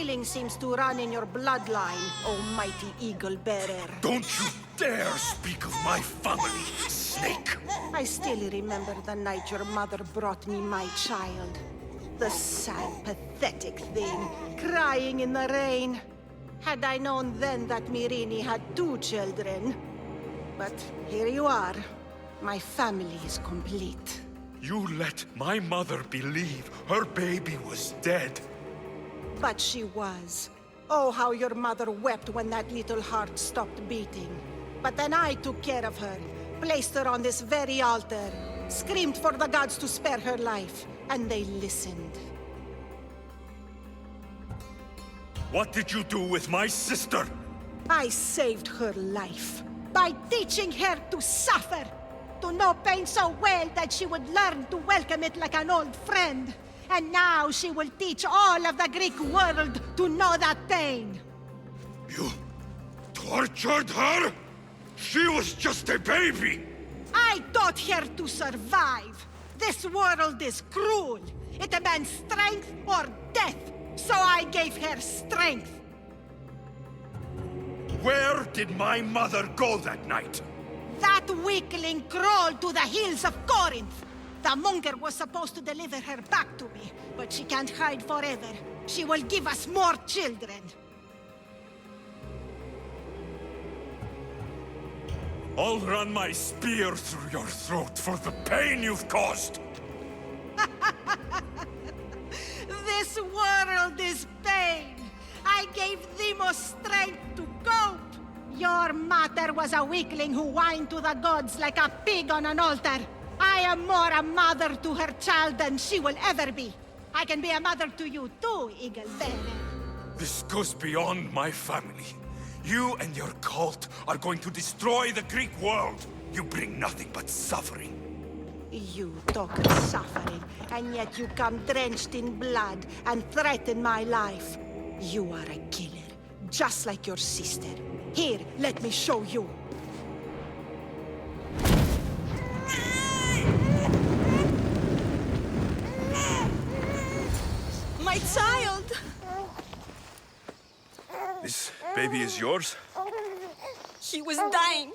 killing seems to run in your bloodline, almighty eagle-bearer. Don't you dare speak of my family, snake! I still remember the night your mother brought me my child. The sad, pathetic thing, crying in the rain. Had I known then that Mirini had 2 children. But here you are. My family is complete. You let my mother believe her baby was dead. But she was. Oh, how your mother wept when that little heart stopped beating. But then I took care of her, placed her on this very altar, screamed for the gods to spare her life, and they listened. What did you do with my sister? I saved her life by teaching her to suffer, to know pain so well that she would learn to welcome it like an old friend. And now she will teach all of the Greek world to know that pain. You tortured her? She was just a baby! I taught her to survive. This world is cruel. It demands strength or death. So I gave her strength. Where did my mother go that night? That weakling crawled to the hills of Corinth. The monger was supposed to deliver her back to me, but she can't hide forever. She will give us more children. I'll run my spear through your throat for the pain you've caused! This world is pain. I gave Demos strength to cope. Your mother was a weakling who whined to the gods like a pig on an altar. I am more a mother to her child than she will ever be. I can be a mother to you too, Eagle Bearer. This goes beyond my family. You and your cult are going to destroy the Greek world. You bring nothing but suffering. You talk of suffering, and yet you come drenched in blood and threaten my life. You are a killer, just like your sister. Here, let me show you. My child! This baby is yours? He was dying.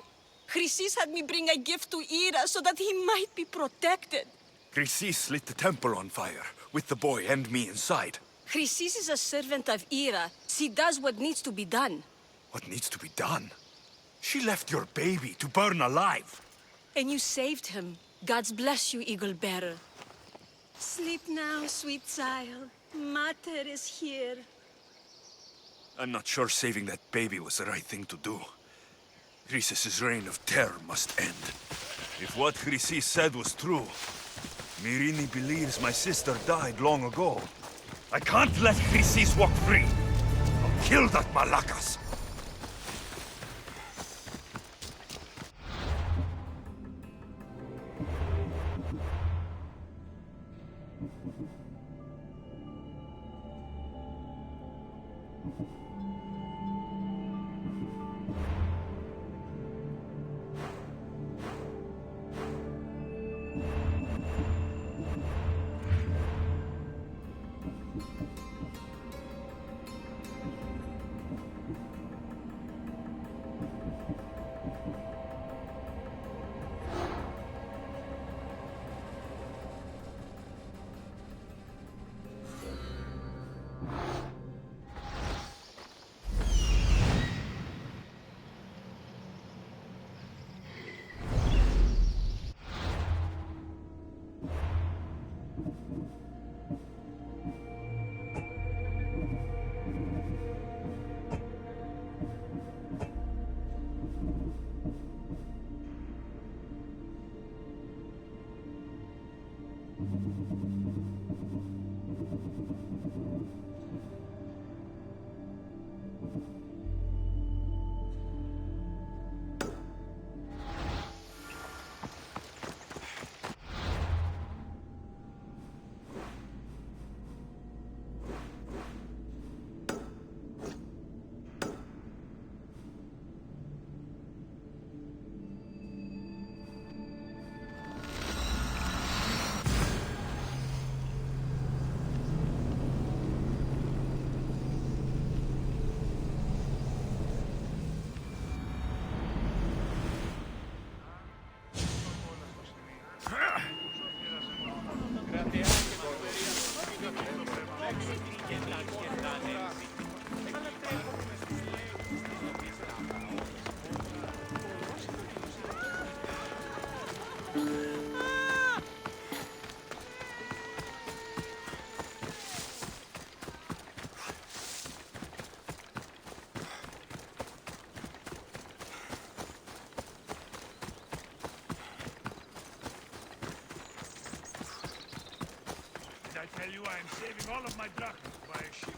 Chrysis had me bring a gift to Ira so that he might be protected. Chrysis lit the temple on fire, with the boy and me inside. Chrysis is a servant of Ira. She does what needs to be done. What needs to be done? She left your baby to burn alive. And you saved him. God's bless you, Eagle Bearer. Sleep now, sweet child. Mater is here. I'm not sure saving that baby was the right thing to do. Chrysis' reign of terror must end. If what Chrysis said was true, Mirini believes my sister died long ago. I can't let Chrysis walk free. I'll kill that Malakas. tell you I am saving all of my drachmas by a ship.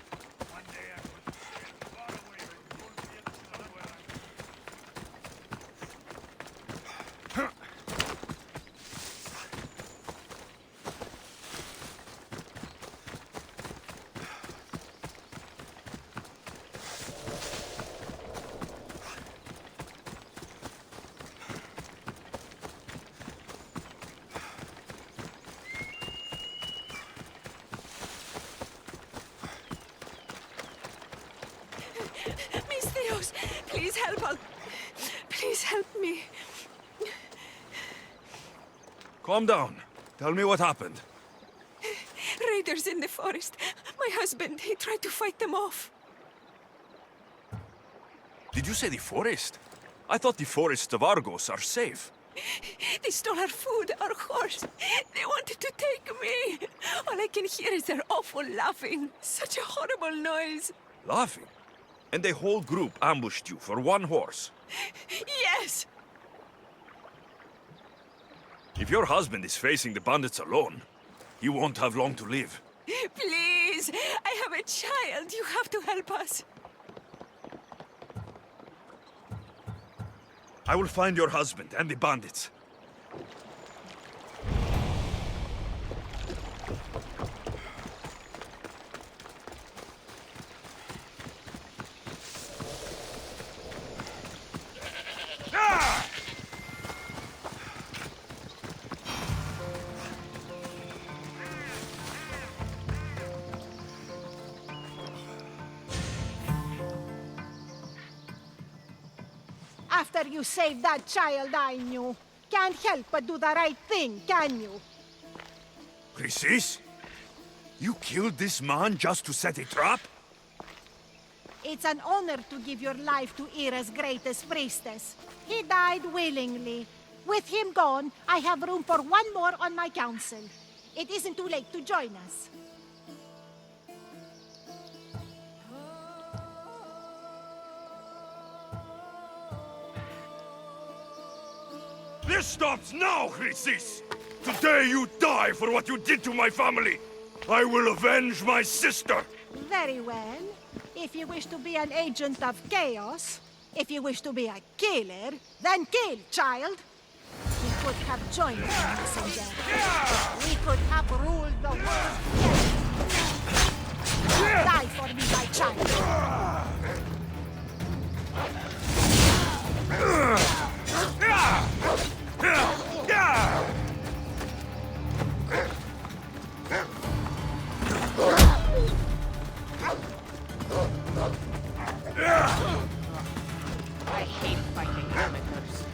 One day I'm going to sail far away and won't be able to know where I'm Mis Dios, please help us. Please help me. Calm down. Tell me what happened. Raiders in the forest. My husband, he tried to fight them off. Did you say the forest? I thought the forests of Argos are safe. They stole our food, our horse. They wanted to take me. All I can hear is their awful laughing. Such a horrible noise. Laughing? And a whole group ambushed you for one horse. Yes! If your husband is facing the bandits alone, he won't have long to live. Please! I have a child. You have to help us. I will find your husband and the bandits. After you saved that child I knew, can't help but do the right thing, can you? Chrysis? You killed this man just to set a trap? It's an honor to give your life to Ira's greatest priestess. He died willingly. With him gone, I have room for one more on my council. It isn't too late to join us. This stops now, Chrysis! Today you die for what you did to my family! I will avenge my sister! Very well. If you wish to be an agent of chaos, if you wish to be a killer, then kill, child! We could have joined the messenger. We could have ruled the world together. Die for me, my child! I hate fighting amateurs.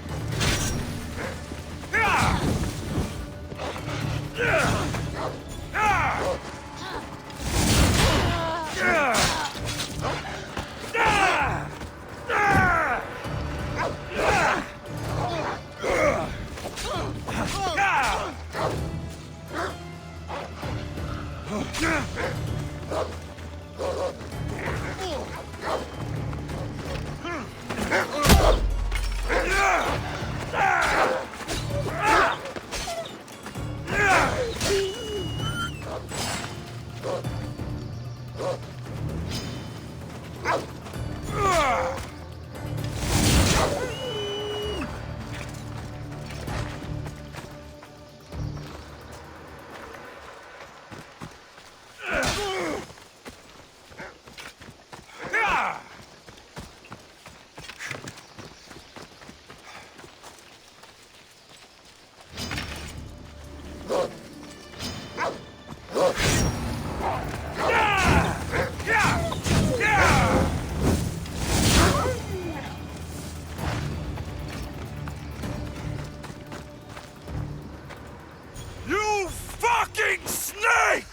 You fucking snake!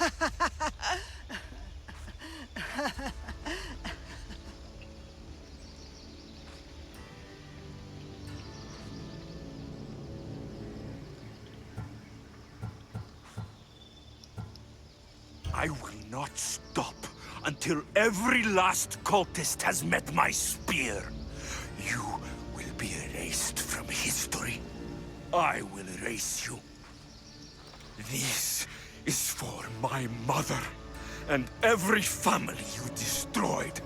I will not stop until every last cultist has met my spear. You will be erased from history. I will erase you. This is for my mother and every family you destroyed.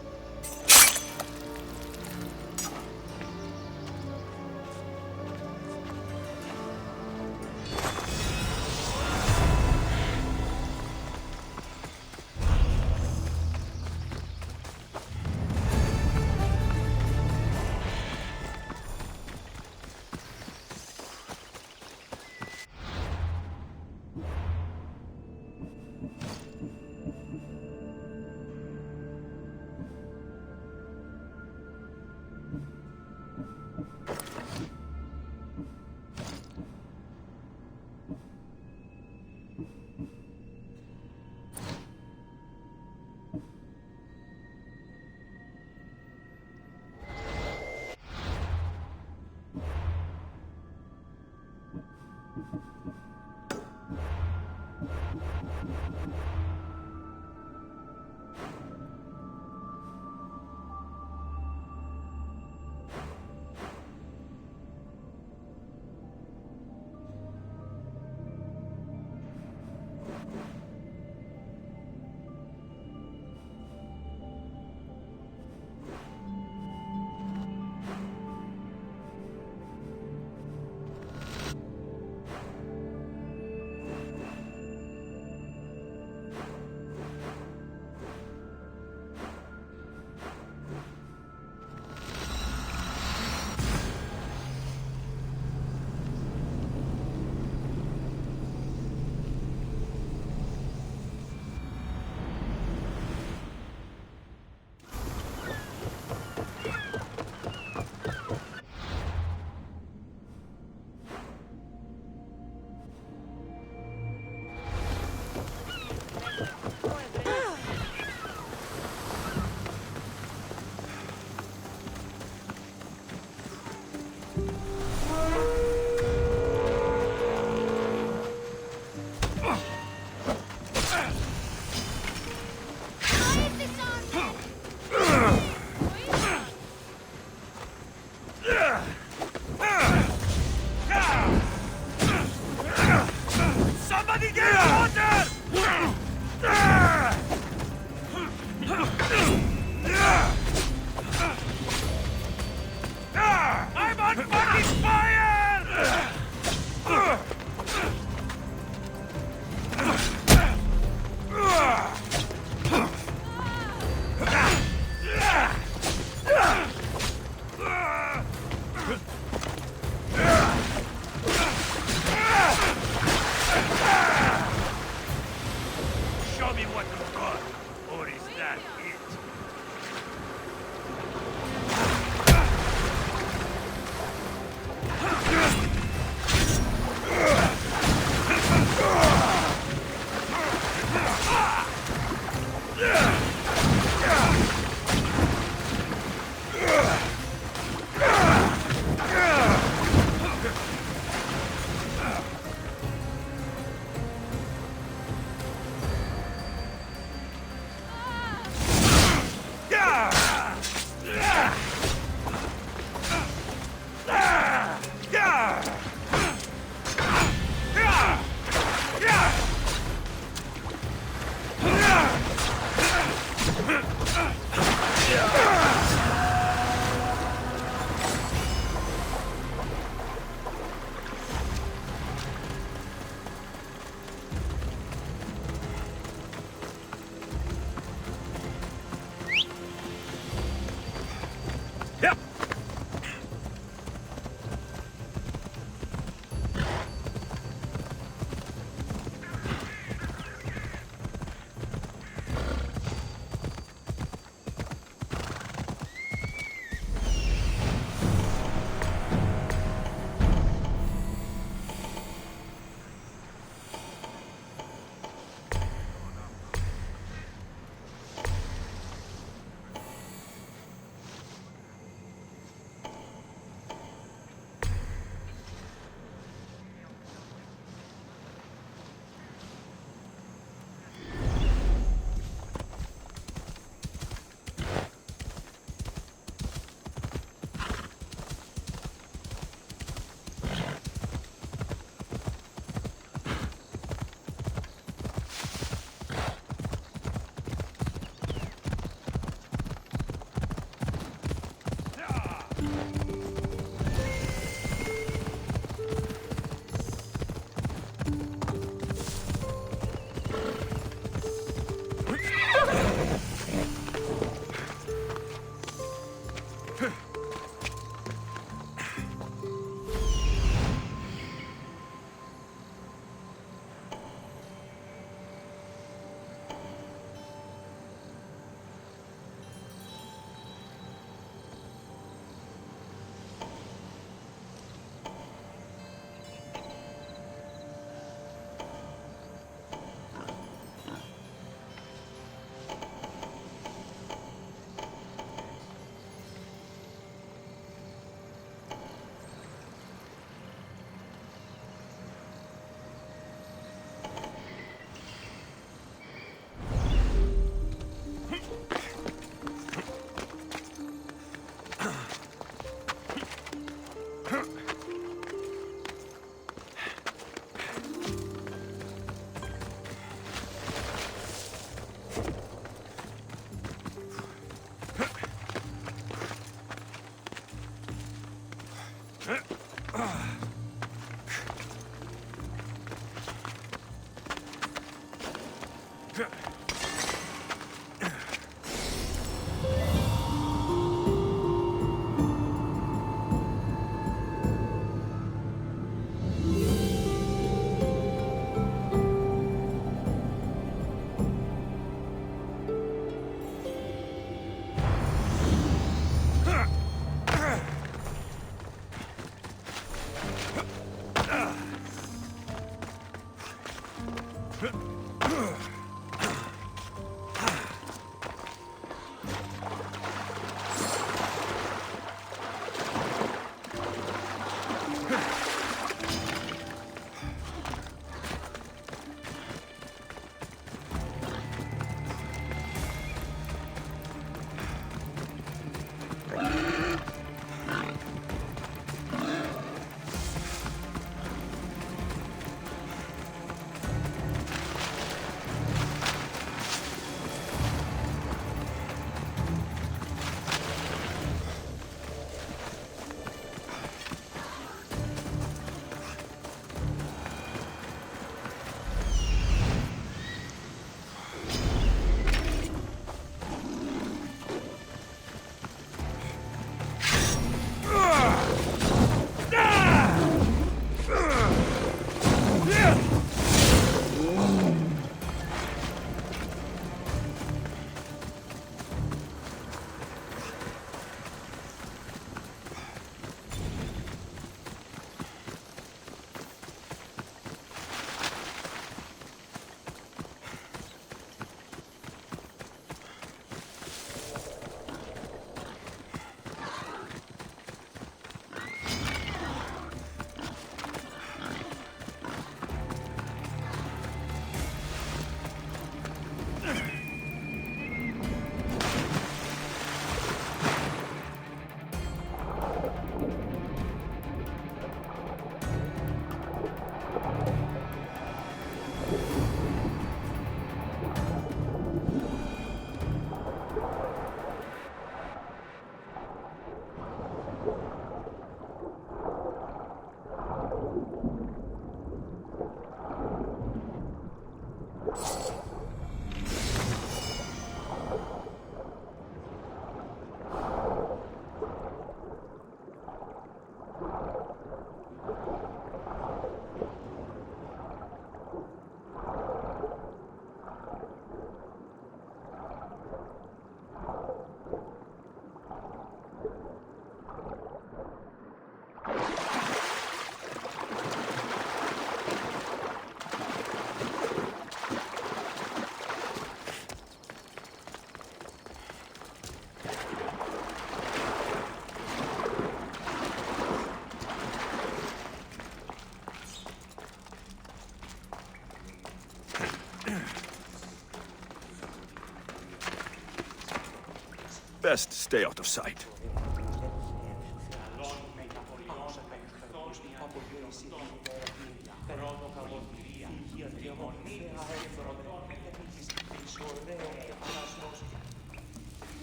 Best stay out of sight.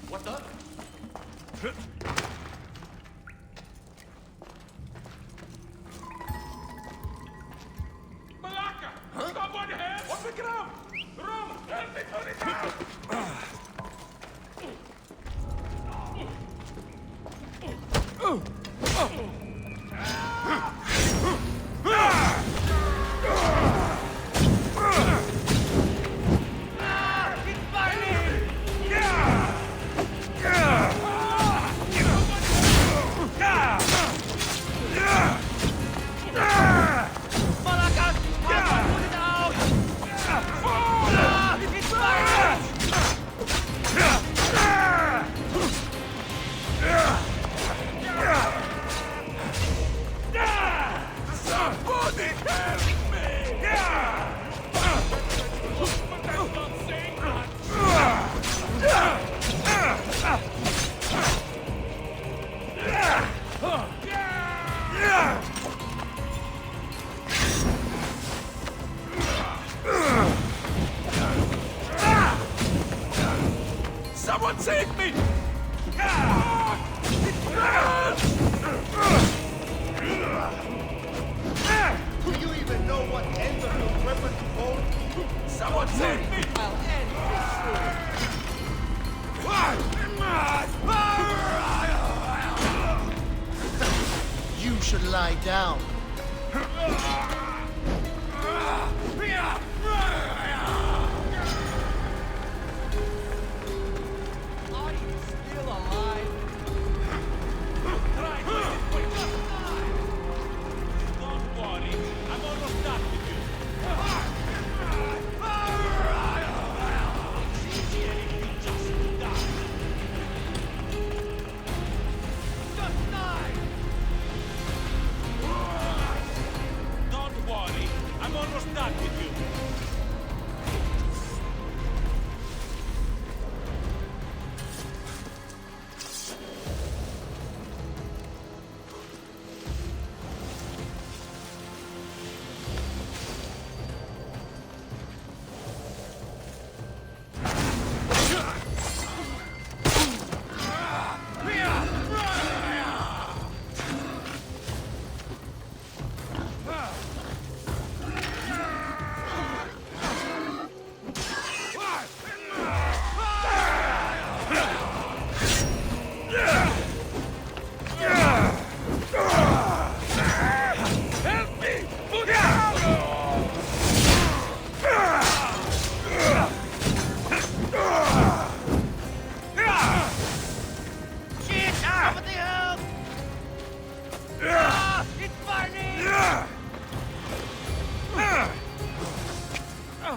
What the? Malaka! Someone help! On the ground! Rom, help me turn it down! Someone save me! Do you even know what end of your weapon to hold? Someone save me! lie down. Are you still alive? Try to Don't worry, I'm almost done with you. It's easier if you just die. Just die! Don't worry, I'm almost done with you.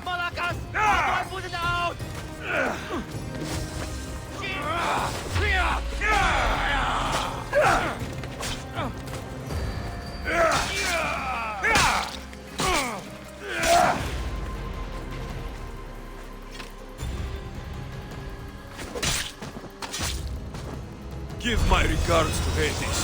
Malakas! How do I put it out? Give my regards to Hades.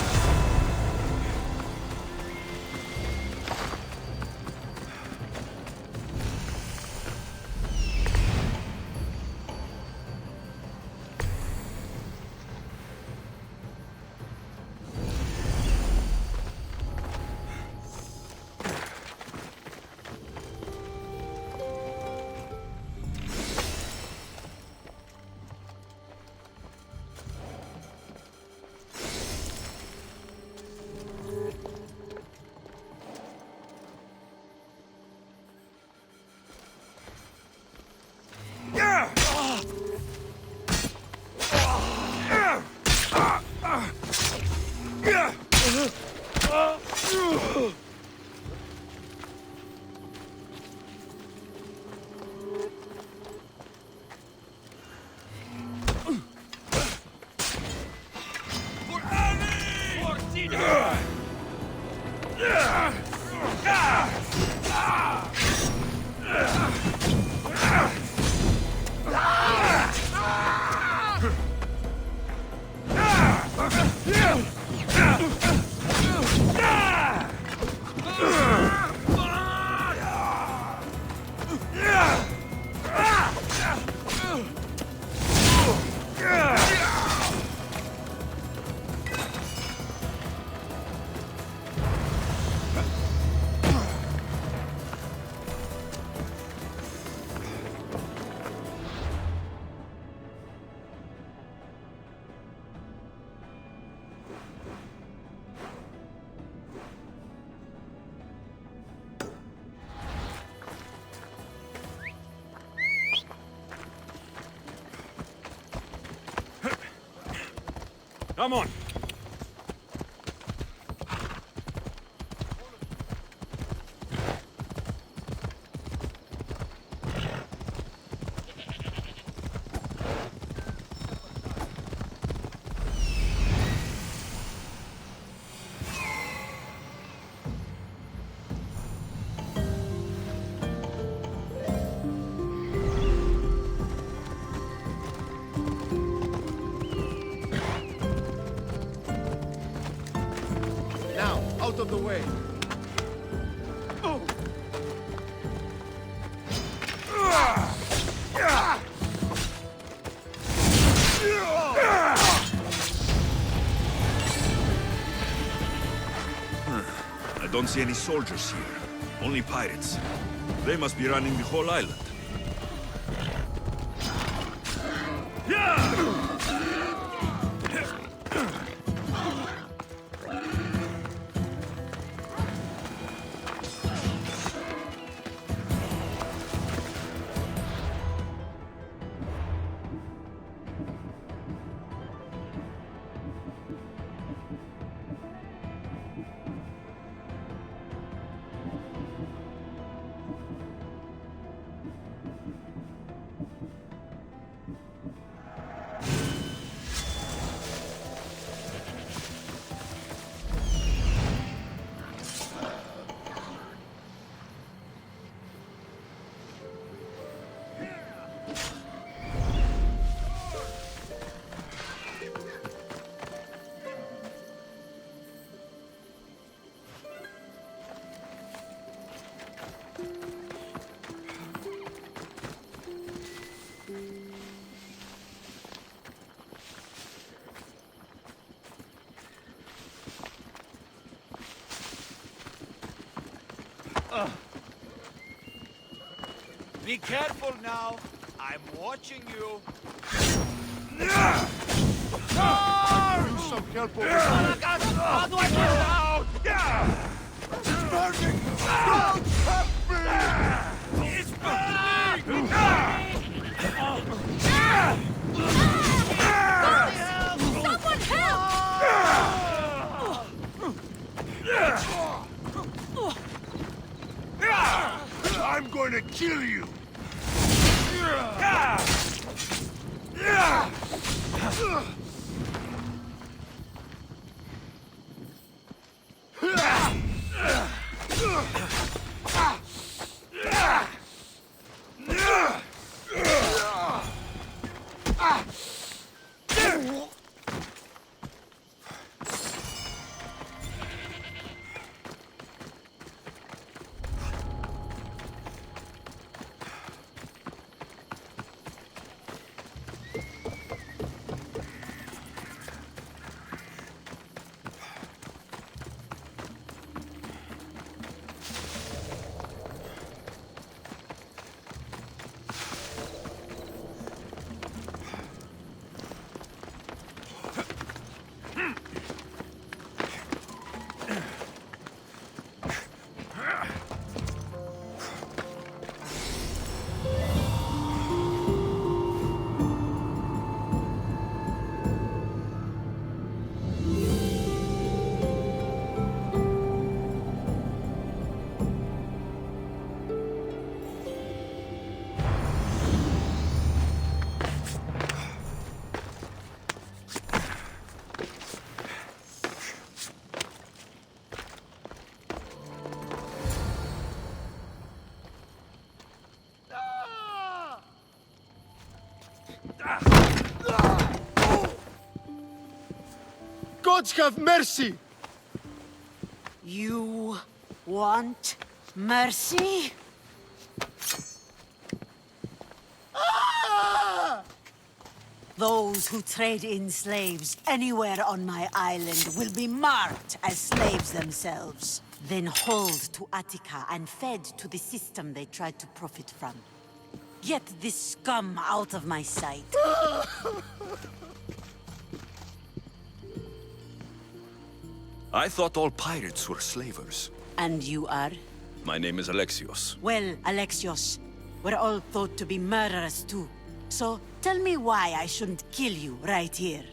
Come on. Now, out of the way. I don't see any soldiers here. Only pirates. They must be running the whole island. Be careful now. I'm watching you. Bring some help over here. How do I get out? It's burning! Don't help me! It's burning! Someone help! I'm going to kill you! Gods have mercy! You want mercy? Those who trade in slaves anywhere on my island will be marked as slaves themselves, then hauled to Attica and fed to the system they tried to profit from. Get this scum out of my sight. I thought all pirates were slavers. And you are? My name is Alexios. Well, Alexios, we're all thought to be murderers too. So tell me why I shouldn't kill you right here.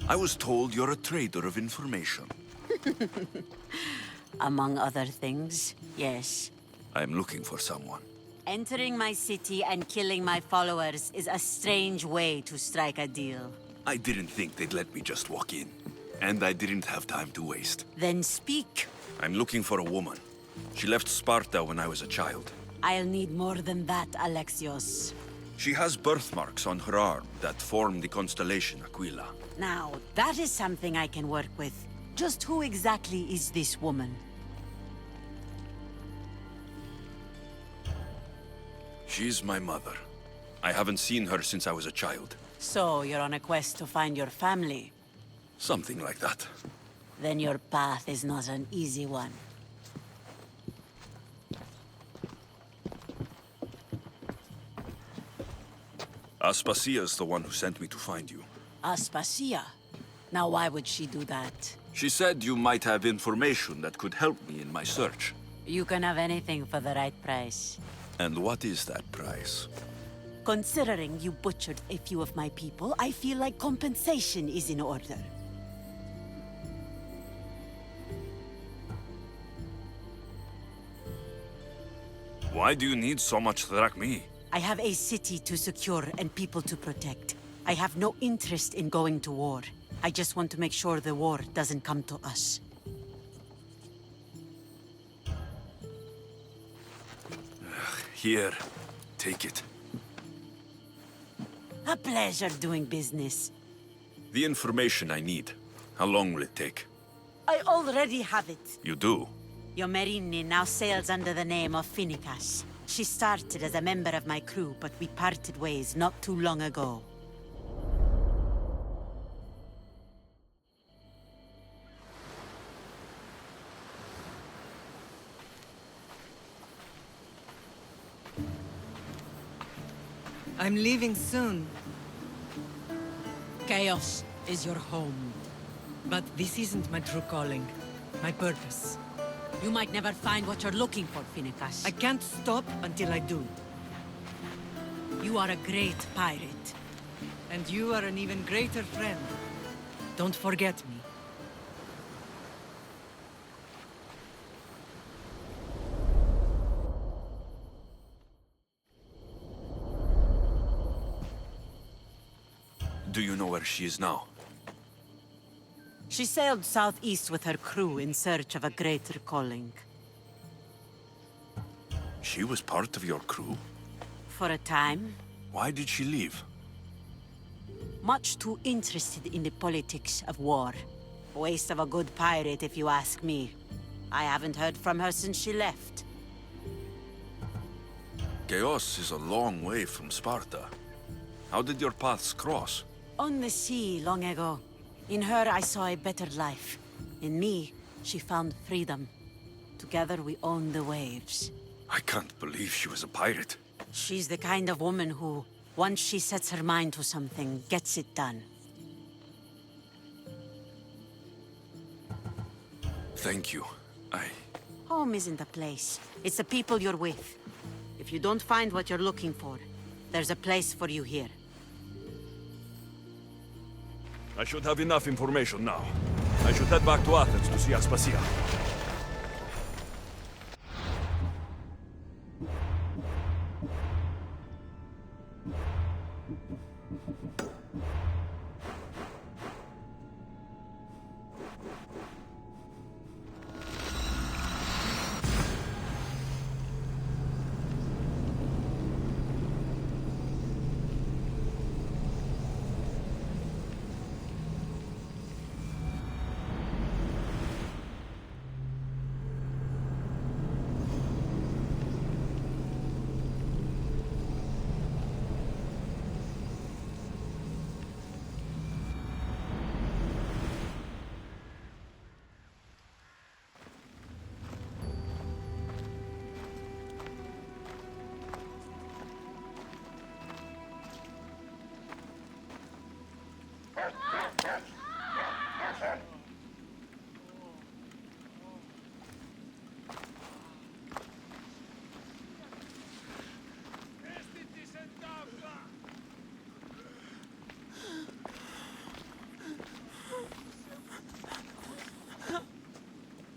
I was told you're a trader of information. Among other things, yes. I'm looking for someone. Entering my city and killing my followers is a strange way to strike a deal. I didn't think they'd let me just walk in. And I didn't have time to waste. Then speak. I'm looking for a woman. She left Sparta when I was a child. I'll need more than that, Alexios. She has birthmarks on her arm that form the constellation Aquila. Now, that is something I can work with. Just who exactly is this woman? She's my mother. I haven't seen her since I was a child. So, you're on a quest to find your family? Something like that. Then your path is not an easy one. Aspasia's the one who sent me to find you. Aspasia? Now why would she do that? She said you might have information that could help me in my search. You can have anything for the right price. And what is that price? Considering you butchered a few of my people, I feel like compensation is in order. Why do you need so much drachmi? I have a city to secure and people to protect. I have no interest in going to war. I just want to make sure the war doesn't come to us. Here, take it. A pleasure doing business. The information I need. How long will it take? I already have it. You do? Yomerini now sails under the name of Finicas. She started as a member of my crew, but we parted ways not too long ago. I'm leaving soon. Chaos is your home. But this isn't my true calling. My purpose. You might never find what you're looking for, Finicus. I can't stop until I do. You are a great pirate. And you are an even greater friend. Don't forget me. Do you know where she is now? She sailed southeast with her crew in search of a greater calling. She was part of your crew? For a time. Why did she leave? Much too interested in the politics of war. Waste of a good pirate, if you ask me. I haven't heard from her since she left. Chaos is a long way from Sparta. How did your paths cross? On the sea, long ago. In her, I saw a better life. In me, she found freedom. Together, we owned the waves. I can't believe she was a pirate. She's the kind of woman who, once she sets her mind to something, gets it done. Thank you. Home isn't a place. It's the people you're with. If you don't find what you're looking for, there's a place for you here. I should have enough information now. I should head back to Athens to see Aspasia.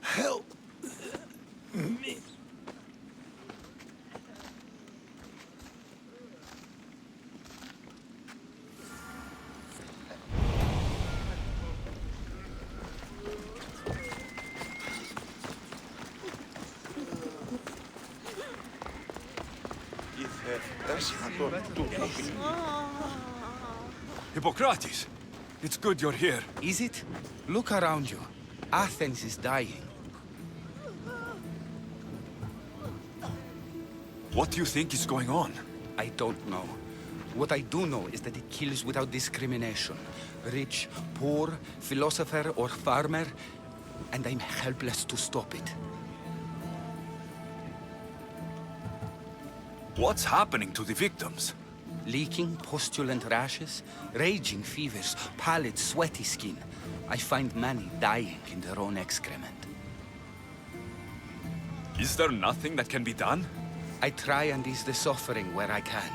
Help me. Hippocrates! It's good you're here. Is it? Look around you. Athens is dying. What do you think is going on? I don't know. What I do know is that it kills without discrimination. Rich, poor, philosopher or farmer, and I'm helpless to stop it. What's happening to the victims? Leaking, postulant rashes, raging fevers, pallid, sweaty skin. I find many dying in their own excrement. Is there nothing that can be done? I try and ease the suffering where I can.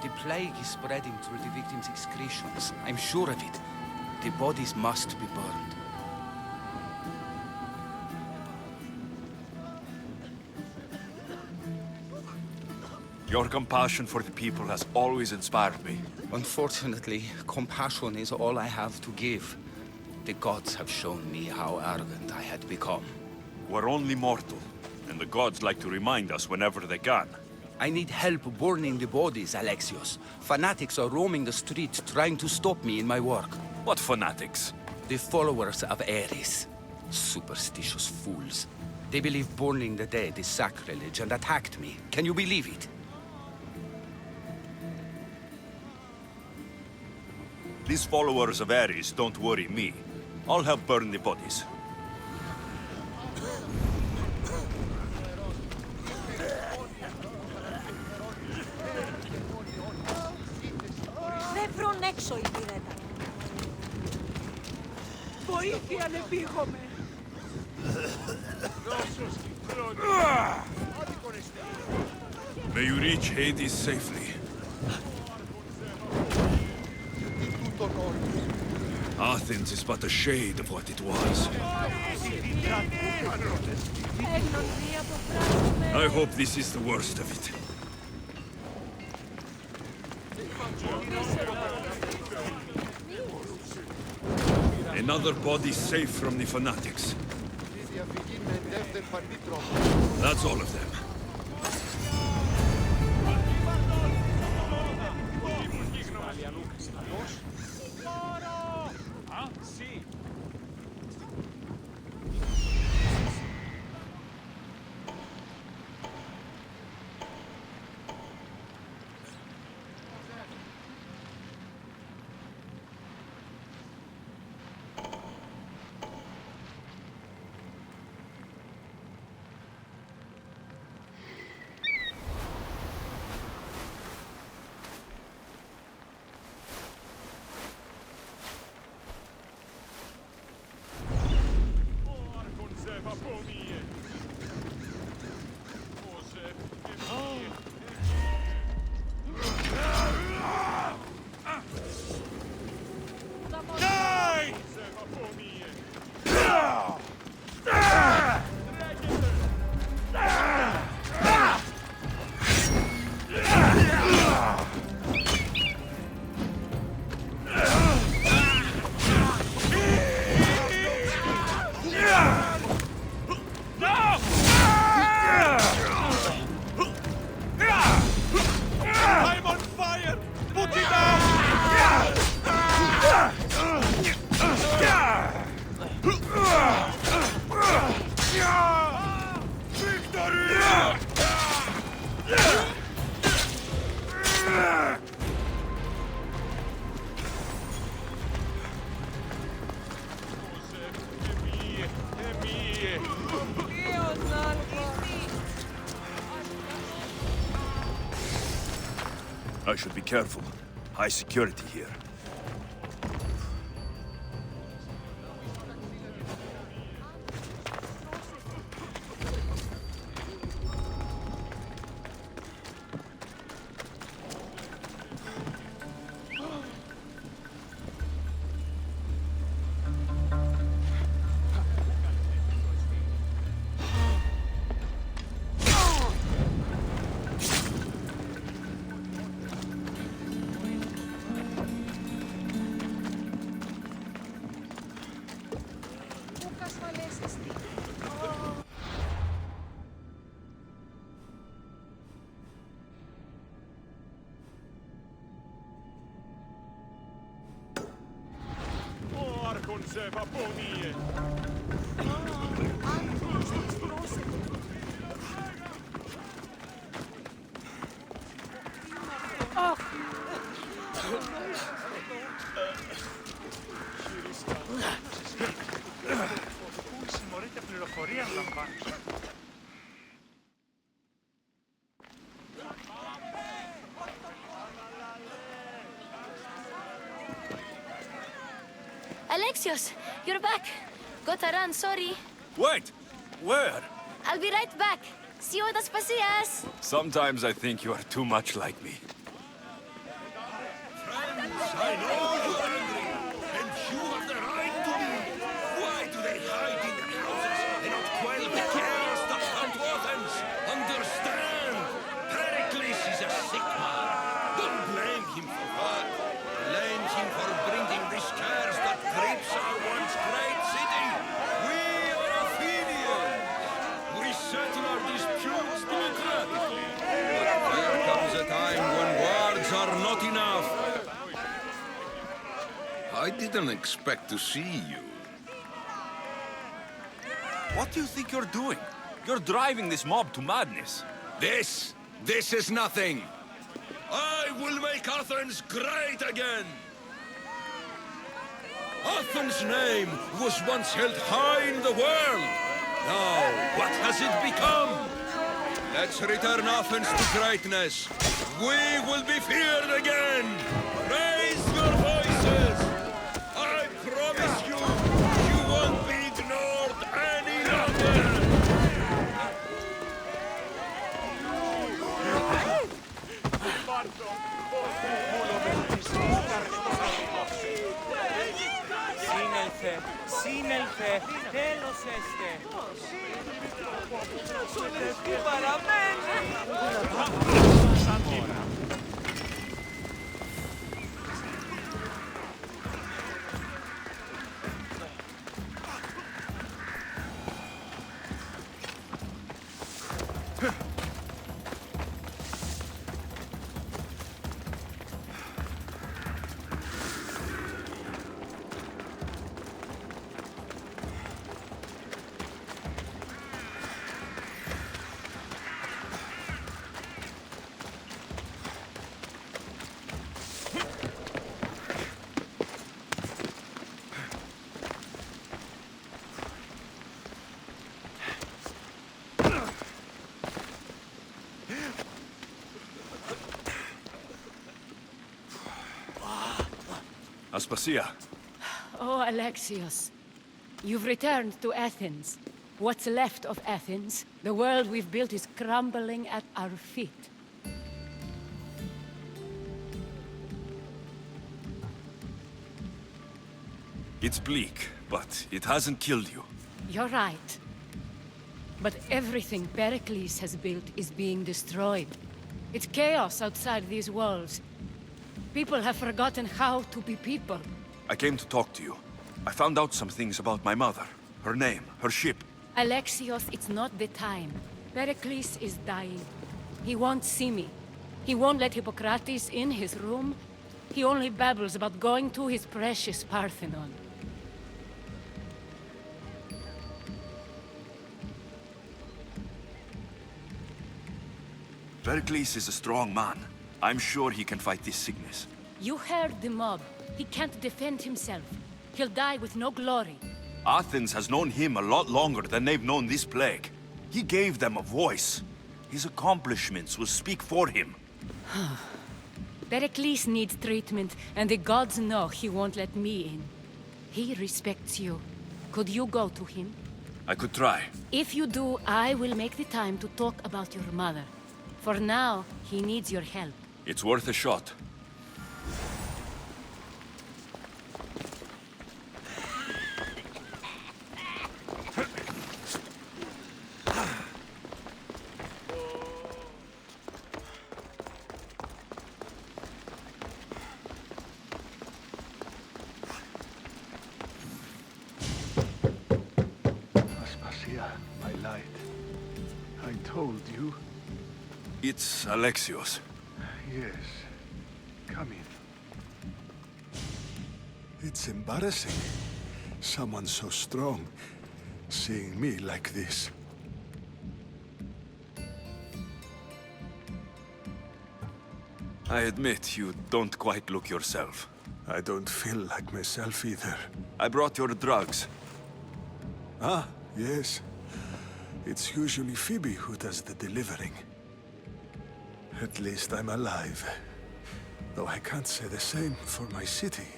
The plague is spreading through the victims' excretions. I'm sure of it. The bodies must be burned. Your compassion for the people has always inspired me. Unfortunately, compassion is all I have to give. The gods have shown me how arrogant I had become. We're only mortal, and the gods like to remind us whenever they can. I need help burning the bodies, Alexios. Fanatics are roaming the streets trying to stop me in my work. What fanatics? The followers of Ares. Superstitious fools. They believe burning the dead is sacrilege and attacked me. Can you believe it? These followers of Ares don't worry me. I'll help burn the bodies. Βοήθεια ανεπίγομαι. May you reach Hades safely. Athens is but a shade of what it was. I hope this is the worst of it. Another body safe from the fanatics. That's all of them. I should be careful. High security here. Alexios, you're back. Gotta run, sorry. Wait! Where? I'll be right back. See you at Aspasias. Sometimes I think you are too much like me. I know you are angry, and you have the right to be. Why do they hide in the houses and not quell the chaos that come to Athens? Understand! Pericles is a sick man. Don't blame him for that. Blame him for bringing this chaos that grips our once great city. We are Athenians. We settle our disputes democratically. But there comes a time when words are not enough. I didn't expect to see you. What do you think you're doing? You're driving this mob to madness. This is nothing. I will make Athens great again. Athens' name was once held high in the world. Now, what has it become? Let's return Athens to greatness. We will be feared again. Raise your voices. I promise you, you Μαζέστε. Τι παραμένει. Aspasia. Oh, Alexios. You've returned to Athens. What's left of Athens, the world we've built is crumbling at our feet. It's bleak, but it hasn't killed you. You're right. But everything Pericles has built is being destroyed. It's chaos outside these walls. People have forgotten how to be people. I came to talk to you. I found out some things about my mother. Her name, her ship. Alexios, it's not the time. Pericles is dying. He won't see me. He won't let Hippocrates in his room. He only babbles about going to his precious Parthenon. Pericles is a strong man. I'm sure he can fight this sickness. You heard the mob. He can't defend himself. He'll die with no glory. Athens has known him a lot longer than they've known this plague. He gave them a voice. His accomplishments will speak for him. Pericles needs treatment, and the gods know he won't let me in. He respects you. Could you go to him? I could try. If you do, I will make the time to talk about your mother. For now, he needs your help. It's worth a shot. Aspasia, my light. I told you. It's Alexios. Yes. Come in. It's embarrassing. Someone so strong, seeing me like this. I admit you don't quite look yourself. I don't feel like myself either. I brought your drugs. Ah, yes. It's usually Phoebe who does the delivering. At least I'm alive. Though I can't say the same for my city.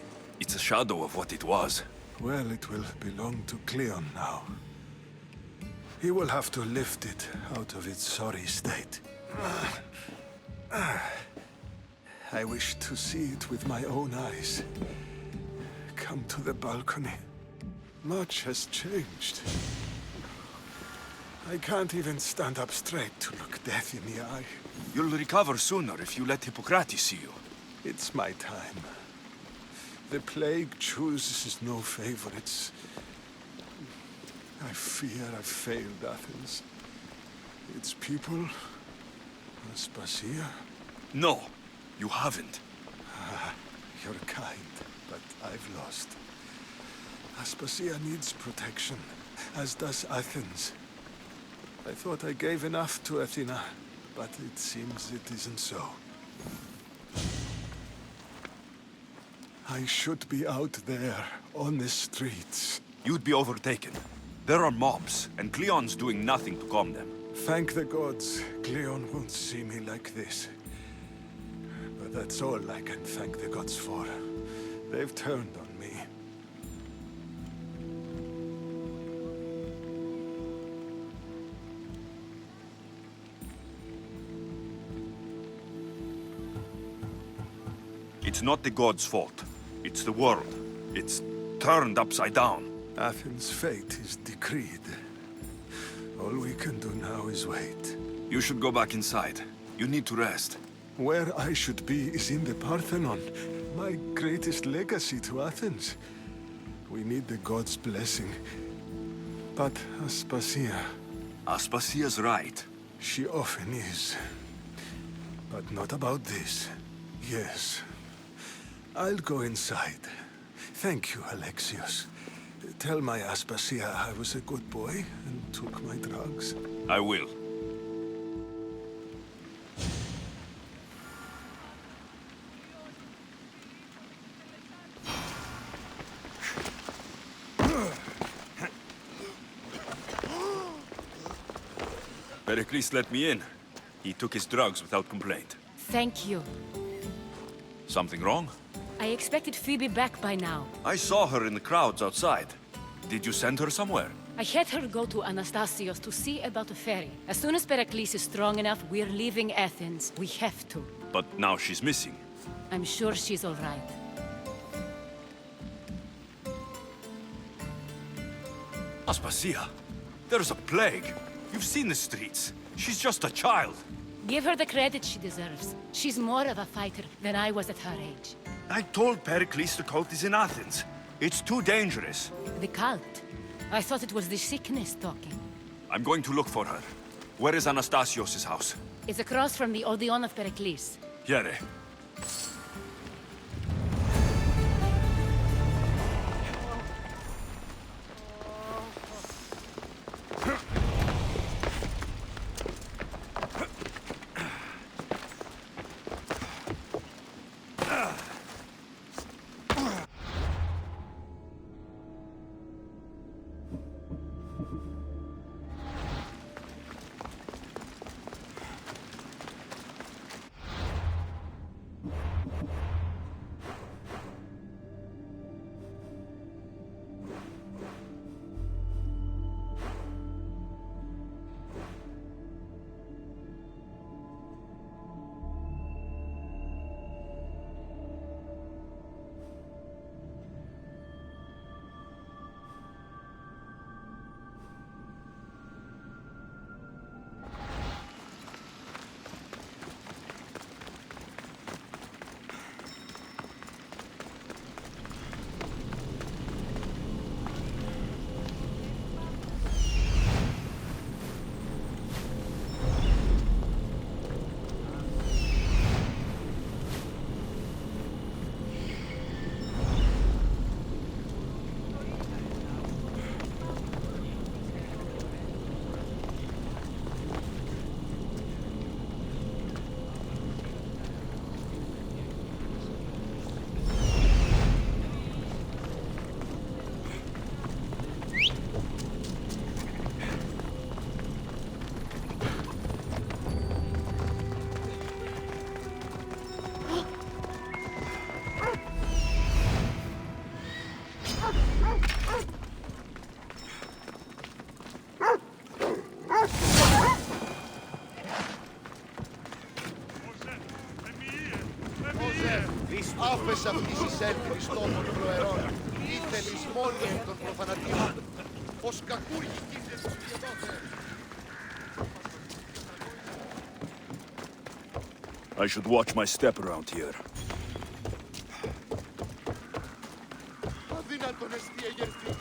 It's a shadow of what it was. Well, it will belong to Cleon now. He will have to lift it out of its sorry state. I wish to see it with my own eyes. Come to the balcony. Much has changed. I can't even stand up straight to look death in the eye. You'll recover sooner if you let Hippocrates see you. It's my time. The plague chooses no favorites. I fear I've failed Athens. Its people, Aspasia. No, you haven't. You're kind, but I've lost. Aspasia needs protection, as does Athens. I thought I gave enough to Athena, but it seems it isn't so. I should be out there, on the streets. You'd be overtaken. There are mobs, and Cleon's doing nothing to calm them. Thank the gods, Cleon won't see me like this. But that's all I can thank the gods for. They've turned on me. It's not the gods' fault. It's the world. It's turned upside down. Athens' fate is decreed. All we can do now is wait. You should go back inside. You need to rest. Where I should be is in the Parthenon, my greatest legacy to Athens. We need the gods' blessing. But Aspasia... Aspasia's right. She often is. But not about this. Yes. I'll go inside. Thank you, Alexios. Tell my Aspasia I was a good boy and took my drugs. I will. Pericles let me in. He took his drugs without complaint. Thank you. Something wrong? I expected Phoebe back by now. I saw her in the crowds outside. Did you send her somewhere? I had her go to Anastasios to see about a ferry. As soon as Pericles is strong enough, we're leaving Athens. We have to. But now she's missing. I'm sure she's all right. Aspasia, there's a plague. You've seen the streets. She's just a child. Give her the credit she deserves. She's more of a fighter than I was at her age. I told Pericles the cult is in Athens. It's too dangerous. The cult? I thought it was the sickness talking. I'm going to look for her. Where is Anastasios' house? It's across from the Odeon of Pericles. Here. Άφες αυτής εις έλθεις τόπων φλοερών, ήθελης μόνοι εκ των προφανατήρων, ως κακούργοι κοίτες τους διαδόθε. I should watch my step around here. Αδύνατον εστί εγερθήνε.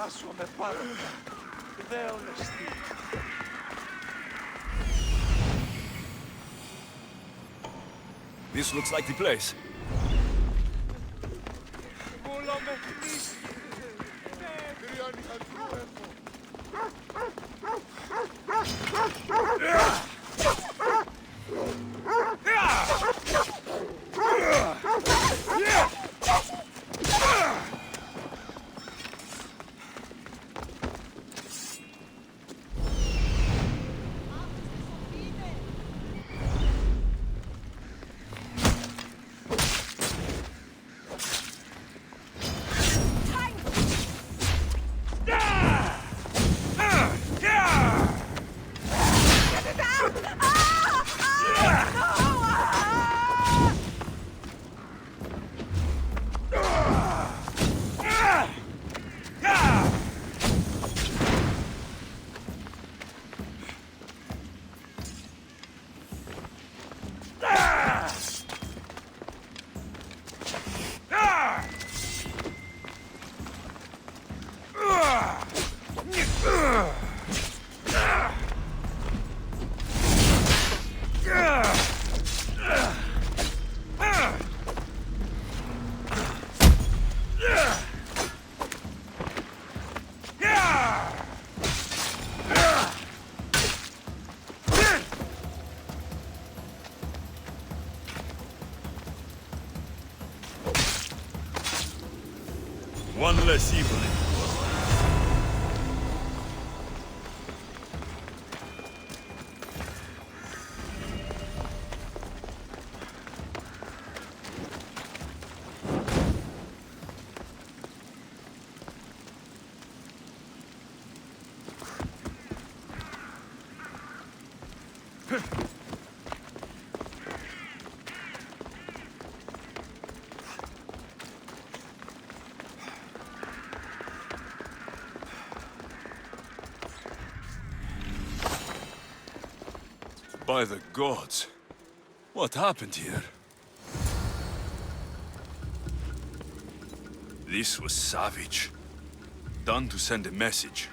Άσομαι πάρα δέον εστί. This looks like the place. Βούλο με χτίσει. Τριάνι αντρού έχω. less evil. By the gods, what happened here? This was savage. Done to send a message.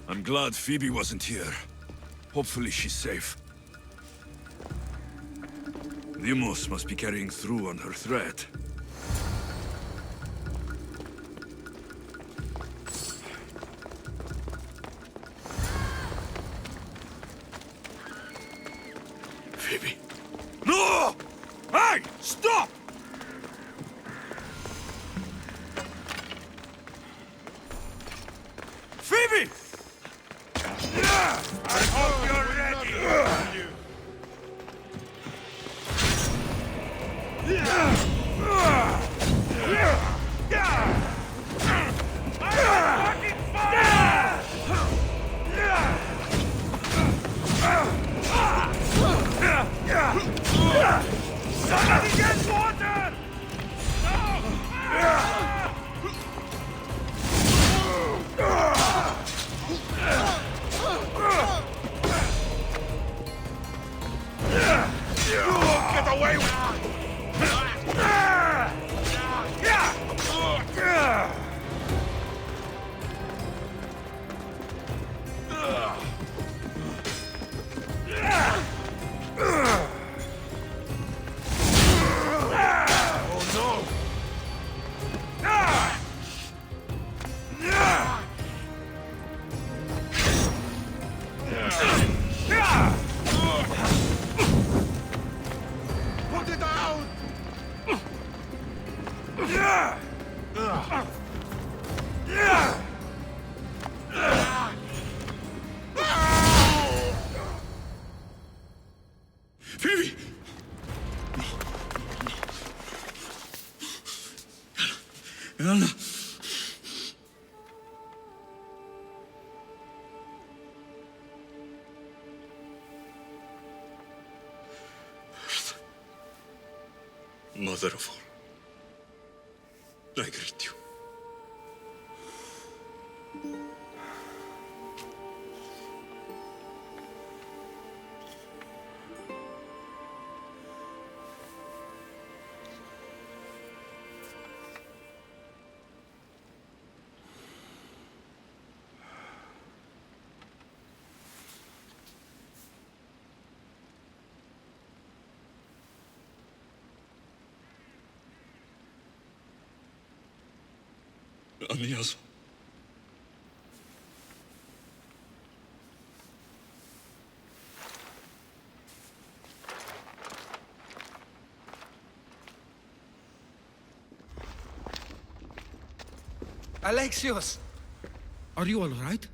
I'm glad Phoebe wasn't here. Hopefully she's safe. Lumos must be carrying through on her threat. Phoebe. No! Hey! Stop! Phoebe! I hope you're ready! Somebody get water! Get away with Put it down! Phoebe! Elena! Mother of all, I greet you. Anias. Alexios! Are you all right?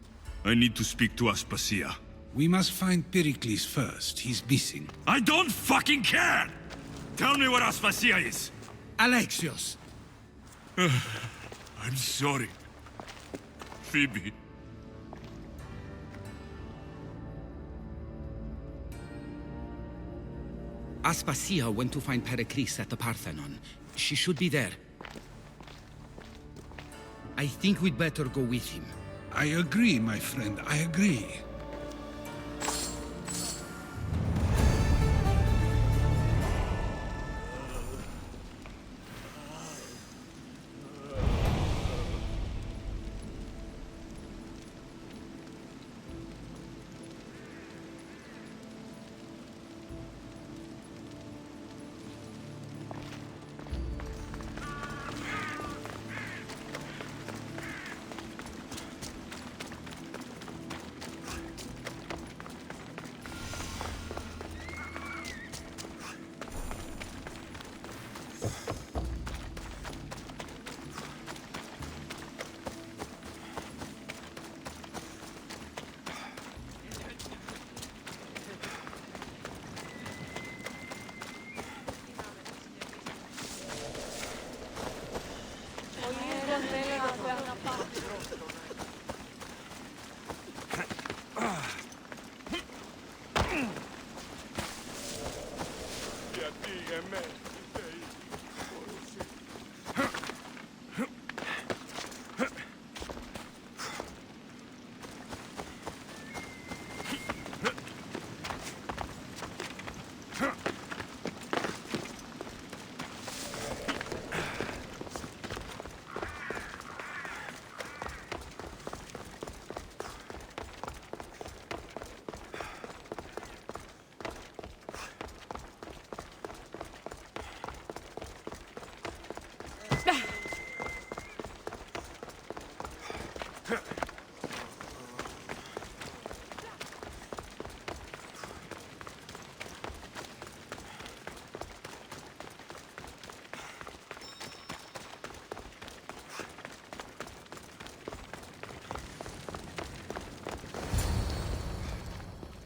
I need to speak to Aspasia. We must find Pericles first. He's missing. I don't fucking care! Tell me where Aspasia is! Alexios! I'm sorry. Phoebe. Aspasia went to find Pericles at the Parthenon. She should be there. I think we'd better go with him. I agree, my friend. I agree.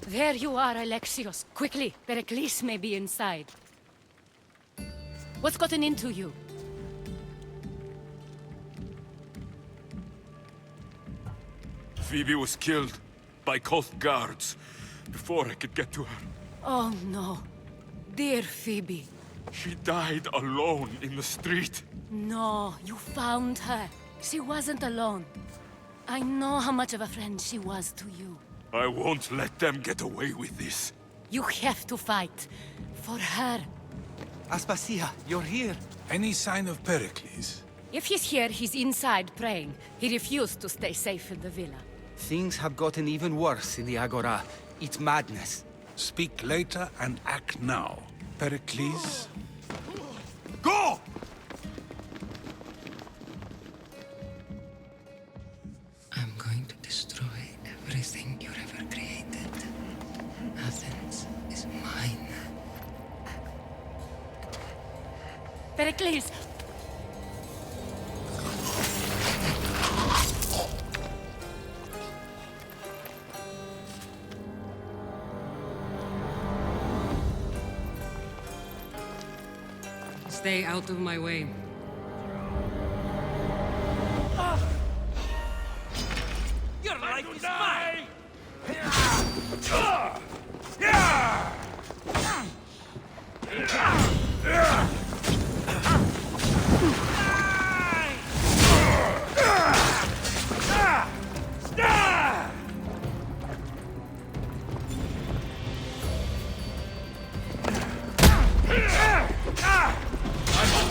There you are, Alexios. Quickly, Pericles may be inside. What's gotten into you? Phoebe was killed by Koth guards before I could get to her. Oh no. Dear Phoebe. She died alone in the street. No, you found her. She wasn't alone. I know how much of a friend she was to you. I won't let them get away with this. You have to fight. For her. Aspasia, you're here. Any sign of Pericles? If he's here, he's inside praying. He refused to stay safe in the villa. Things have gotten even worse in the Agora. It's madness. Speak later and act now. Pericles? Go! I'm going to destroy everything you've ever created. Athens is mine. Pericles! Stay out of my way. Your life is mine!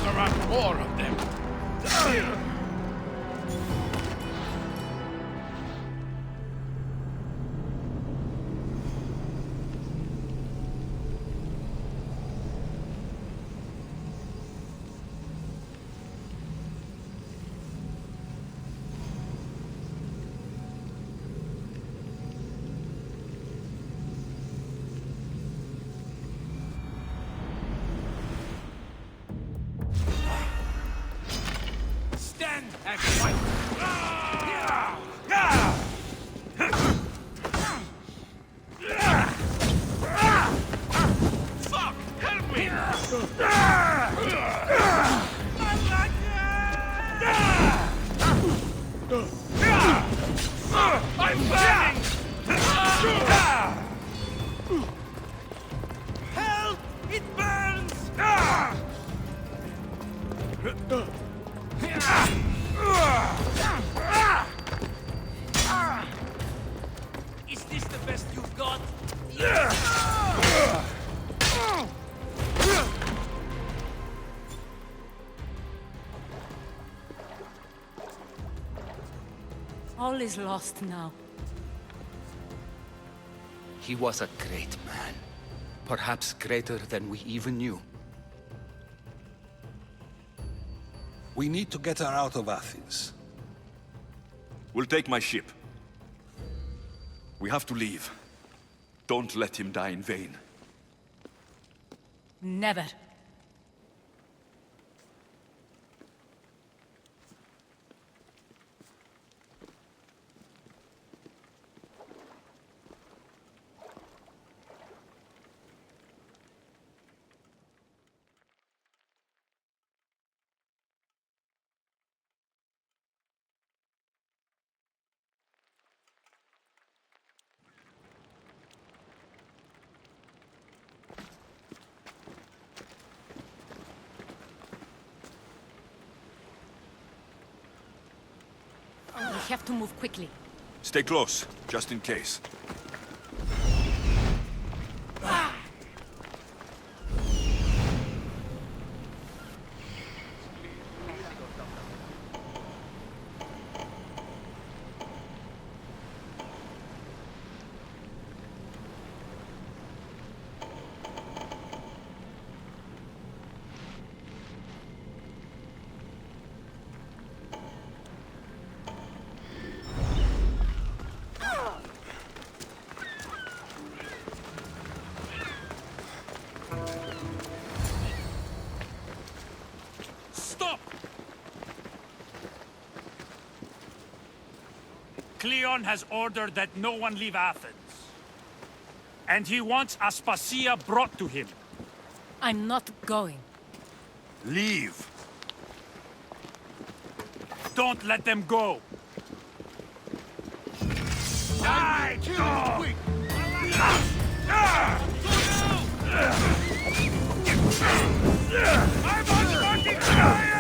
There are more of them. Stand and fight! Fuck! Help me! I'm burning! Help! It burns! Is this the best you've got? All is lost now. He was a great man. Perhaps greater than we even knew. We need to get her out of Athens. We'll take my ship. We have to leave. Don't let him die in vain. Never. We have to move quickly. Stay close, just in case. Stop! Cleon has ordered that no one leave Athens. And he wants Aspasia brought to him. I'm not going. Leave. Don't let them go. Die! Go! I'm on fucking fire!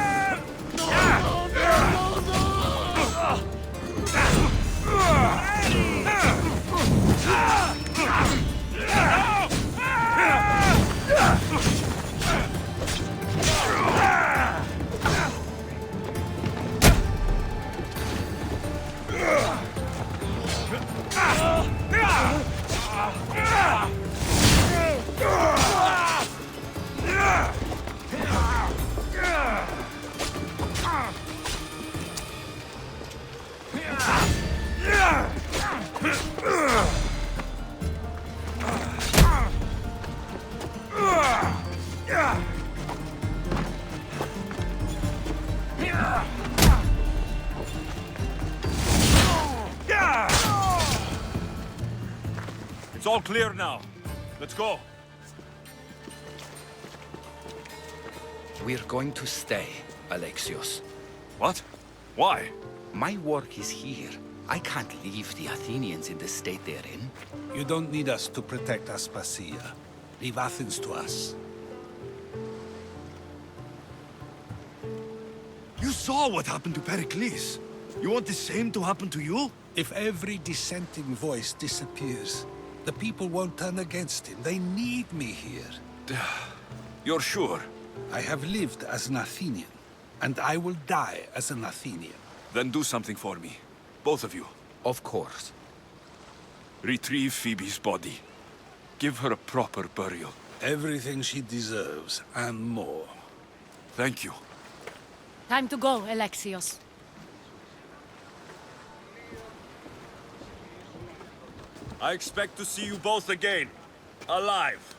It's all clear now. Let's go. We're going to stay, Alexios. What? Why? My work is here. I can't leave the Athenians in the state they're in. You don't need us to protect Aspasia. Leave Athens to us. You saw what happened to Pericles. You want the same to happen to you? If every dissenting voice disappears, the people won't turn against him. They need me here. You're sure? I have lived as an Athenian, and I will die as an Athenian. Then do something for me. Both of you. Of course. Retrieve Phoebe's body. Give her a proper burial. Everything she deserves, and more. Thank you. Time to go, Alexios. I expect to see you both again. Alive.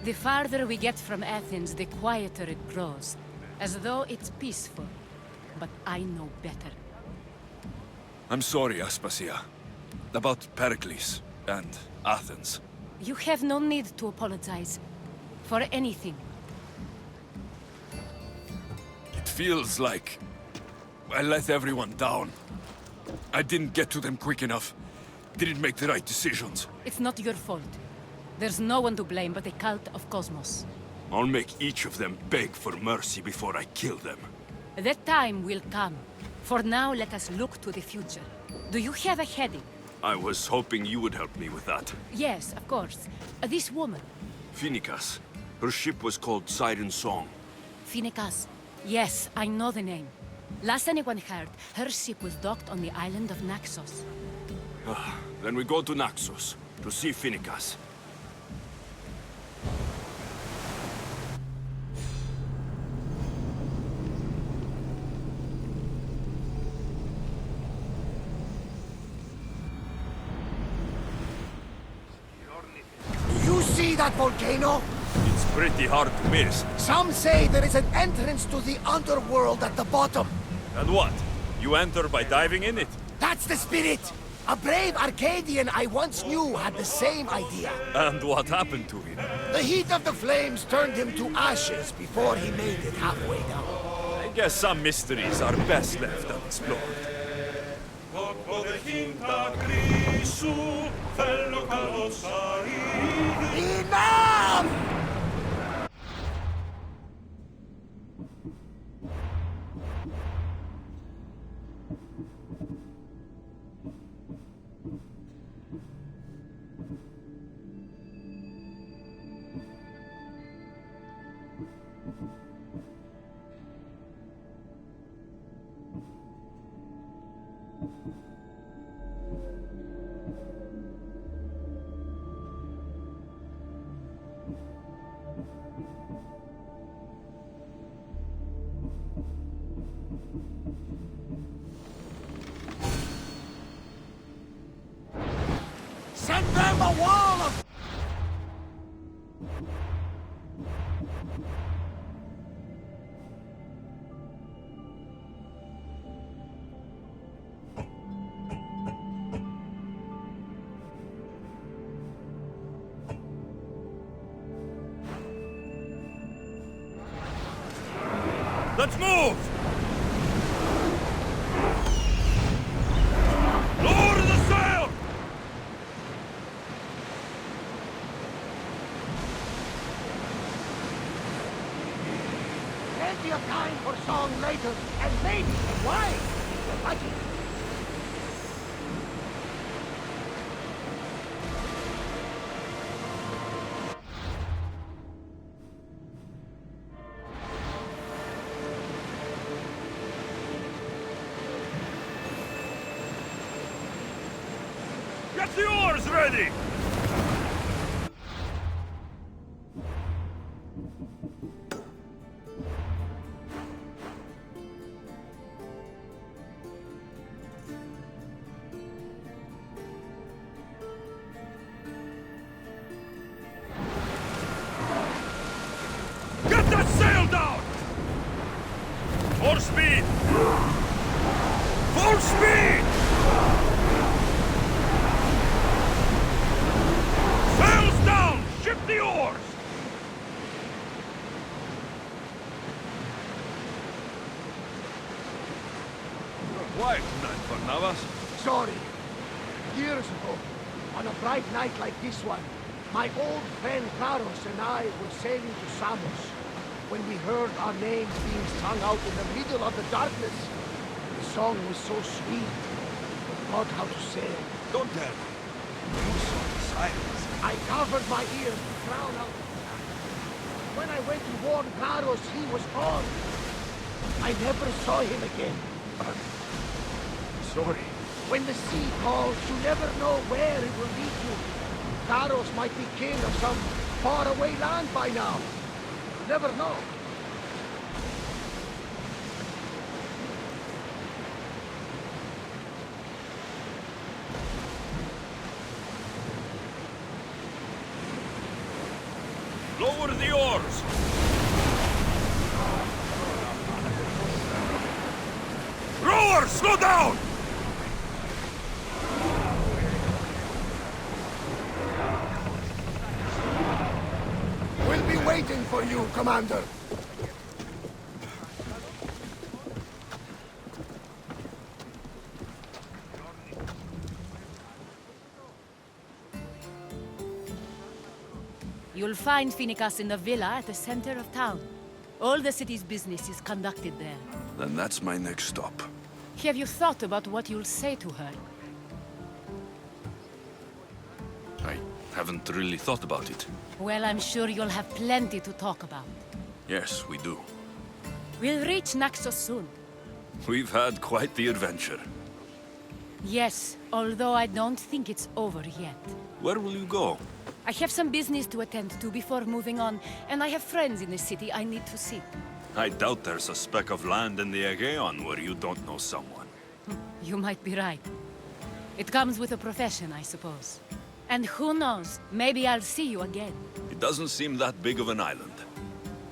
The farther we get from Athens, the quieter it grows. As though it's peaceful. But I know better. I'm sorry, Aspasia. About Pericles and Athens. You have no need to apologize. For anything. It feels like I let everyone down. I didn't get to them quick enough. Didn't make the right decisions. It's not your fault. There's no one to blame but the cult of Cosmos. I'll make each of them beg for mercy before I kill them. That time will come. For now, let us look to the future. Do you have a heading? I was hoping you would help me with that. Yes, of course. This woman. Phoenicas. Her ship was called Siren Song. Phoenicas. Yes, I know the name. Last anyone heard, her ship was docked on the island of Naxos. Then we go to Naxos to see Phoenicas. You see that volcano? It's pretty hard to miss. Some say there is an entrance to the underworld at the bottom. And what? You enter by diving in it? That's the spirit! A brave Arcadian I once knew had the same idea. And what happened to him? The heat of the flames turned him to ashes before he made it halfway down. I guess some mysteries are best left unexplored. Enough! them a wall of... Let's move! Lower the sail! Plenty of time for song later, and maybe a wine. We're lucky. Get the oars ready! Get that sail down! More speed! Full speed! Sails down! Ship the oars! You're quiet tonight, Barnabas. Sorry. Years ago, on a bright night like this one, my old friend Carlos and I were sailing to Samos when we heard our names being sung out in the middle of the darkness. The song was so sweet, we forgot how to sail. Don't tell me. You saw the silence. I covered my ears to drown out. When I went to warn Carlos, he was gone. I never saw him again. Sorry. When the sea calls, you never know where it will lead you. Carlos might be king of some faraway land by now. You never know. Lower the oars! Rowers, slow down! We'll be waiting for you, Commander. You'll find Finicas in the villa at the center of town. All the city's business is conducted there. Then that's my next stop. Have you thought about what you'll say to her? I haven't really thought about it. Well, I'm sure you'll have plenty to talk about. Yes, we do. We'll reach Naxos soon. We've had quite the adventure. Yes, although I don't think it's over yet. Where will you go? I have some business to attend to before moving on, and I have friends in the city I need to see. I doubt there's a speck of land in the Aegean where you don't know someone. You might be right. It comes with a profession, I suppose. And who knows, maybe I'll see you again. It doesn't seem that big of an island.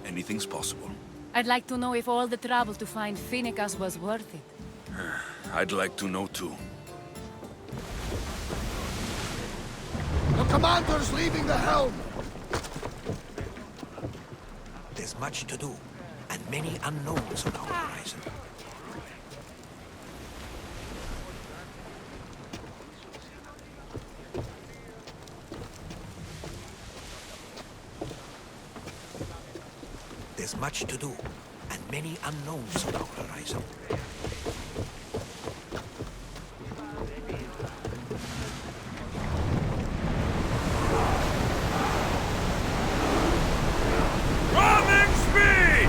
Anything's possible. I'd like to know if all the trouble to find Finicas was worth it. I'd like to know too. The commander's leaving the helm. There's much to do, and many unknowns on our horizon. There's much to do, and many unknowns on our horizon. Ramming speed!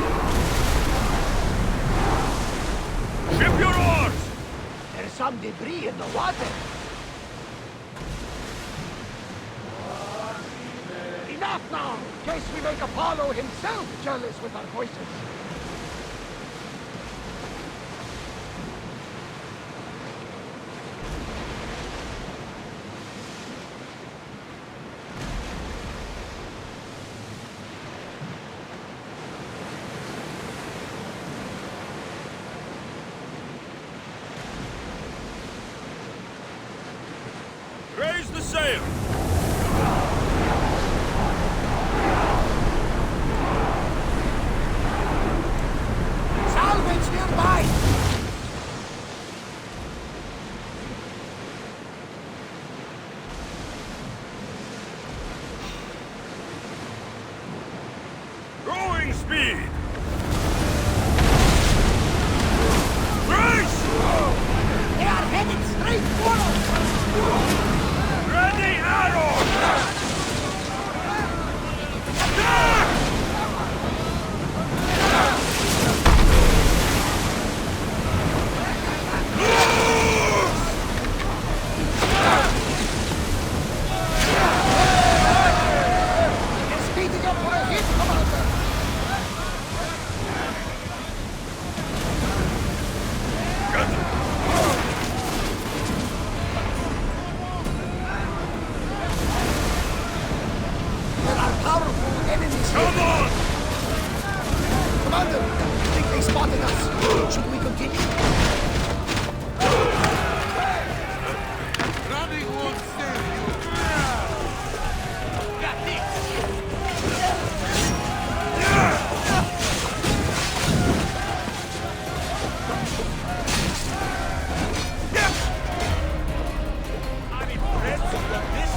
Ship your oars! There's some debris in the water. Enough now, in case we make Apollo himself jealous with our voices. Raise the sail! Salvage nearby! Rowing speed! Brace! They are headed straight for us! Ready arrows! Speeding up for a hit, Commander! There are powerful enemies here. Come on! Commander, I think they spotted us. Should we continue? Running won't save you. Got I'm impressed with this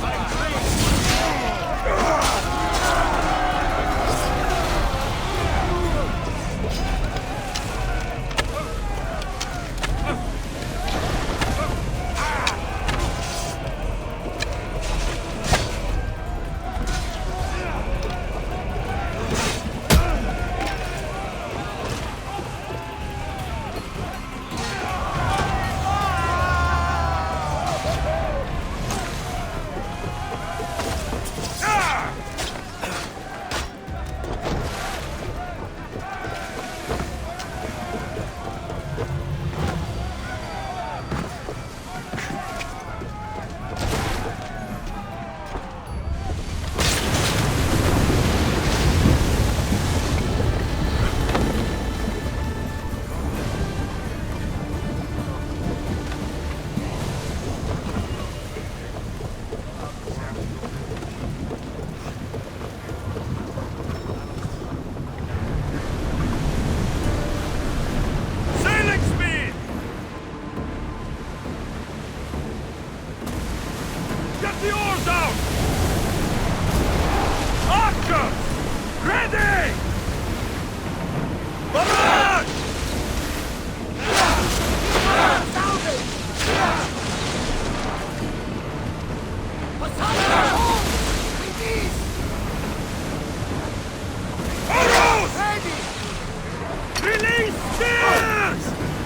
sailing speed! Get the oars out! Archers! Ready! Barrage! Arrows! Release spears!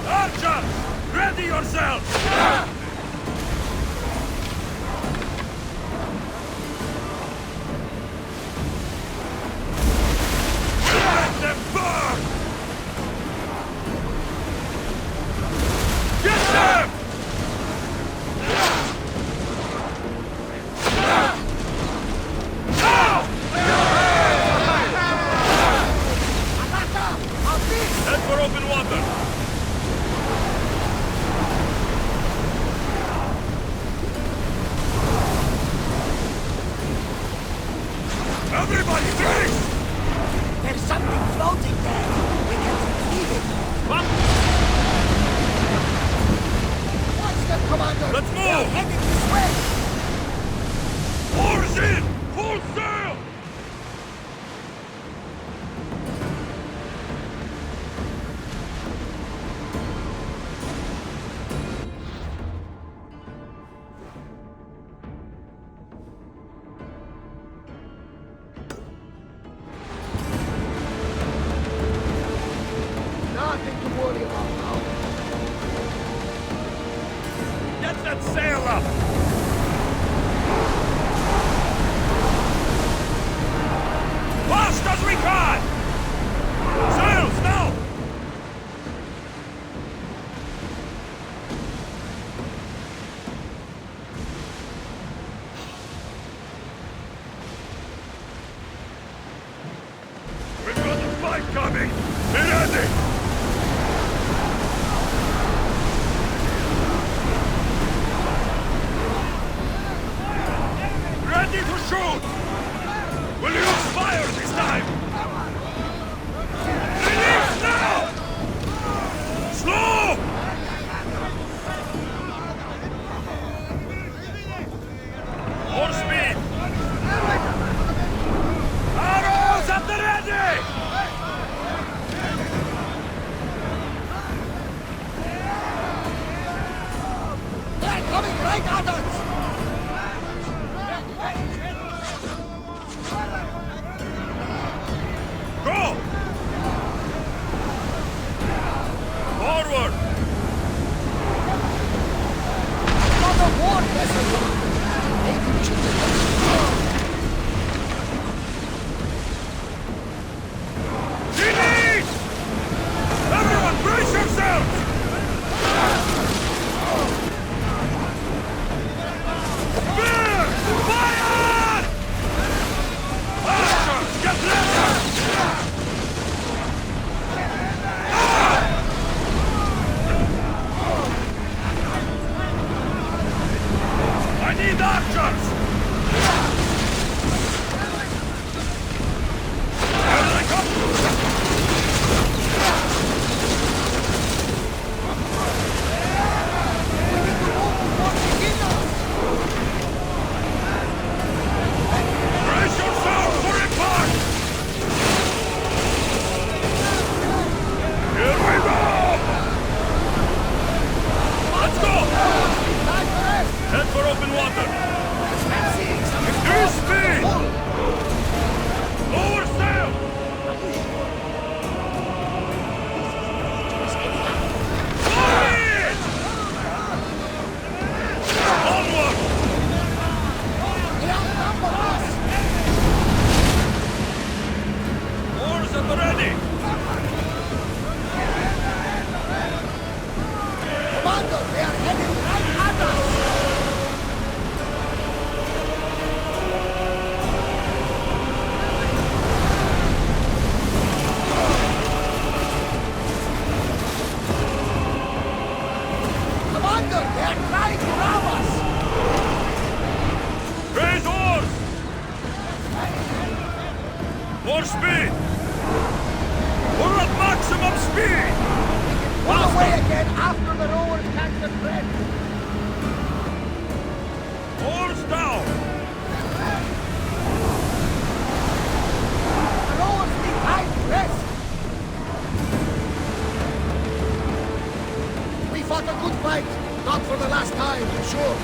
Archers! Ready yourselves! Let them burn! Get them! Now! Head for open water! Everybody, drink! There's something floating there. We can retrieve it. What? Watch them, Commander! Let's move! They're headed this way! Oars in! Full sail! Nothing to worry about now. Get that sail up! Fast as we can! Sails now! We've got a fight coming! Be ready! shoot! Will you use fire this time? Release now! Slow! More speed! Arrows at the ready! They're coming right at us! Go! Forward! Another war vessel! Maybe we should Release! Everyone brace yourselves! Spear! Fire! Archers, get ready! I need archers! Here they come! Brace yourself for impact! Here we go! Let's go! Head for open water! Increase speed! Lower sail! Forward! Onward! Oars at the ready! Commander, they are heading right at us! Commander, they are trying to ram us! Raise oars! More speed! We're at maximum speed! Pull away again after the rowers catch the thread! Oars down! The rowers need time to rest! We fought a good fight, not for the last time, I'm sure.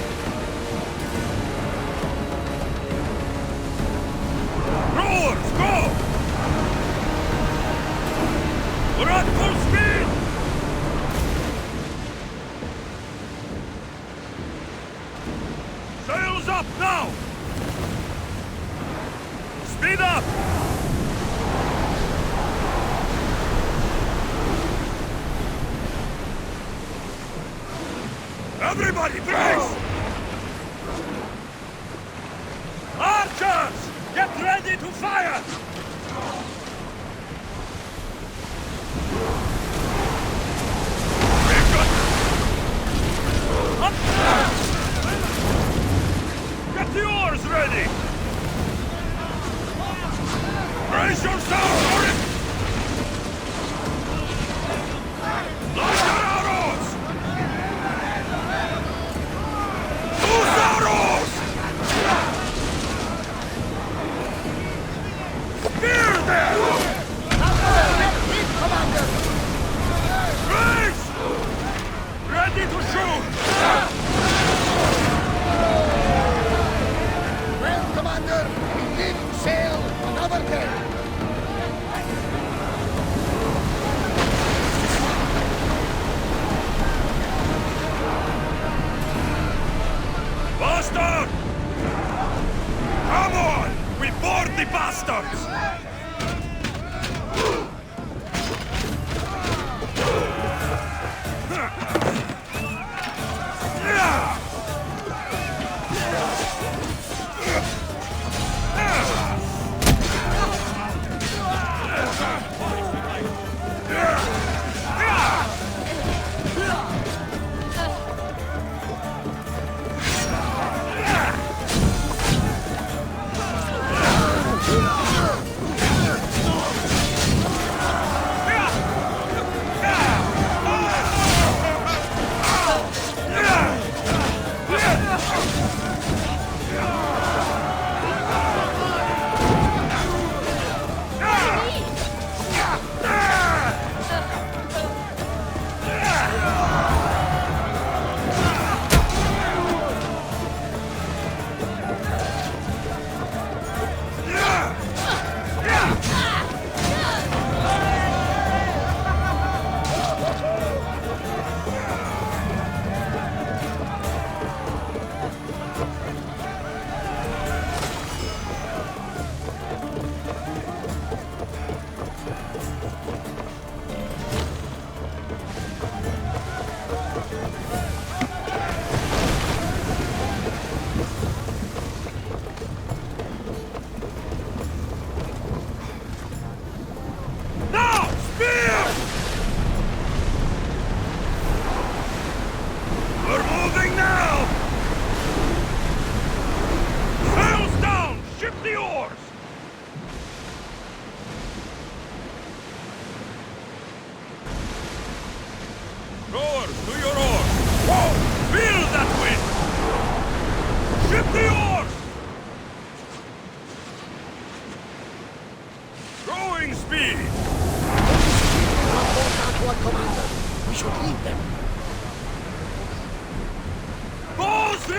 Rowers, go! We're at full speed! Sails up now! Speed up! Everybody, brace! Archers! Get ready to fire! Up! Get the oars ready! Brace yourself for it! Light your arrows! Loose arrows! Spear them! Commander! Brace! Ready to shoot! Well, Commander, we live to sail another day. Bastard! Come on! We board the bastards!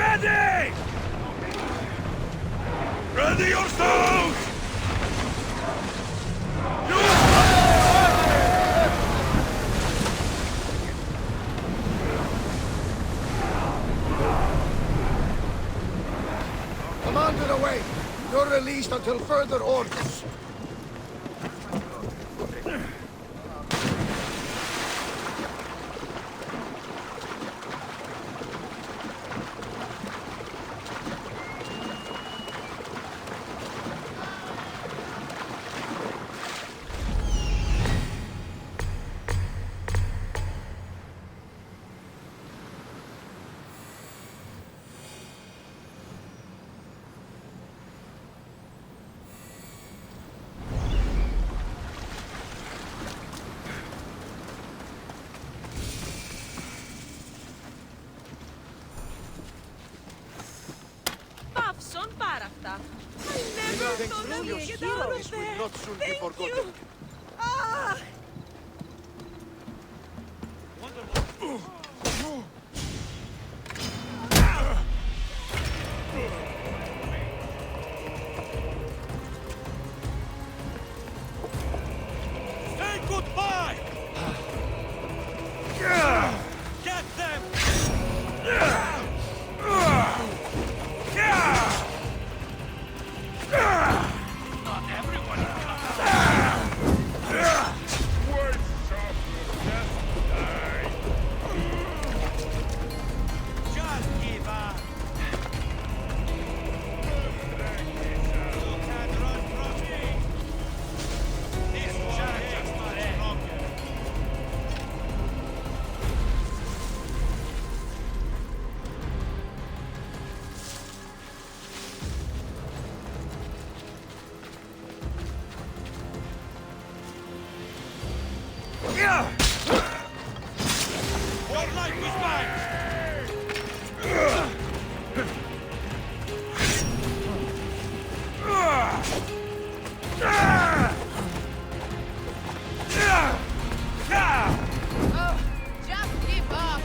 Ready! Ready yourselves! Commander away! You're released until further orders. Παύσον πάρα αυτά. Thanks to your hero, this will not soon be forgotten. Say goodbye! Get them! Not everyone Words sharper, just die. Just give up. You can't run from me. This one just broken. Your life is mine! Oh, just give up.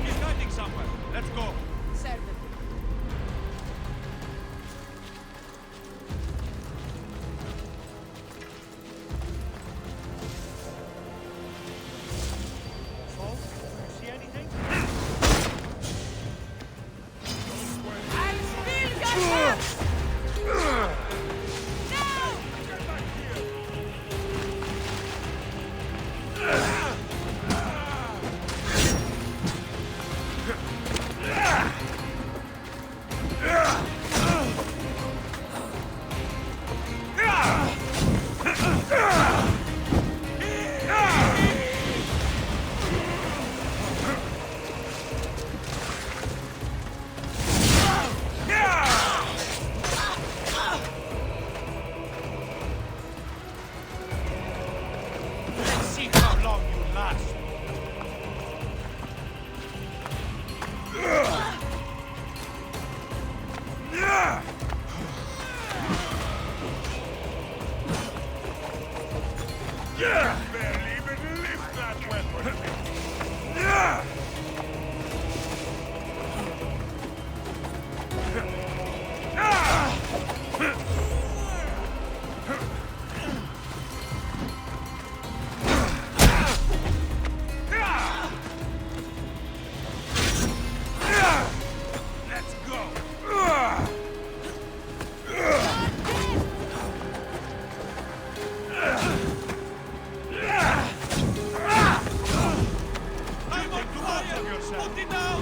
He's hiding somewhere. Let's go. Serve him. See anything? I'll steal your hands! Now! Get back here! Let's see how long you last. Barely even lift that weapon. Let's go. I'm on fire! Put it down!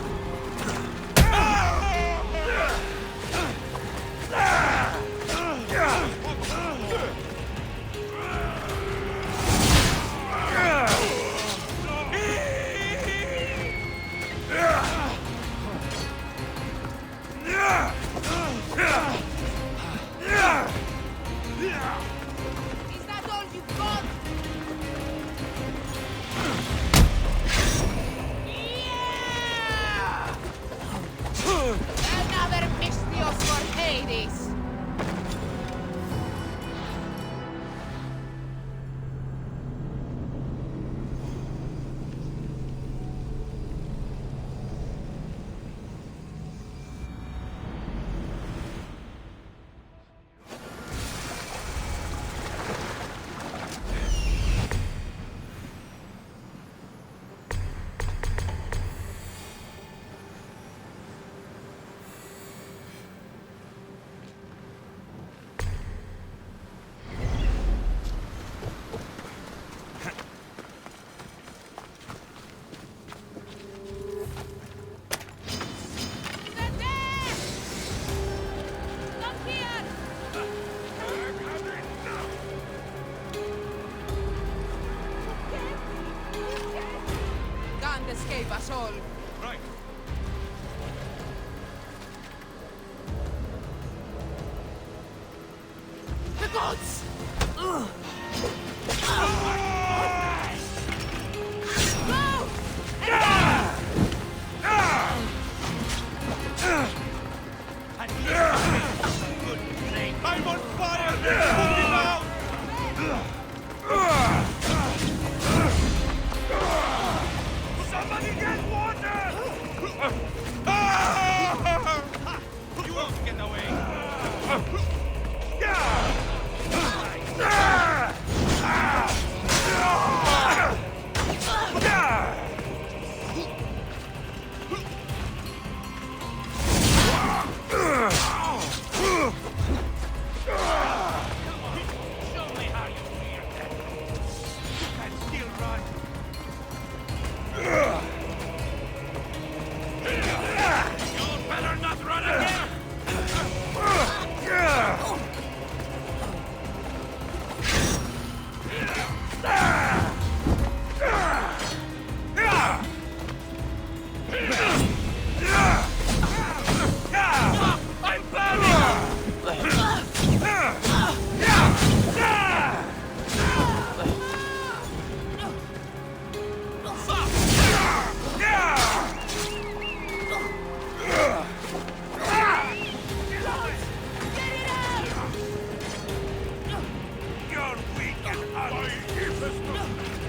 Is that all you got? save us all. Right. The gods! Go! I'm on fire! Put it out! Somebody get water! You won't get away! Show me how you fear death. You can still run. You better not run again! I'm You're weak and ugly.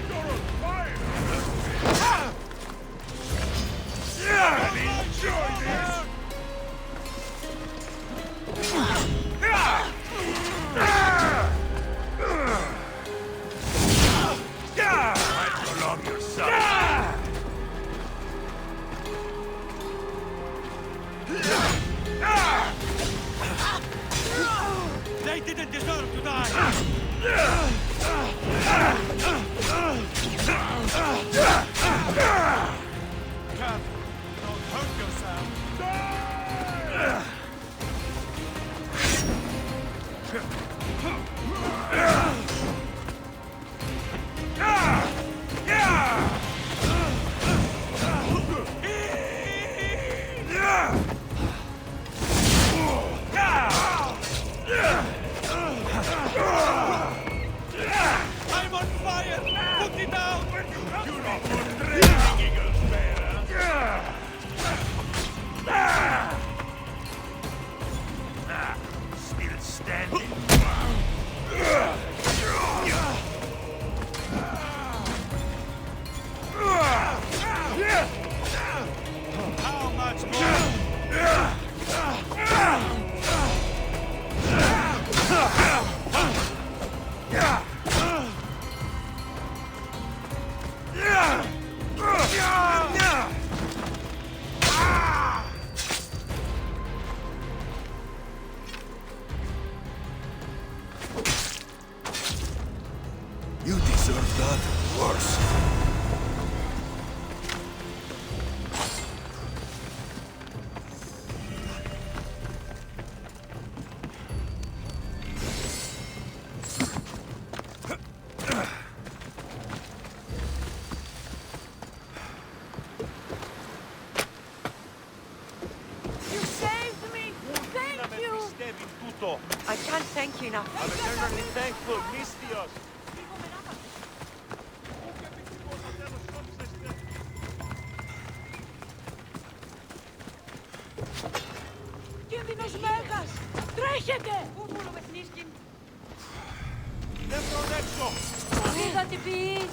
You're on fire. Enjoy this. Might prolong your suffering. They didn't deserve to die! Careful, don't hurt yourself! I'm on fire! Put it out! You're not for training, Eagle's bearer. Still standing? How much more? You deserve that. Worse. You saved me! Thank you! I can't thank you enough. I'm eternally thankful, Mistios! Κίνδυνος μέγας! Τρέχετε! Δεν τον έξω! Είδα τι πει!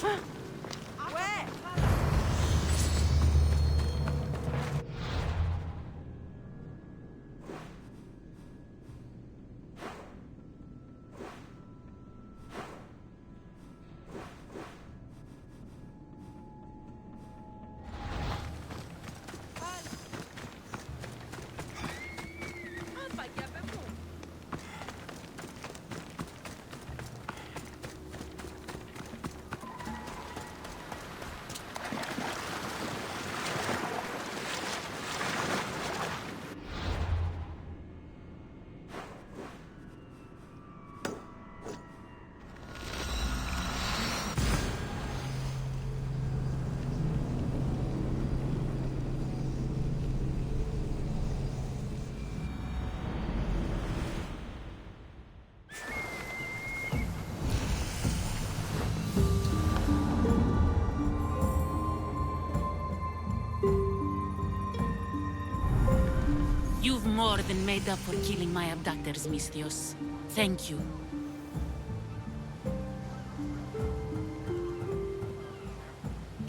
more than made up for killing my abductors, Misthios. Thank you.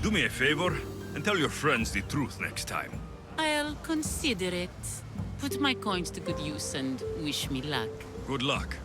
Do me a favor, and tell your friends the truth next time. I'll consider it. Put my coins to good use and wish me luck. Good luck.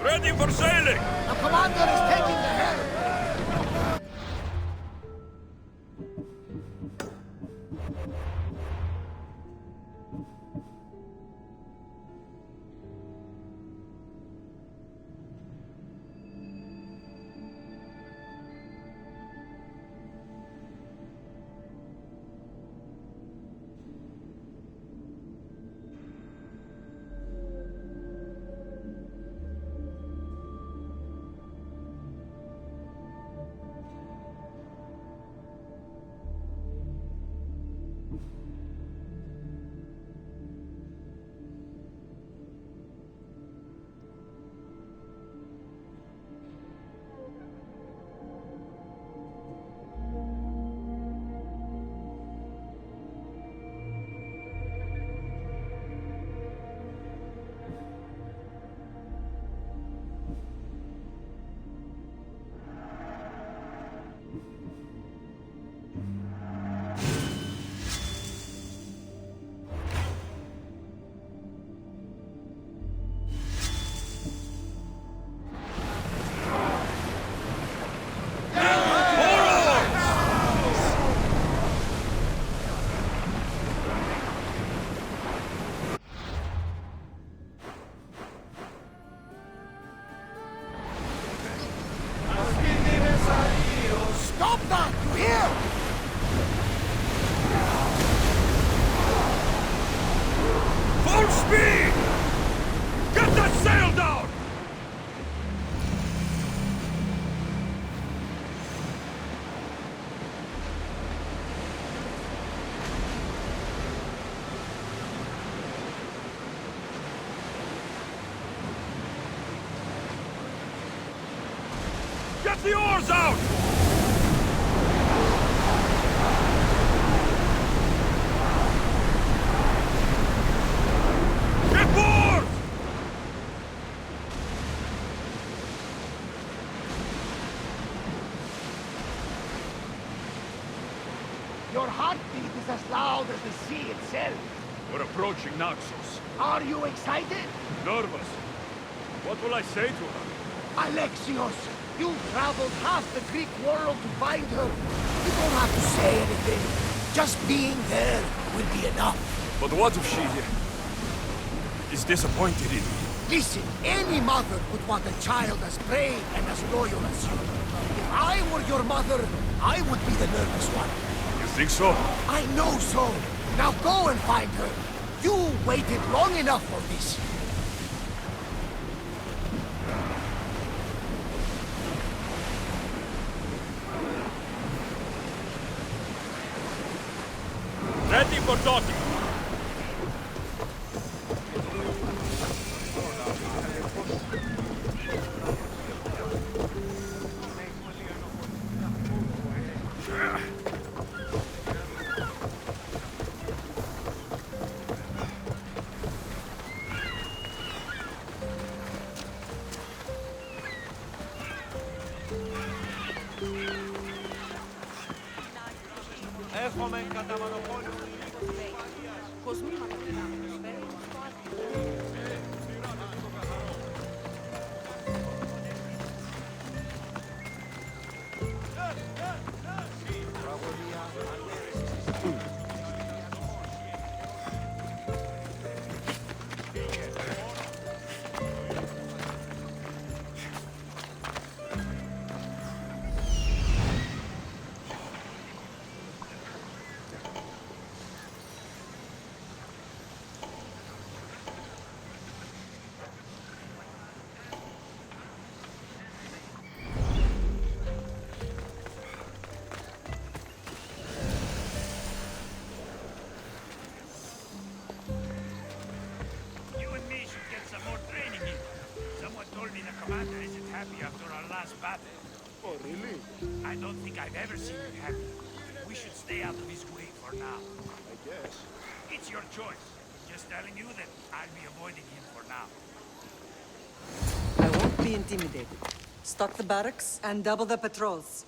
Ready for sailing! The commander is taking the helm! Stop that! You hear? Full speed! Get that sail down! Get the oars out! Get board! Your heartbeat is as loud as the sea itself. We're approaching Naxos. Are you excited? Nervous. What will I say to her? Alexios, you traveled half the Greek world to find her. You don't have to say anything. Just being there will be enough. But what if she is disappointed in me? Listen, any mother would want a child as brave and as loyal as you. If I were your mother, I would be the nervous one. You think so? I know so. Now go and find her. You waited long enough for this. Ready for docking. Έχουμε κατά μονοπόλιο κοσμήματα δυνάμεις. Really? I don't think I've ever seen him happy. We should stay out of his way for now. I guess. It's your choice. Just telling you that I'll be avoiding him for now. I won't be intimidated. Stock the barracks and double the patrols.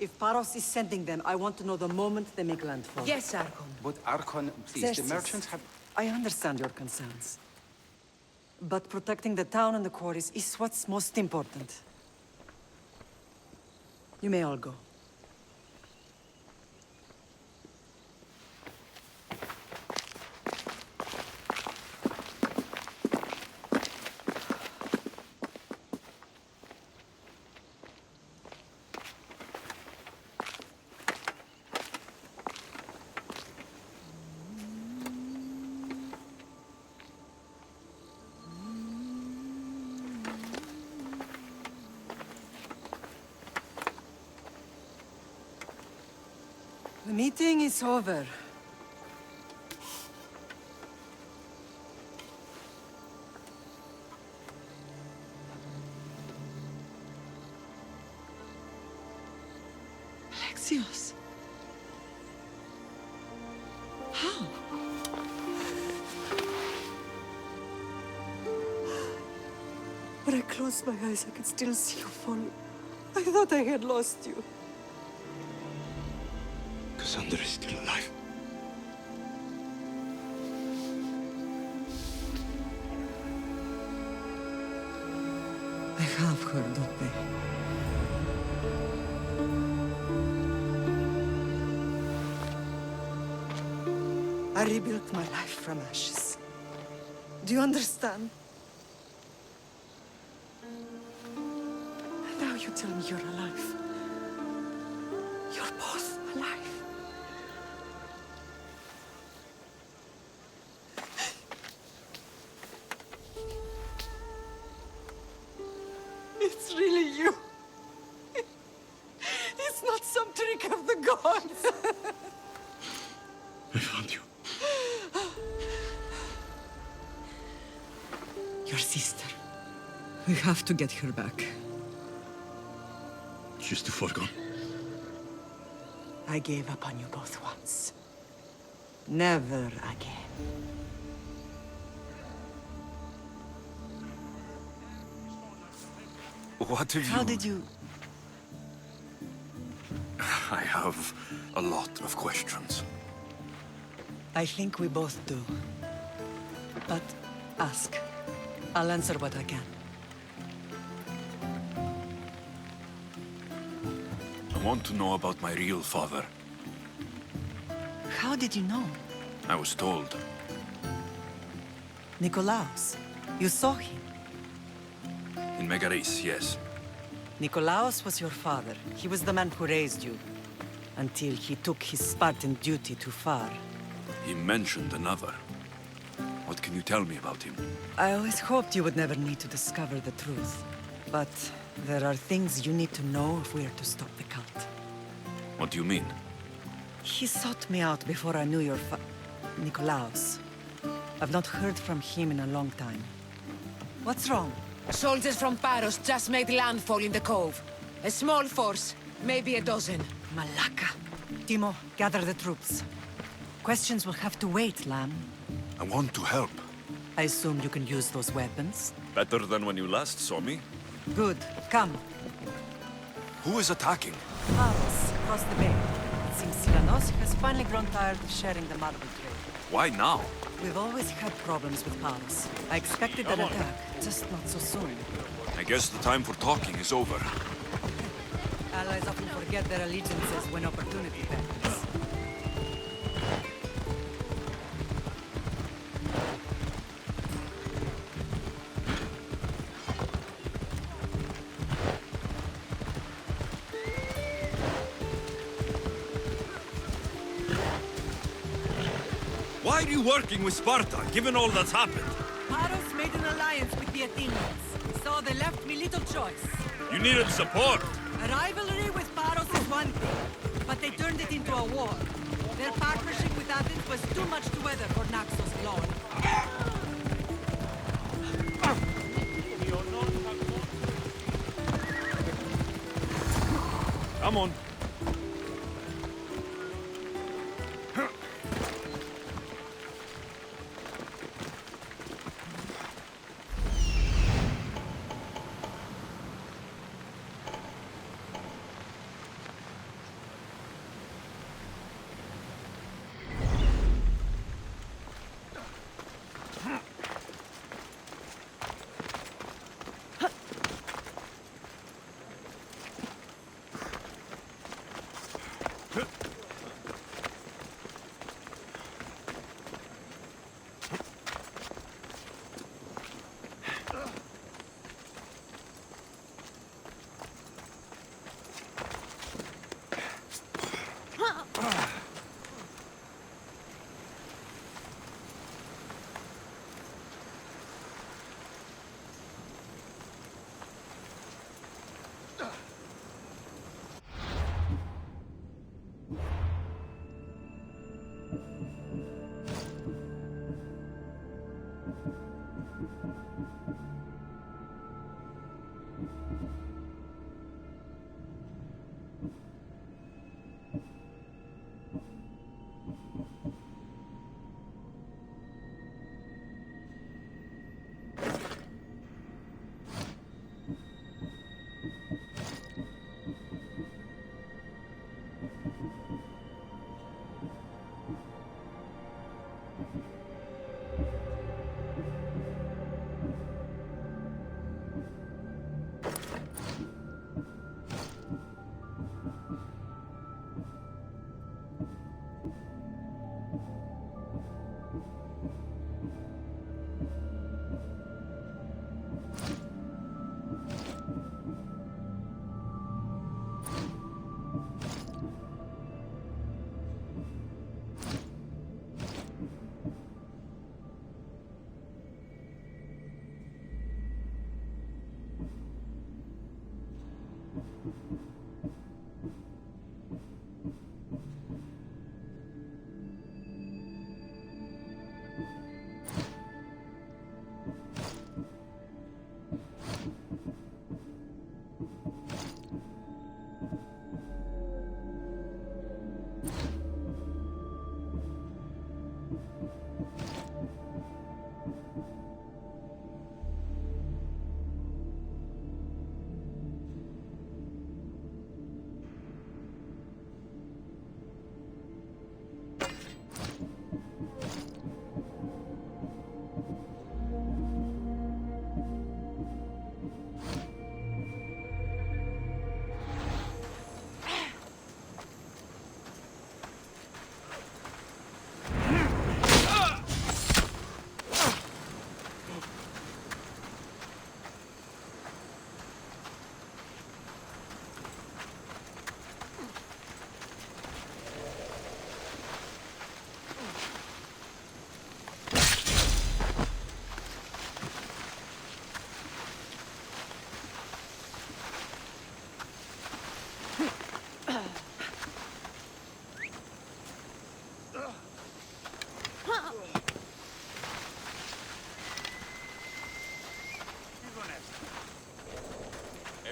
If Paros is sending them, I want to know the moment they make landfall. Yes, Archon. But Archon, please, the merchants have... I understand your concerns. But protecting the town and the quarries is what's most important. You may all go. The meeting is over. Alexios. How? When I closed my eyes, I could still see you falling. I thought I had lost you. Cassandra is still alive. I have heard of it. I rebuilt my life from ashes. Do you understand? And now you tell me you're alive. You're both alive. It's really you. It's not some trick of the gods. I found you. Your sister. We have to get her back. She's too far gone. I gave up on you both once. Never again. What have you... How did you... I have a lot of questions. I think we both do. But ask. I'll answer what I can. I want to know about my real father. How did you know? I was told. Nikolaos. You saw him. In Megaris, yes. Nikolaos was your father. He was the man who raised you. Until he took his Spartan duty too far. He mentioned another. What can you tell me about him? I always hoped you would never need to discover the truth. But there are things you need to know if we are to stop the cult. What do you mean? He sought me out before I knew your Nikolaos. I've not heard from him in a long time. What's wrong? Soldiers from Paros just made landfall in the cove. A small force, maybe a dozen. Malaka. Timo, gather the troops. Questions will have to wait, Lamb. I want to help. I assume you can use those weapons? Better than when you last saw me. Good. Come. Who is attacking? Paros, across the bay. It seems Silanos has finally grown tired of sharing the marble trade. Why now? We've always had problems with Paros. I expected an attack, just not so soon. I guess the time for talking is over. Allies often forget their allegiances when opportunity beckons. Why are you working with Sparta, given all that's happened? Paros made an alliance with the Athenians, so they left me little choice. You needed support. A rivalry with Paros is one thing, but they turned it into a war. Their partnership with Athens was too much to weather for Naxos alone. Come on.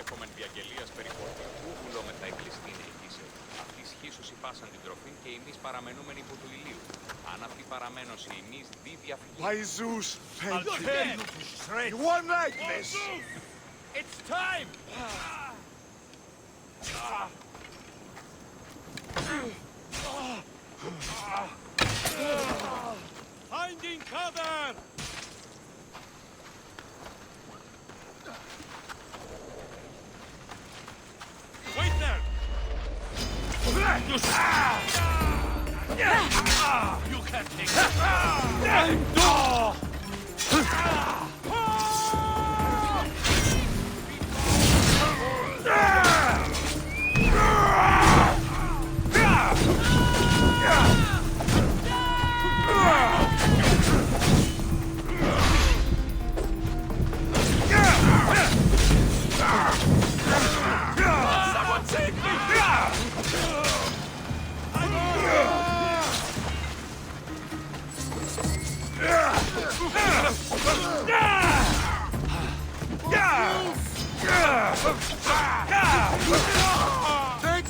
Έχουμε διαγγελίας περί φορτικού βουλόμεθα εκκλειστήν εκείσαι. Αυτής χύσωση πάσαν την τροφήν και εμείς παραμενούμενοι υπό του ηλίου. Αν αυτή παραμένωση εμείς δι διαφυγή. By Zeus, thank you. You won like this. It's time! Finding cover! Wait there! You can't take Someone save me! Take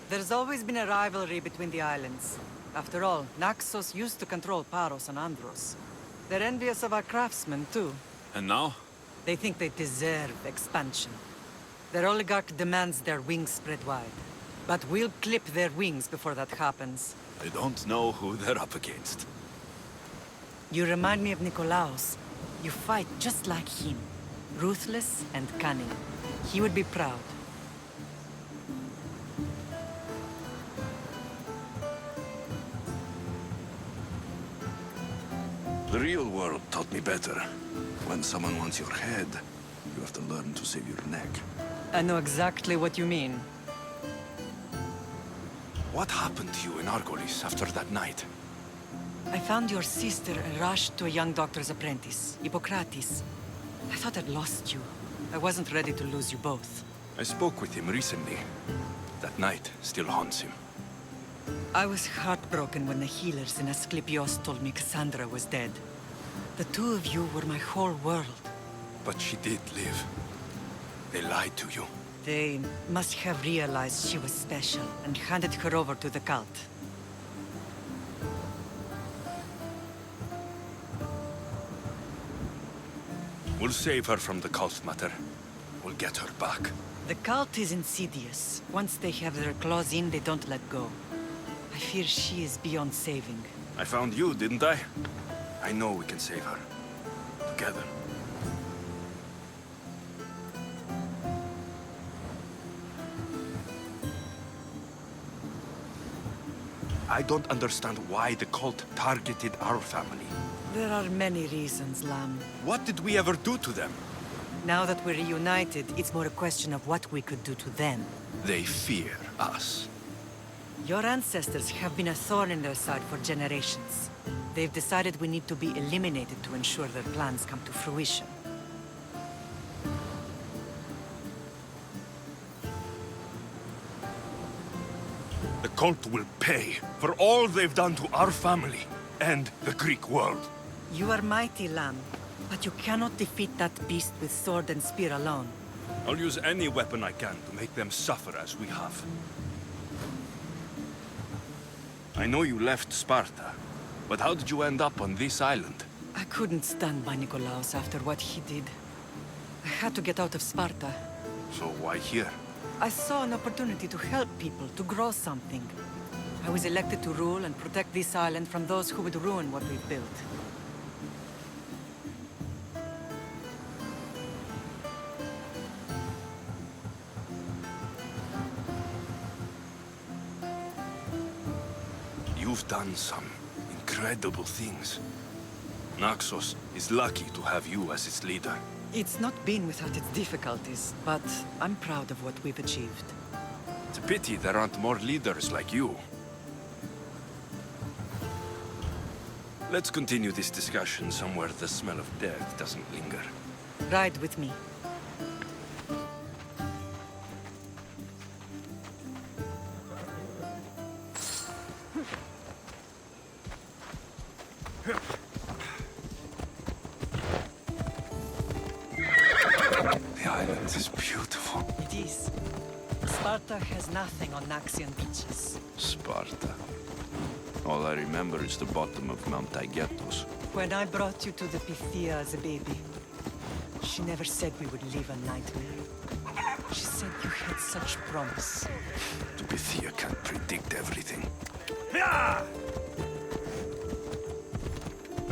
There's always been a rivalry between the islands. After all, Naxos used to control Paros and Andros. They're envious of our craftsmen, too. And now? They think they deserve expansion. Their oligarch demands their wings spread wide. But we'll clip their wings before that happens. I don't know who they're up against. You remind me of Nikolaos. You fight just like him. Ruthless and cunning. He would be proud. The real world taught me better. When someone wants your head, you have to learn to save your neck. I know exactly what you mean. What happened to you in Argolis after that night? I found your sister and rushed to a young doctor's apprentice, Hippocrates. I thought I'd lost you. I wasn't ready to lose you both. I spoke with him recently. That night still haunts him. I was heartbroken when the healers in Asclepios told me Cassandra was dead. The two of you were my whole world. But she did live. They lied to you. They must have realized she was special and handed her over to the cult. We'll save her from the cult matter. We'll get her back. The cult is insidious. Once they have their claws in, they don't let go. I fear she is beyond saving. I found you, didn't I? I know we can save her. Together. I don't understand why the cult targeted our family. There are many reasons, Lam. What did we ever do to them? Now that we're reunited, it's more a question of what we could do to them. They fear us. Your ancestors have been a thorn in their side for generations. They've decided we need to be eliminated to ensure their plans come to fruition. The cult will pay for all they've done to our family and the Greek world. You are mighty, Lam, but you cannot defeat that beast with sword and spear alone. I'll use any weapon I can to make them suffer as we have. I know you left Sparta, but how did you end up on this island? I couldn't stand by Nikolaos after what he did. I had to get out of Sparta. So why here? I saw an opportunity to help people, to grow something. I was elected to rule and protect this island from those who would ruin what we've built. You've done some incredible things. Naxos is lucky to have you as its leader. It's not been without its difficulties, but I'm proud of what we've achieved. It's a pity there aren't more leaders like you. Let's continue this discussion somewhere the smell of death doesn't linger. Ride with me. The island is beautiful. It is. Sparta has nothing on Naxian beaches. Sparta. All I remember is the bottom of Mount Taygetos. When I brought you to the Pythia as a baby, she never said we would live a nightmare. She said you had such promise. The Pythia can't predict everything.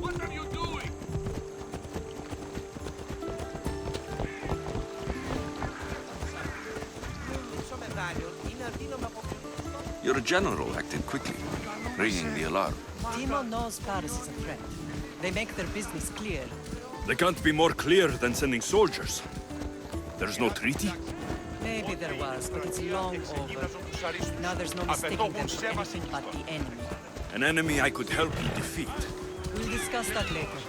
What are you doing? Your general acted quickly, ringing the alarm. Timo knows Paris is a threat. They make their business clear. They can't be more clear than sending soldiers. There's no treaty? Maybe there was, but it's long over. Now there's no mistaking them for anything but the enemy. An enemy I could help you defeat. We'll discuss that later.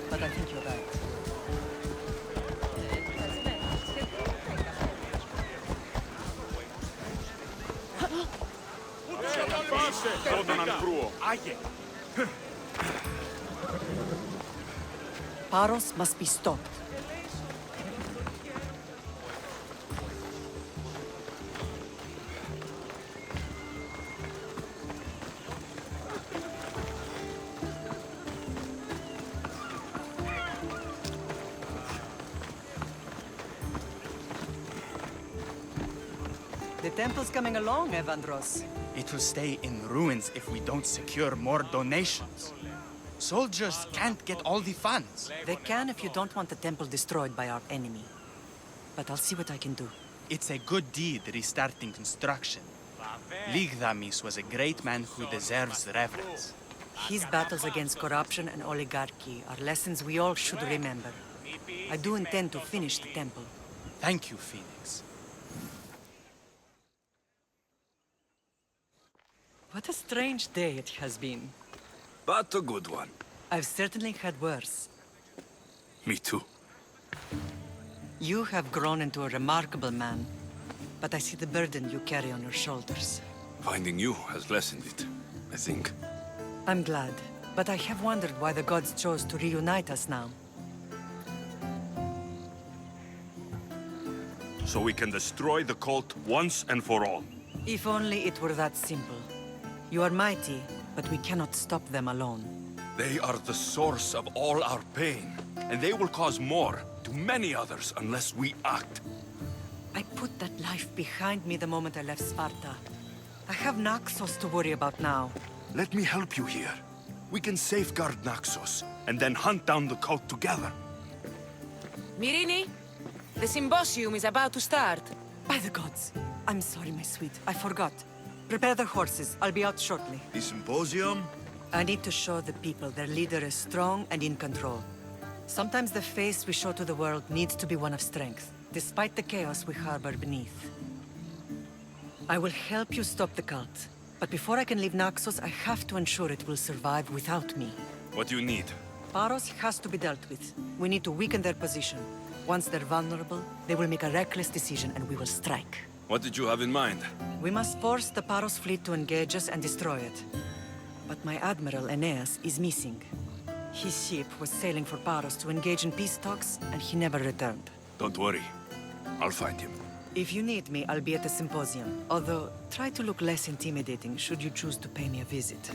But I think you're right. Paros must be stopped. The temple's coming along, Evandros. It will stay in ruins if we don't secure more donations. Soldiers can't get all the funds. They can if you don't want the temple destroyed by our enemy. But I'll see what I can do. It's a good deed restarting construction. Ligdamis was a great man who deserves reverence. His battles against corruption and oligarchy are lessons we all should remember. I do intend to finish the temple. Thank you, Phoenix. What a strange day it has been. But a good one. I've certainly had worse. Me too. You have grown into a remarkable man, but I see the burden you carry on your shoulders. Finding you has lessened it, I think. I'm glad, but I have wondered why the gods chose to reunite us now. So we can destroy the cult once and for all. If only it were that simple. You are mighty, but we cannot stop them alone. They are the source of all our pain, and they will cause more to many others unless we act. I put that life behind me the moment I left Sparta. I have Naxos to worry about now. Let me help you here. We can safeguard Naxos, and then hunt down the cult together. Myrrine, the symposium is about to start. By the gods. I'm sorry, my sweet. I forgot. Prepare the horses. I'll be out shortly. The symposium? I need to show the people their leader is strong and in control. Sometimes the face we show to the world needs to be one of strength, despite the chaos we harbor beneath. I will help you stop the cult, but before I can leave Naxos, I have to ensure it will survive without me. What do you need? Paros has to be dealt with. We need to weaken their position. Once they're vulnerable, they will make a reckless decision and we will strike. What did you have in mind? We must force the Paros fleet to engage us and destroy it. But my admiral, Aeneas, is missing. His ship was sailing for Paros to engage in peace talks, and he never returned. Don't worry. I'll find him. If you need me, I'll be at the symposium. Although, try to look less intimidating should you choose to pay me a visit.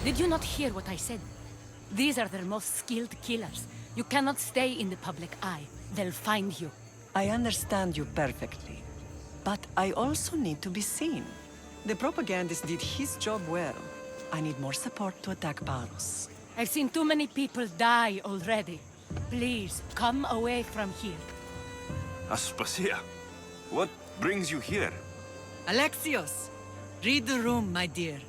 Did you not hear what I said? These are their most skilled killers. You cannot stay in the public eye. They'll find you. I understand you perfectly. But I also need to be seen. The propagandist did his job well. I need more support to attack Paros. I've seen too many people die already. Please, come away from here. Aspasia, what brings you here? Alexios! Read the room, my dear.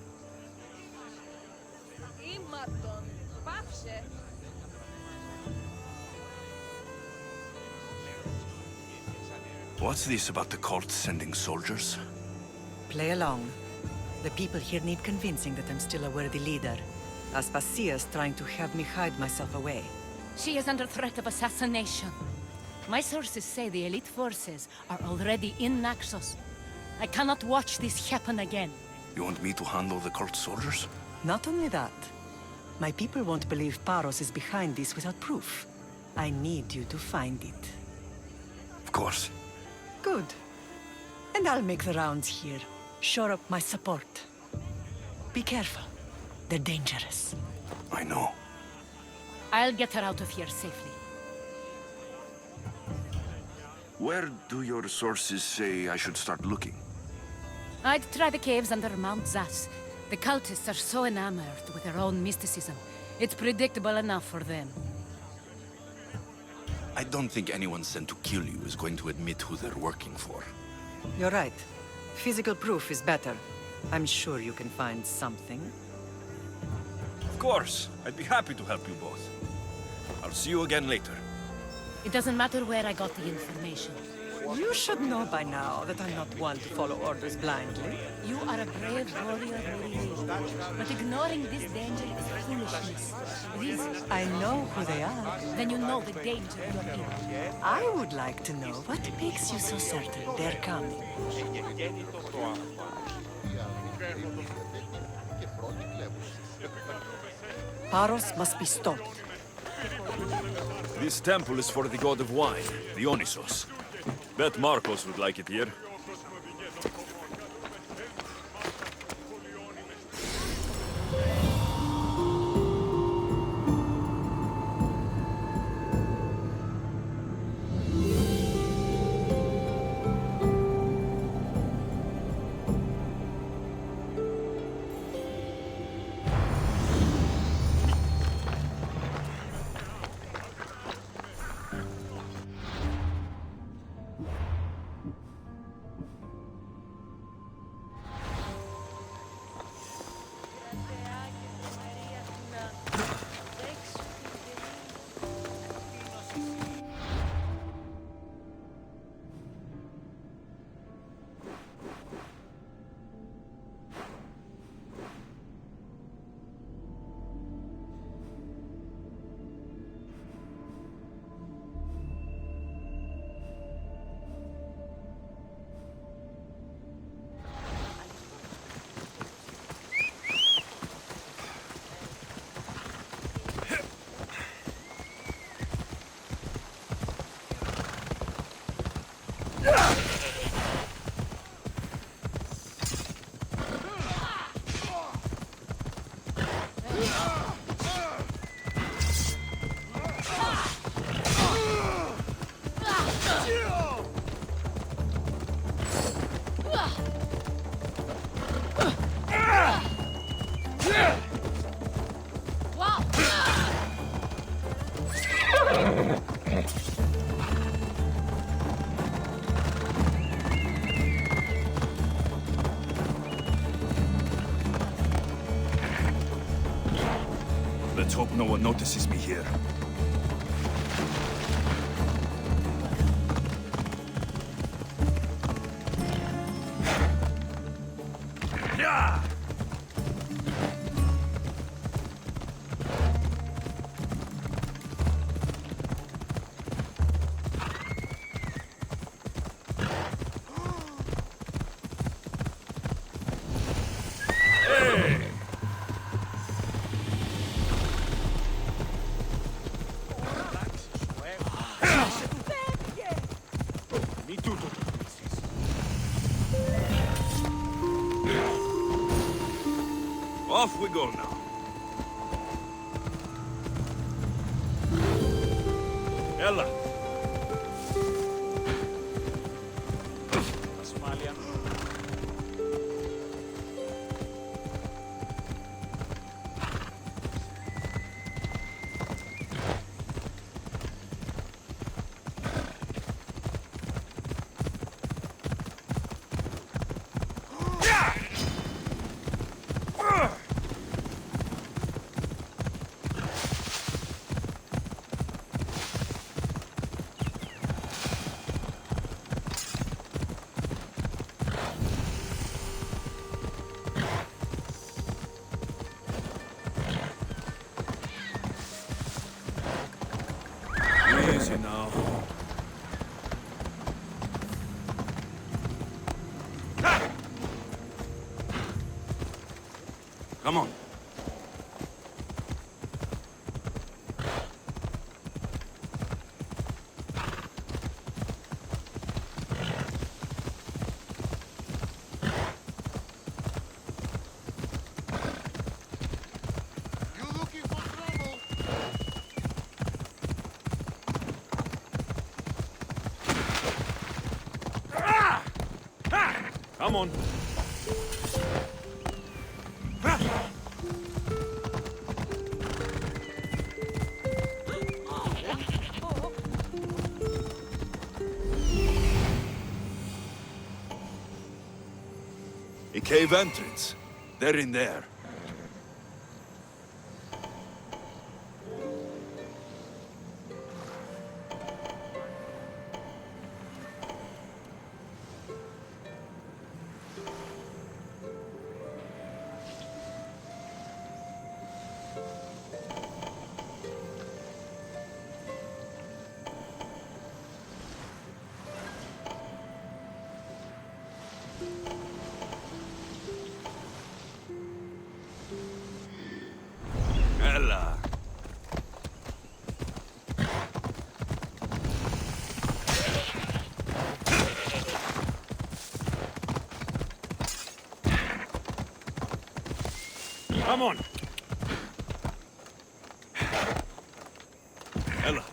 What's this about the cult sending soldiers? Play along. The people here need convincing that I'm still a worthy leader. Aspasia's trying to have me hide myself away. She is under threat of assassination. My sources say the elite forces are already in Naxos. I cannot watch this happen again. You want me to handle the cult soldiers? Not only that. My people won't believe Paros is behind this without proof. I need you to find it. Of course. Good. And I'll make the rounds here. Shore up my support. Be careful. They're dangerous. I know. I'll get her out of here safely. Where do your sources say I should start looking? I'd try the caves under Mount Zas. The cultists are so enamored with their own mysticism. It's predictable enough for them. I don't think anyone sent to kill you is going to admit who they're working for. You're right. Physical proof is better. I'm sure you can find something. Of course. I'd be happy to help you both. I'll see you again later. It doesn't matter where I got the information. You should know by now that I'm not one to follow orders blindly. You are a brave warrior, Muriel. But ignoring this danger is foolishness. This... I know who they are. Then you know the danger you're in. I would like to know what makes you so certain they're coming. Paros must be stopped. This temple is for the god of wine, Dionysos. Bet Marcos would like it here. Let's hope no one notices me here. Off we go now. Ella. Ασφάλεια. Easy now. Come on. You looking for trouble? Come on. A cave entrance. They're in there. Ella. Come on. Ella.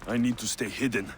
I need to stay hidden.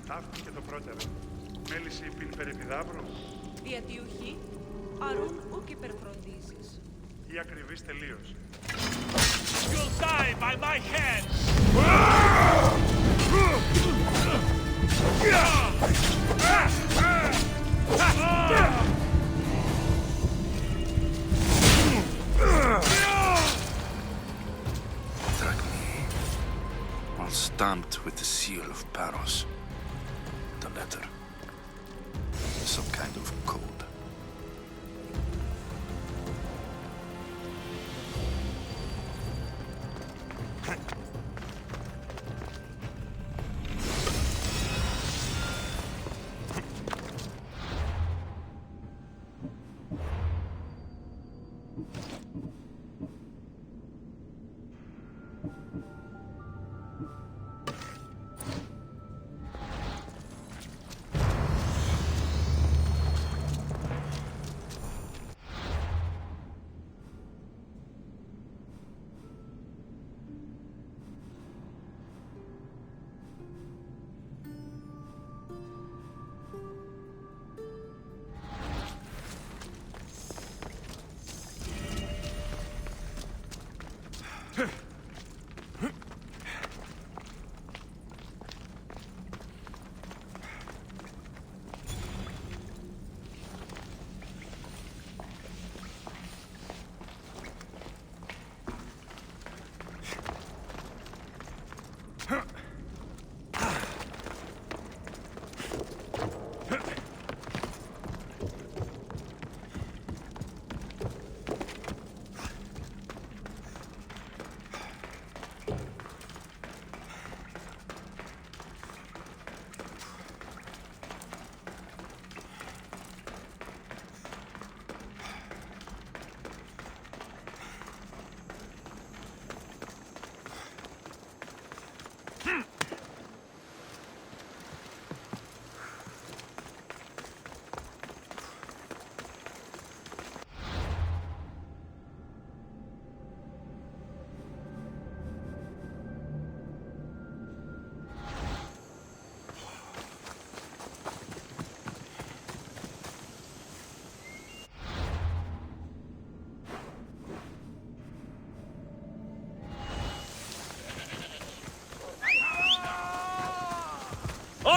Ταύτη και το πρώτερο. Μέληση πιν περεπιδάβρο. Διατιουχή, αρούν ουκ υπερφροντίζεις. Ή ακριβής τελείως. You'll die by my hands! Track me. All stamped with the seal of Paros. The letter. Some kind of code.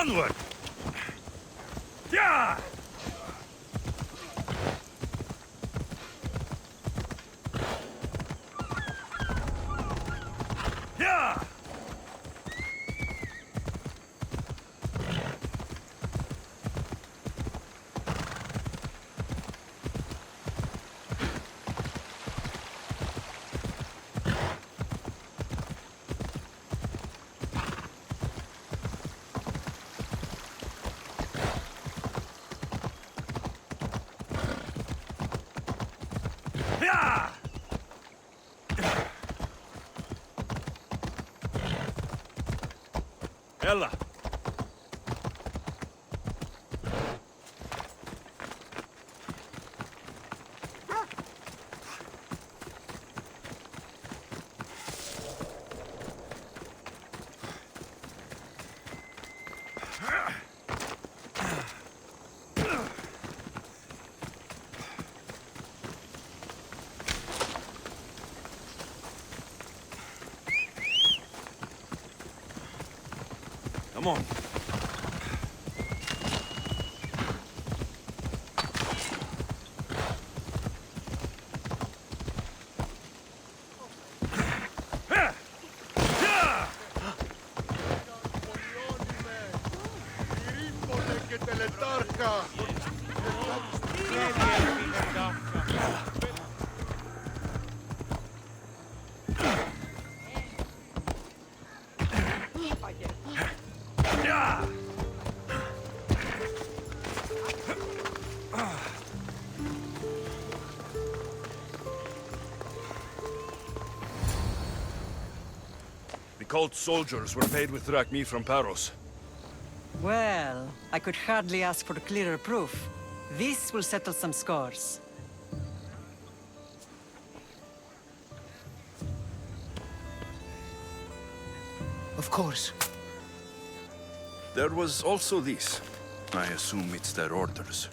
Onward! Yeah! Yeah! Yeah! Ella! Come on. Και τελετάρχα! The cult soldiers were paid with drachmi from Paros. Well, I could hardly ask for clearer proof. This will settle some scores. Of course. There was also this. I assume it's their orders.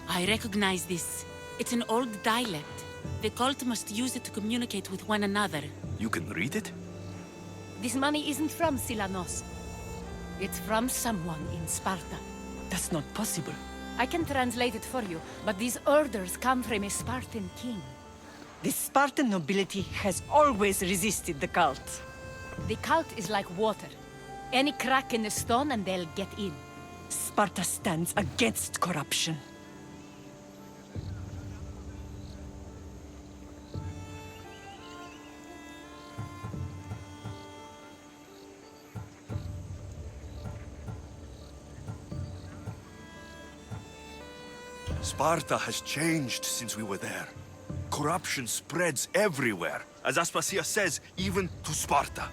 I recognize this. It's an old dialect. The cult must use it to communicate with one another. You can read it? This money isn't from Silanos. It's from someone in Sparta. That's not possible. I can translate it for you, but these orders come from a Spartan king. The Spartan nobility has always resisted the cult. The cult is like water. Any crack in the stone and they'll get in. Sparta stands against corruption. Sparta has changed since we were there. Corruption spreads everywhere. As Aspasia says, even to Sparta.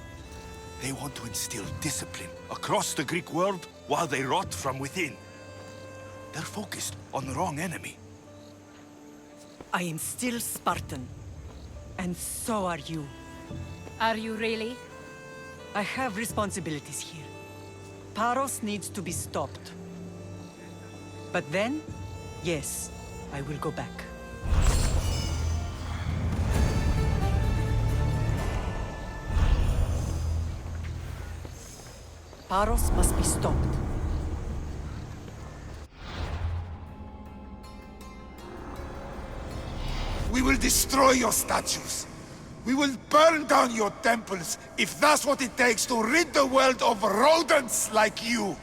They want to instill discipline across the Greek world while they rot from within. They're focused on the wrong enemy. I am still Spartan. And so are you. Are you really? I have responsibilities here. Paros needs to be stopped. But then, yes, I will go back. Paros must be stopped. We will destroy your statues. We will burn down your temples if that's what it takes to rid the world of rodents like you.